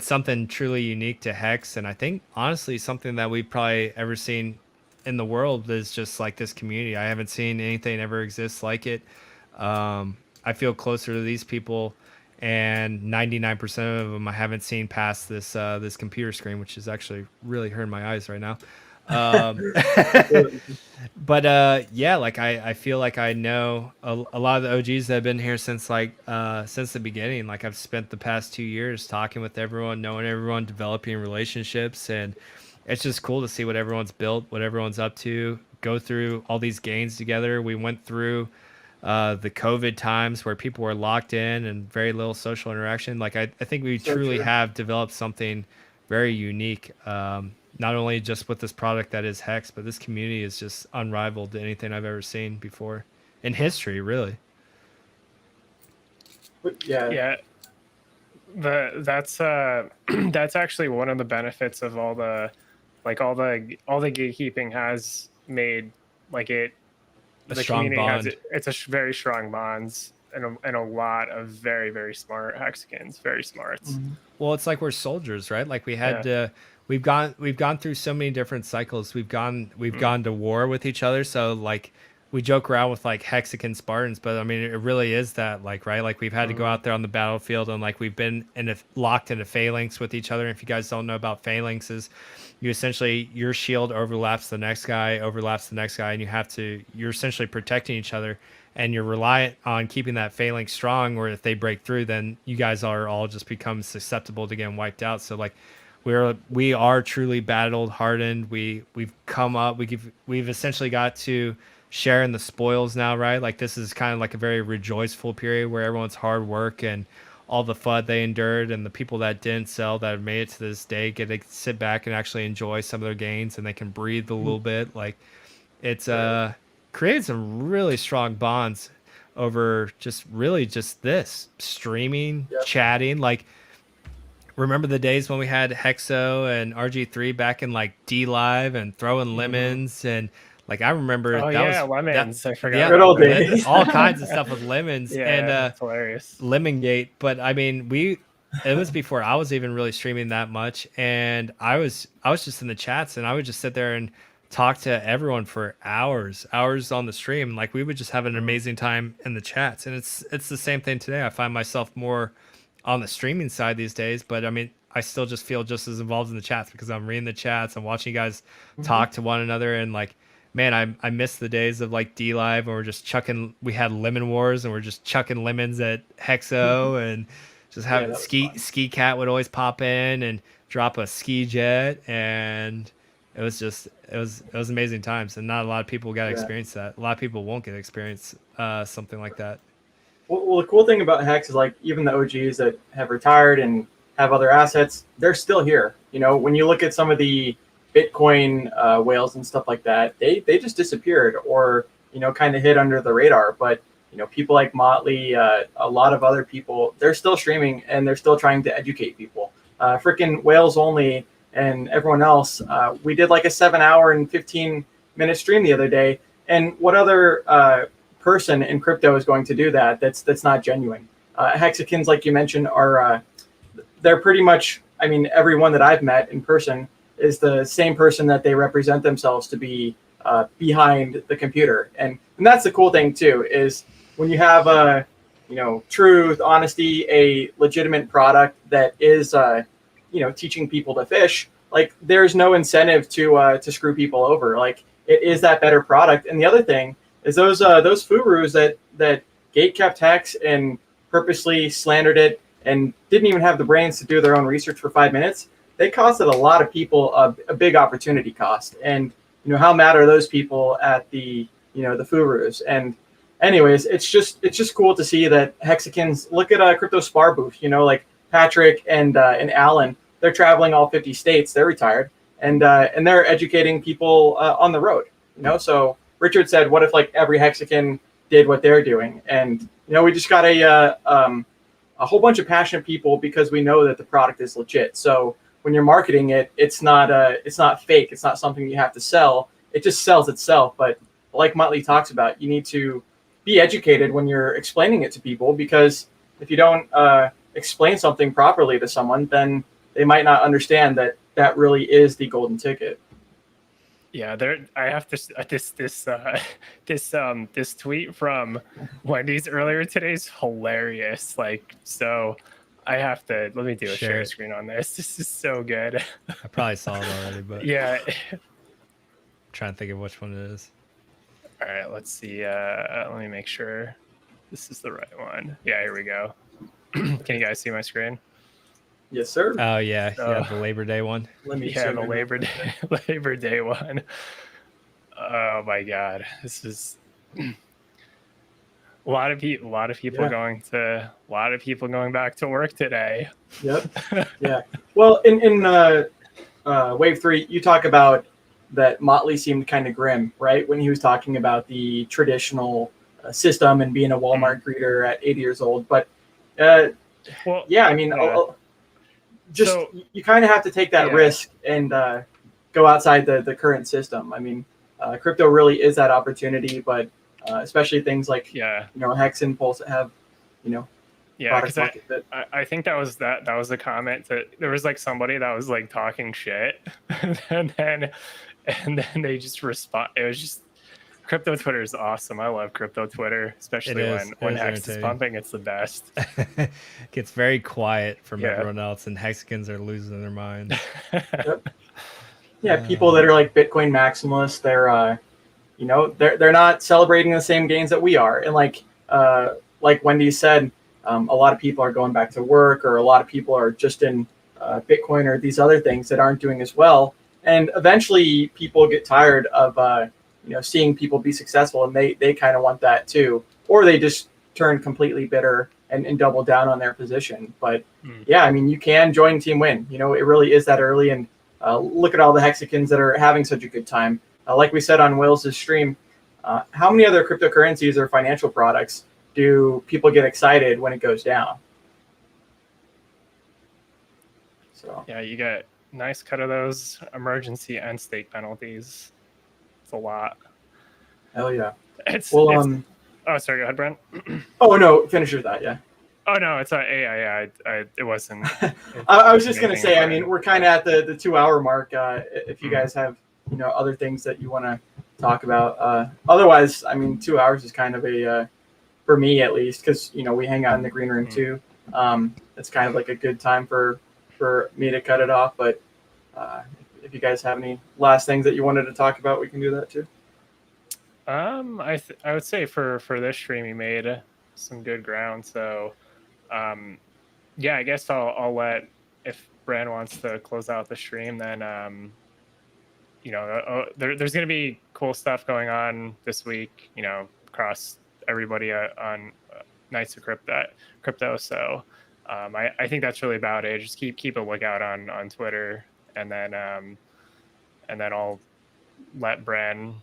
something truly unique to Hex, and I think honestly something that we've probably ever seen in the world is just like this community. I haven't seen anything ever exist like it. I feel closer to these people, and 99% of them I haven't seen past this computer screen, which is actually really hurting my eyes right now. But I feel like I know a lot of the OGs that have been here since the beginning. Like I've spent the past 2 years talking with everyone, knowing everyone, developing relationships, and it's just cool to see what everyone's built, what everyone's up to, go through all these gains together. We went through the COVID times where people were locked in and very little social interaction. Like I think we truly have developed something very unique. Not only just with this product that is Hex, but this community is just unrivaled to anything I've ever seen before in history, really. Yeah. That's that's actually one of the benefits of all the gatekeeping has made the community bond. It's a very strong bonds and a lot of very, very smart Hexicans, very smart. Well, it's like we're soldiers, right? Like we had to. We've gone through so many different cycles. We've gone to war with each other. So like we joke around with like Hexican Spartans, but I mean it really is that, like, right? Like we've had to go out there on the battlefield, and like we've been locked into phalanx with each other. And if you guys don't know about phalanxes, you essentially, your shield overlaps the next guy, and you're essentially protecting each other, and you're reliant on keeping that phalanx strong, where if they break through, then you guys are all just become susceptible to getting wiped out. So like we are truly battled, hardened. We've come up. We've essentially got to sharing the spoils now, right? Like this is kind of like a very rejoiceful period where everyone's hard work and all the FUD they endured, and the people that didn't sell that have made it to this day get to sit back and actually enjoy some of their gains, and they can breathe a little bit. Like it's created some really strong bonds over just really just this streaming, chatting. Like remember the days when we had Hexo and RG3 back in like D Live and throwing lemons and like I remember lemons. I forgot. Yeah, Good old days. all kinds of stuff with lemons and that's hilarious. Lemongate. But I mean, it was before I was even really streaming that much, and I was just in the chats, and I would just sit there and talk to everyone for hours on the stream. Like we would just have an amazing time in the chats, and it's the same thing today. I find myself more on the streaming side these days, but I mean, I still just feel just as involved in the chats because I'm reading the chats, I'm watching you guys talk to one another, and like, man, I miss the days of like D Live where we had lemon wars and we're just chucking lemons at Hexo and just having ski cat would always pop in and drop a ski jet, and it was amazing times, and not a lot of people got to experience that. A lot of people won't get to experience something like that. Well, the cool thing about Hex is like even the OGs that have retired and have other assets, they're still here. You know, when you look at some of the Bitcoin whales and stuff like that, they just disappeared or, you know, kind of hid under the radar. But, you know, people like Motley, a lot of other people, they're still streaming and they're still trying to educate people. Freaking Whales Only and everyone else, we did like a 7-hour and 15-minute stream the other day. And what other person in crypto is going to do that? That's not genuine. Hexicans, like you mentioned, are they're pretty much, I mean, everyone that I've met in person is the same person that they represent themselves to be behind the computer. And that's the cool thing too, is when you have you know, truth, honesty, a legitimate product that is you know, teaching people to fish, like there's no incentive to screw people over. Like it is that better product. And the other thing is those furus that gate kept Hex and purposely slandered it and didn't even have the brains to do their own research for 5 minutes. They costed a lot of people a big opportunity cost. And, you know, how mad are those people at the, you know, the furus? And anyways, it's just cool to see that Hexicans, look at Crypto Spar booth, you know, like Patrick and Alan, they're traveling all 50 states, they're retired, and they're educating people on the road, you know? So Richard said, what if like every Hexican did what they're doing? And, you know, we just got a whole bunch of passionate people because we know that the product is legit. So when you're marketing it, it's not fake. It's not something you have to sell. It just sells itself. But like Motley talks about, you need to be educated when you're explaining it to people, because if you don't explain something properly to someone, then they might not understand that that really is the golden ticket. Yeah, I have this tweet from Wendy's earlier today is hilarious. Like, so I have to let me do a share screen on this. This is so good. I probably saw it already, but yeah. I'm trying to think of which one it is. All right, let's see. Let me make sure this is the right one. Yeah, here we go. Can you guys see my screen? Yes, sir. Oh yeah, yeah, the Labor Day one. The Labor Day one. Oh my God, this is a lot of people going back to work today. Yep. Yeah. Well, in Wave 3, you talk about that Motley seemed kind of grim, right, when he was talking about the traditional system and being a Walmart greeter at 80 years old. But well, yeah, I mean. You kind of have to take that risk and go outside the current system. I mean, crypto really is that opportunity, but especially things like you know, Hex and Pulse that have, you know, because I think that was the comment that there was like somebody that was like talking shit, and then they just respond. It was just crypto Twitter is awesome. I love crypto Twitter, especially when Hex is pumping. It's the best. Gets very quiet from everyone else, and Hexicans are losing their minds. Yep. Yeah, people that are like Bitcoin maximalists, they're you know, they're not celebrating the same gains that we are. And like Wendy said, a lot of people are going back to work, or a lot of people are just in Bitcoin or these other things that aren't doing as well. And eventually people get tired of seeing people be successful, and they kind of want that too, or they just turn completely bitter and double down on their position. But yeah, I mean, you can join Team Win. It really is that early, and look at all the Hexicans that are having such a good time. Like we said on Will's stream, how many other cryptocurrencies or financial products do people get excited when it goes down? So yeah, you get nice cut of those emergency and stake penalties. It's a lot. Hell yeah. Oh, sorry, go ahead, Brent. Oh no, finish with that. Yeah. Oh no, it's not. Yeah. It wasn't. I was just gonna say. I mean, we're kind of at the 2 hour mark. If you guys have other things that you want to talk about, otherwise, I mean, 2 hours is kind of a for me at least, because we hang out in the green room too. It's kind of like a good time for me to cut it off. But if you guys have any last things that you wanted to talk about, we can do that too. I would say for this stream, he made some good ground. So, yeah, I guess I'll let, if Brand wants to close out the stream, then there's going to be cool stuff going on this week. Across everybody on Nights of Crypto. So, I think that's really about it. Just keep a lookout on Twitter, and then I'll let Brand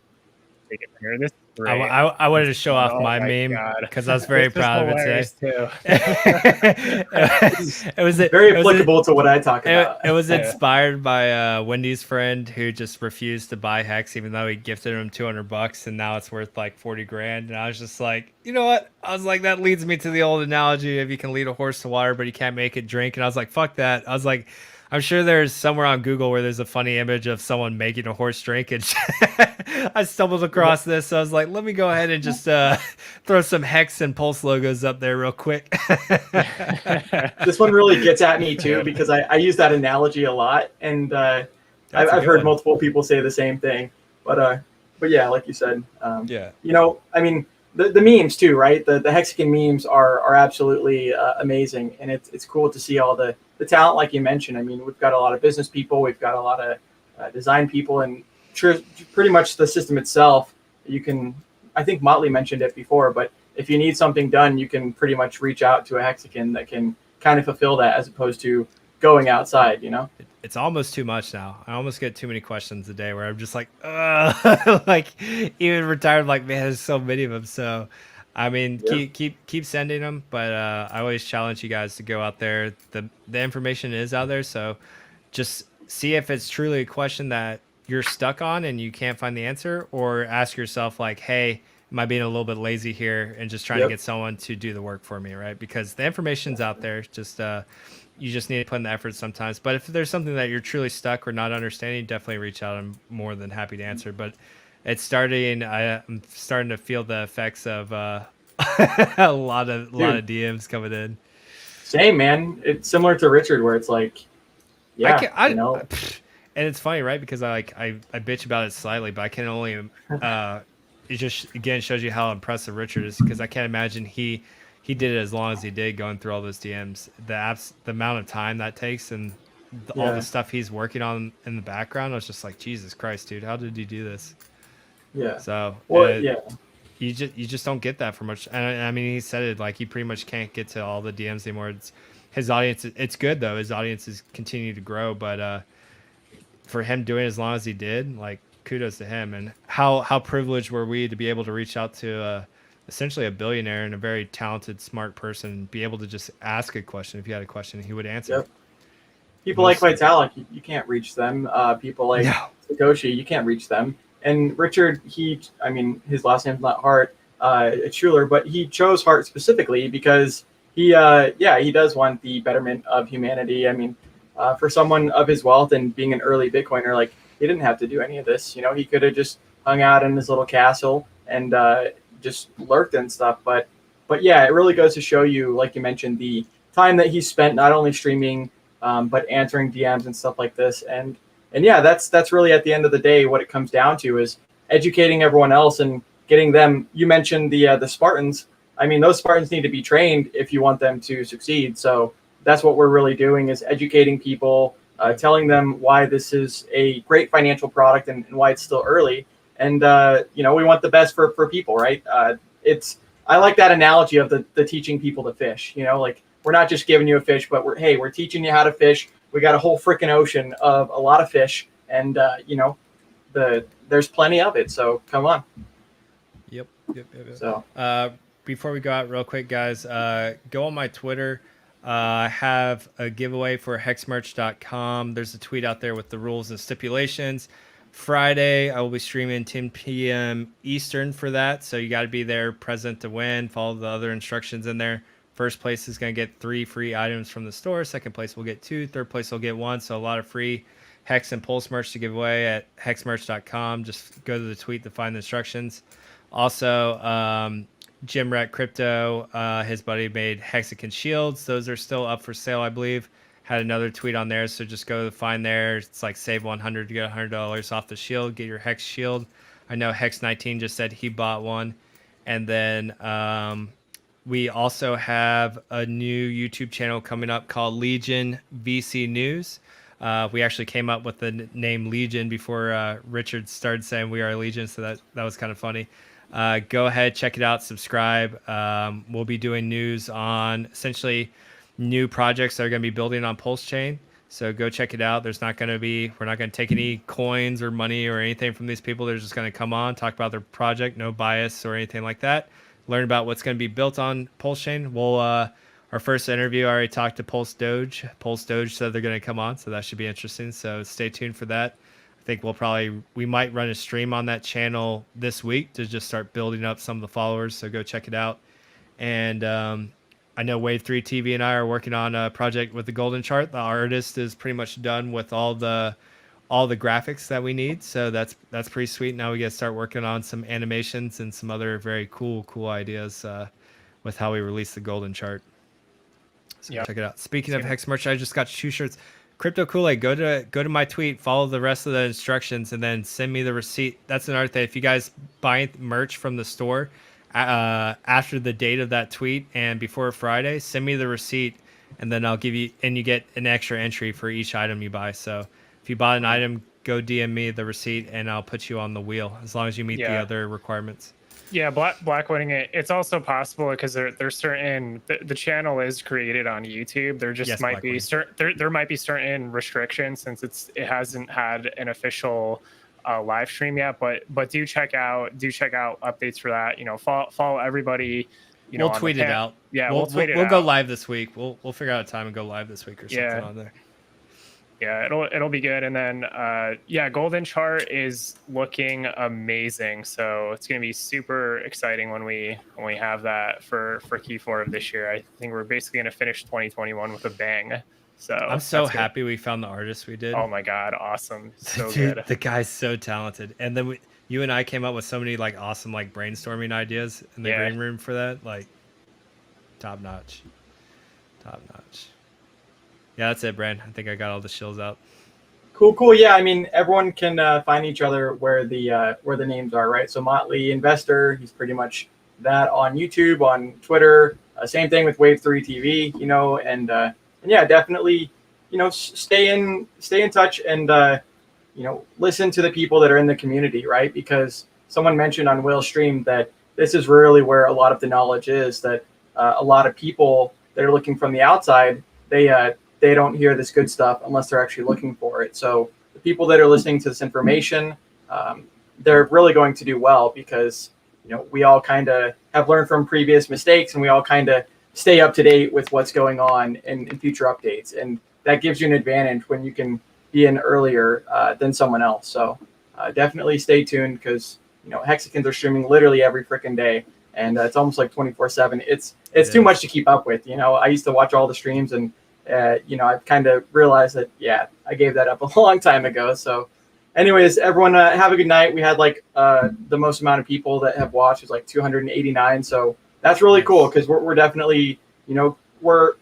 take it from here. This is great. I wanted to show off my meme because I was very proud of it today. It was very applicable to what I talk about. It was inspired by Wendy's friend who just refused to buy Hex even though he gifted him $200 and now it's worth like 40 grand. And I was just like, you know what? I was like, that leads me to the old analogy of you can lead a horse to water, but you can't make it drink. And I was like, fuck that. I was like, I'm sure there's somewhere on Google where there's a funny image of someone making a horse drink, and I stumbled across this. So I was like, let me go ahead and just throw some Hex and Pulse logos up there real quick. This one really gets at me too, because I use that analogy a lot, and I've heard multiple people say the same thing. But yeah, like you said, yeah, I mean, the memes too, right? The Hexican memes are absolutely amazing, and it's cool to see all the talent, like you mentioned. I mean, we've got a lot of business people, we've got a lot of design people, and pretty much the system itself. You can, I think Motley mentioned it before, but if you need something done, you can pretty much reach out to a Hexican that can kind of fulfill that, as opposed to going outside. It's almost too much now. I almost get too many questions a day where I'm just like, like even retired, like, man, there's so many of them. So, I mean, keep sending them, but I always challenge you guys to go out there. The information is out there, so just see if it's truly a question that you're stuck on and you can't find the answer, or ask yourself like, hey, am I being a little bit lazy here and just trying to get someone to do the work for me, right? Because the information's out there. Just you just need to put in the effort sometimes. But if there's something that you're truly stuck or not understanding, definitely reach out. I'm more than happy to answer. But it's starting. I'm starting to feel the effects of a lot of DMs coming in. Same, man. It's similar to Richard, where it's like, and it's funny, right? Because I bitch about it slightly, but I can only. It just again shows you how impressive Richard is, because I can't imagine he did it as long as he did, going through all those DMs. The amount of time that takes, and all the stuff he's working on in the background. I was just like, Jesus Christ, dude, how did you do this? Yeah. So you just don't get that for much. And I mean, he said it, like, he pretty much can't get to all the DMs anymore. His audience. It's good though. His audience is continuing to grow, but for him doing it as long as he did, like, kudos to him. And how privileged were we to be able to reach out to essentially a billionaire and a very talented, smart person, be able to just ask a question. If you had a question, he would answer. Yep. People like Vitalik, you can't reach them. People like Satoshi, you can't reach them. And Richard, his last name's not Hart, it's Schuler, but he chose Hart specifically because he does want the betterment of humanity. I mean, for someone of his wealth and being an early Bitcoiner, like, he didn't have to do any of this. He could have just hung out in his little castle and just lurked and stuff. But yeah, it really goes to show you, like you mentioned, the time that he spent not only streaming, but answering DMs and stuff like this. And yeah, that's really, at the end of the day, what it comes down to is educating everyone else and getting them. You mentioned the Spartans. I mean, those Spartans need to be trained if you want them to succeed. So that's what we're really doing, is educating people, telling them why this is a great financial product and why it's still early. and you know, we want the best for people, right? I like that analogy of the teaching people to fish. You know, like we're not just giving you a fish, but we're teaching you how to fish. We got a whole freaking ocean of a lot of fish, and you know, there's plenty of it. So come on. Yep. So Before we go out real quick, guys, go on my Twitter. I have a giveaway for hexmerch.com. There's a tweet out there with the rules and stipulations. Friday, I will be streaming 10 p.m. Eastern for that. So you got to be there present to win. Follow the other instructions in there. First place is going to get 3 free items from the store. Second place will get 2. Third place will get 1. So a lot of free Hex and Pulse merch to give away at hexmerch.com. Just go to the tweet to find the instructions. Also, Jim Rat Crypto, his buddy made Hexican shields. Those are still up for sale, I believe. Had another tweet on there, so just go find there. It's like save 100 to get $100 off the shield. Get your Hex shield. I know Hex 19 just said he bought one. And then we also have a new YouTube channel coming up called Legion VC News. We actually came up with the name Legion before Richard started saying we are Legion, so that was kind of funny. Go ahead, check it out, subscribe. We'll be doing news on essentially new projects that are going to be building on Pulse Chain. So go check it out. We're not going to take any coins or money or anything from these people. They're just going to come on, talk about their project, no bias or anything like that. Learn about what's going to be built on Pulse Chain. Our first interview, I already talked to Pulse Doge. Pulse Doge said they're going to come on, so that should be interesting. So stay tuned for that. I think we might run a stream on that channel this week to just start building up some of the followers. So go check it out. And I know Wave 3 TV and I are working on a project with the Golden Chart. The artist is pretty much done with all the graphics that we need. So that's pretty sweet. Now we get to start working on some animations and some other very cool ideas with how we release the Golden Chart. So check it out. Speaking of Hex merch, I just got 2 shirts. Crypto Kool-Aid, go to my tweet, follow the rest of the instructions, and then send me the receipt. That's another thing. If you guys buy merch from the store after the date of that tweet and before Friday, send me the receipt, and then I'll give you, and you get an extra entry for each item you buy. So if you bought an item, go DM me the receipt, and I'll put you on the wheel as long as you meet the other requirements. Yeah, blackwinning it. It's also possible because there's certain the channel is created on YouTube. There just might be there might be certain restrictions since it hasn't had an official live stream yet. But do check out updates for that. You know, follow everybody. We'll tweet it out. Yeah, we'll tweet it out. We'll go live this week. We'll figure out a time and go live this week or something on there. Yeah, it'll be good. And then Golden Chart is looking amazing. So it's gonna be super exciting when we have that for Q4 of this year. I think we're basically gonna finish 2021 with a bang. So I'm so happy we found the artist we did. Oh my god, awesome. So Dude, good. The guy's so talented. And then you and I came up with so many like awesome like brainstorming ideas in the green room for that. Like top notch. Yeah, that's it, Brand. I think I got all the shills out. Cool. Yeah, I mean, everyone can find each other where the names are, right? So Motley Investor, he's pretty much that on YouTube, on Twitter. Same thing with Wave 3 TV, you know, and yeah, definitely, you know, stay in touch and you know, listen to the people that are in the community, right? Because someone mentioned on Will's stream that this is really where a lot of the knowledge is. That a lot of people that are looking from the outside, they don't hear this good stuff unless they're actually looking for it. So the people that are listening to this information, they're really going to do well because, you know, we all kind of have learned from previous mistakes and we all kind of stay up to date with what's going on in future updates. And that gives you an advantage when you can be in earlier than someone else. So definitely stay tuned because, you know, Hexicans are streaming literally every freaking day. And it's almost like 24/7. It's too much to keep up with. You know, I used to watch all the streams and, you know, I've kind of realized that, I gave that up a long time ago. So anyways, everyone have a good night. We had like the most amount of people that have watched is like 289. So that's really cool because we're definitely, you know, we're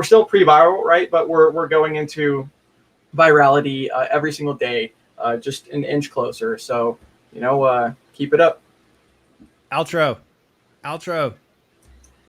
still pre-viral, right? But we're going into virality every single day, just an inch closer. So, you know, keep it up. Outro.